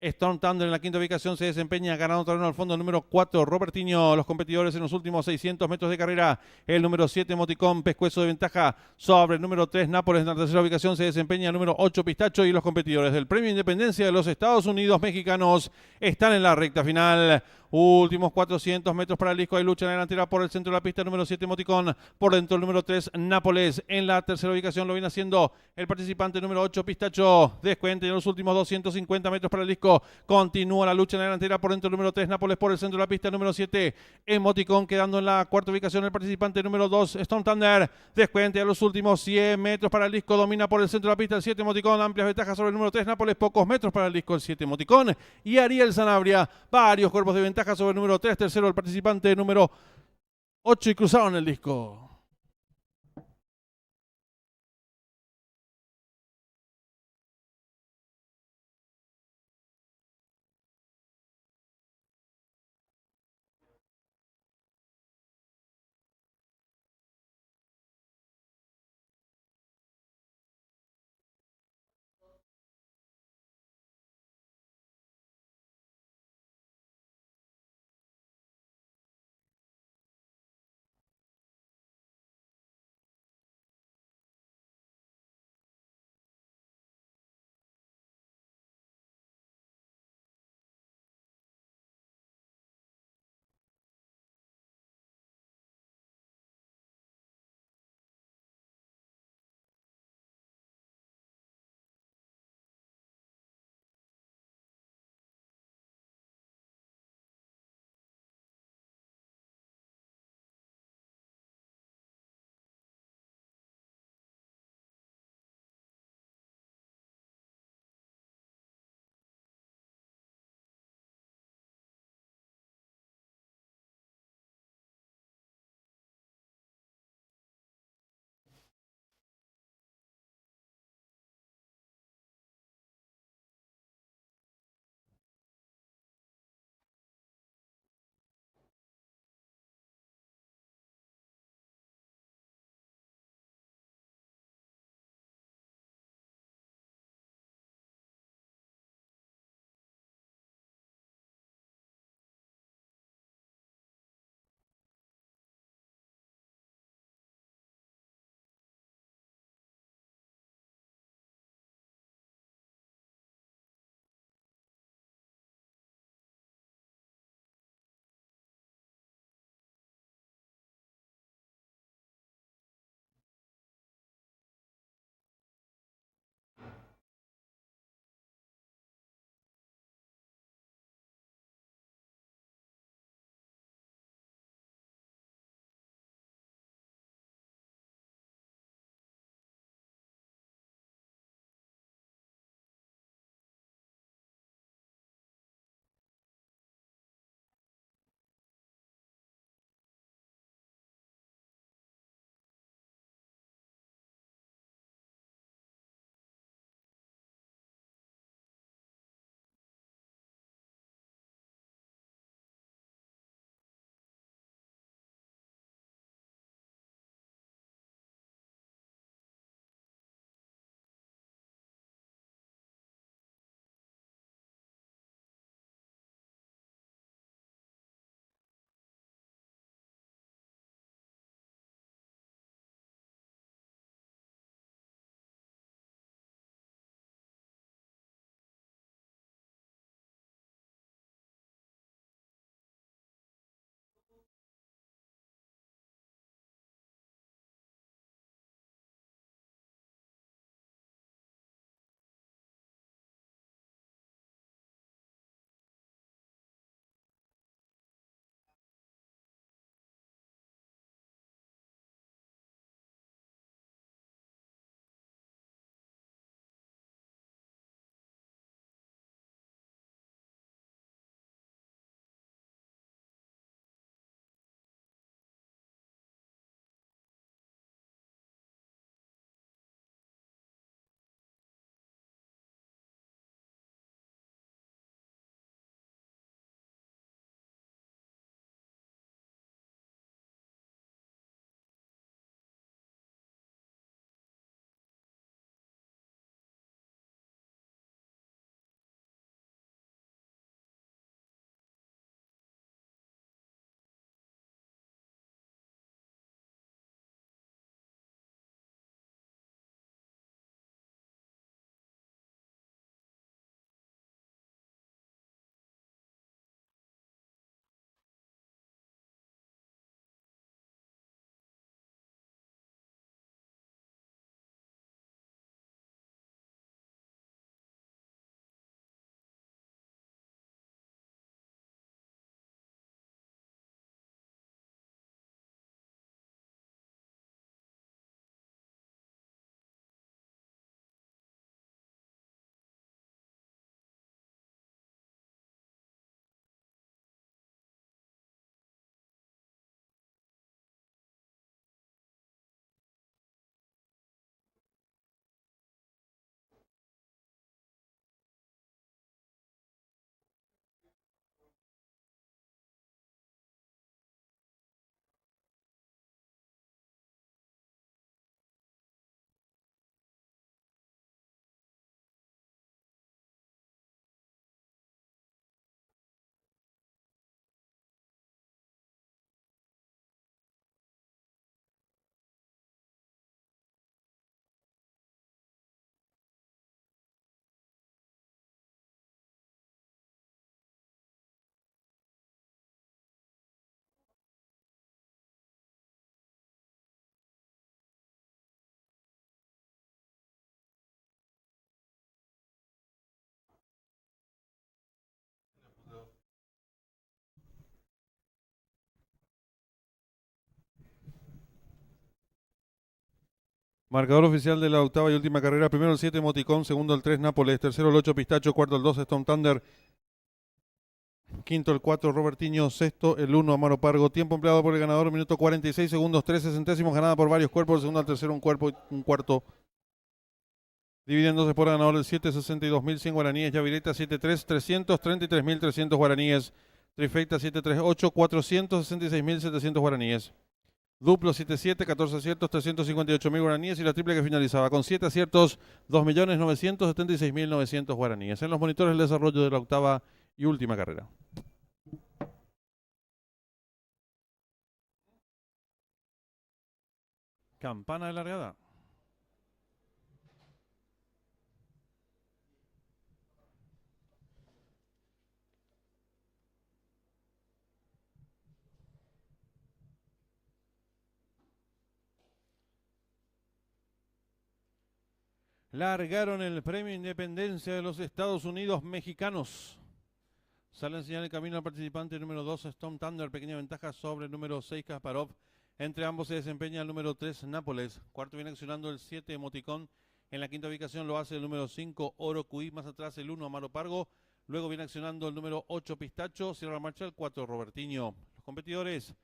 Storm Thunder. En la quinta ubicación se desempeña ganando terreno al fondo el número 4, Robertinho. Los competidores en los últimos 600 metros de carrera. El número 7, Emoticón, pescuezo de ventaja sobre el número 3, Nápoles. En la tercera ubicación se desempeña el número 8, Pistacho. Y los competidores del Premio Independencia de los Estados Unidos mexicanos están en la recta final. Últimos 400 metros para el disco. Hay lucha en la delantera por el centro de la pista. Número 7, Emoticón. Por dentro el número 3, Nápoles. En la tercera ubicación lo viene haciendo el participante número 8, Pistacho. Descuenta en los últimos 250 metros para el disco. Continúa la lucha en la delantera por dentro el número 3, Nápoles. Por el centro de la pista. Número 7, Emoticón. Quedando en la cuarta ubicación el participante número 2, Storm Thunder. Descuenta en los últimos 100 metros para el disco. Domina por el centro de la pista el 7, Emoticón. Amplias ventajas sobre el número 3, Nápoles. Pocos metros para el disco el 7, Emoticón. Y Ariel Sanabria. Varios cuerpos de ventaja sobre el número 3, tercero el participante número 8 y cruzaron el disco. Marcador oficial de la octava y última carrera. Primero el 7 Emoticón, segundo el 3 Nápoles, tercero el 8 Pistacho, cuarto el 2 Stone Thunder, quinto el 4 Robertinho, sexto el 1 Amaro Pargo. Tiempo empleado por el ganador, minuto 46 segundos, 13 centésimos, ganada por varios cuerpos. El segundo al tercero un cuerpo y un cuarto. Dividiéndose por ganador el 7, 62.100 guaraníes. Yavireta 7-3, 333.300 guaraníes. Trifecta 738, 466.700 guaraníes. Duplo 7-7, 14 aciertos, 358.000 guaraníes. Y la triple que finalizaba con 7 aciertos, 2.976.900 guaraníes. En los monitores el desarrollo de la octava y última carrera. Campana de largada. Largaron el premio Independencia de los Estados Unidos mexicanos. Sale a enseñar el camino al participante número 2, Stone Thunder, pequeña ventaja sobre el número 6, Kasparov. Entre ambos se desempeña el número 3, Nápoles. Cuarto viene accionando el 7, Emoticón. En la quinta ubicación lo hace el número 5, Oro Cuí. Más atrás el 1, Amaro Pargo. Luego viene accionando el número 8, Pistacho. Cierra la marcha el 4, Robertinho. Los competidores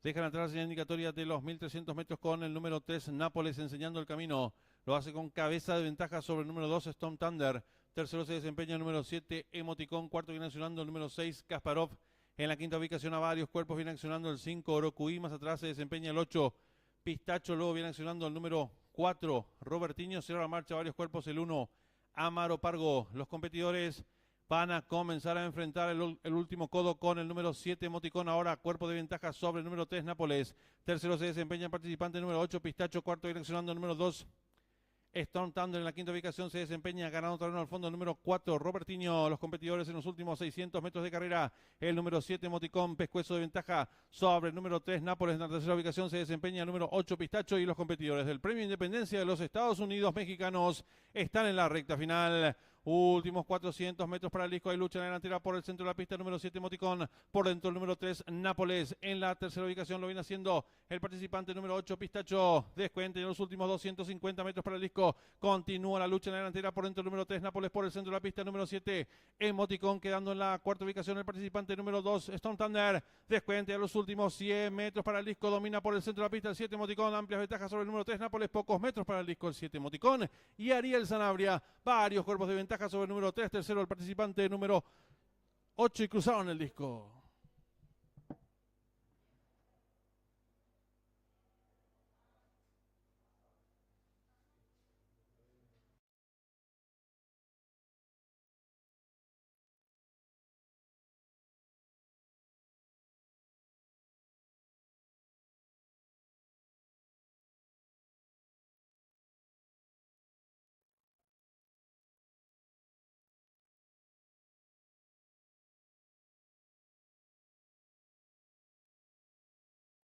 dejan atrás la señal indicatoria de los 1.300 metros con el número 3, Nápoles, enseñando el camino. Lo hace con cabeza de ventaja sobre el número 2, Stone Thunder. Tercero se desempeña el número 7, Emoticón. Cuarto viene accionando el número 6, Kasparov. En la quinta ubicación a varios cuerpos viene accionando el 5, Orocuí. Más atrás se desempeña el 8, Pistacho. Luego viene accionando el número 4, Robertinho. Cierra la marcha a varios cuerpos el 1, Amaro Pargo. Los competidores van a comenzar a enfrentar el último codo con el número 7, Emoticón. Ahora cuerpo de ventaja sobre el número 3, Nápoles. Tercero se desempeña el participante número 8, Pistacho. Cuarto viene accionando el número 2, Stone Thunder. En la quinta ubicación se desempeña ganando terreno al fondo el número 4, Robertinho. Los competidores en los últimos 600 metros de carrera. El número 7, Emoticón, pescuezo de ventaja sobre el número 3, Nápoles. En la tercera ubicación se desempeña el número 8, Pistacho. Y los competidores del Premio Independencia de los Estados Unidos mexicanos están en la recta final. Últimos 400 metros para el disco. Hay lucha en la delantera por el centro de la pista. Número 7, Emoticón. Por dentro el número 3, Nápoles. En la tercera ubicación lo viene haciendo el participante número 8, Pistacho. Descuente en los últimos 250 metros para el disco. Continúa la lucha en la delantera por dentro el número 3, Nápoles. Por el centro de la pista, número 7, Emoticón. Quedando en la cuarta ubicación el participante número 2, Stone Thunder. Descuente a los últimos 100 metros para el disco. Domina por el centro de la pista el 7, Emoticón. Amplias ventajas sobre el número 3, Nápoles. Pocos metros para el disco el 7, Emoticón. Y Ariel Sanabria. Varios cuerpos de ventaja sobre el número 3. Tercero el participante número 8 y cruzaron el disco.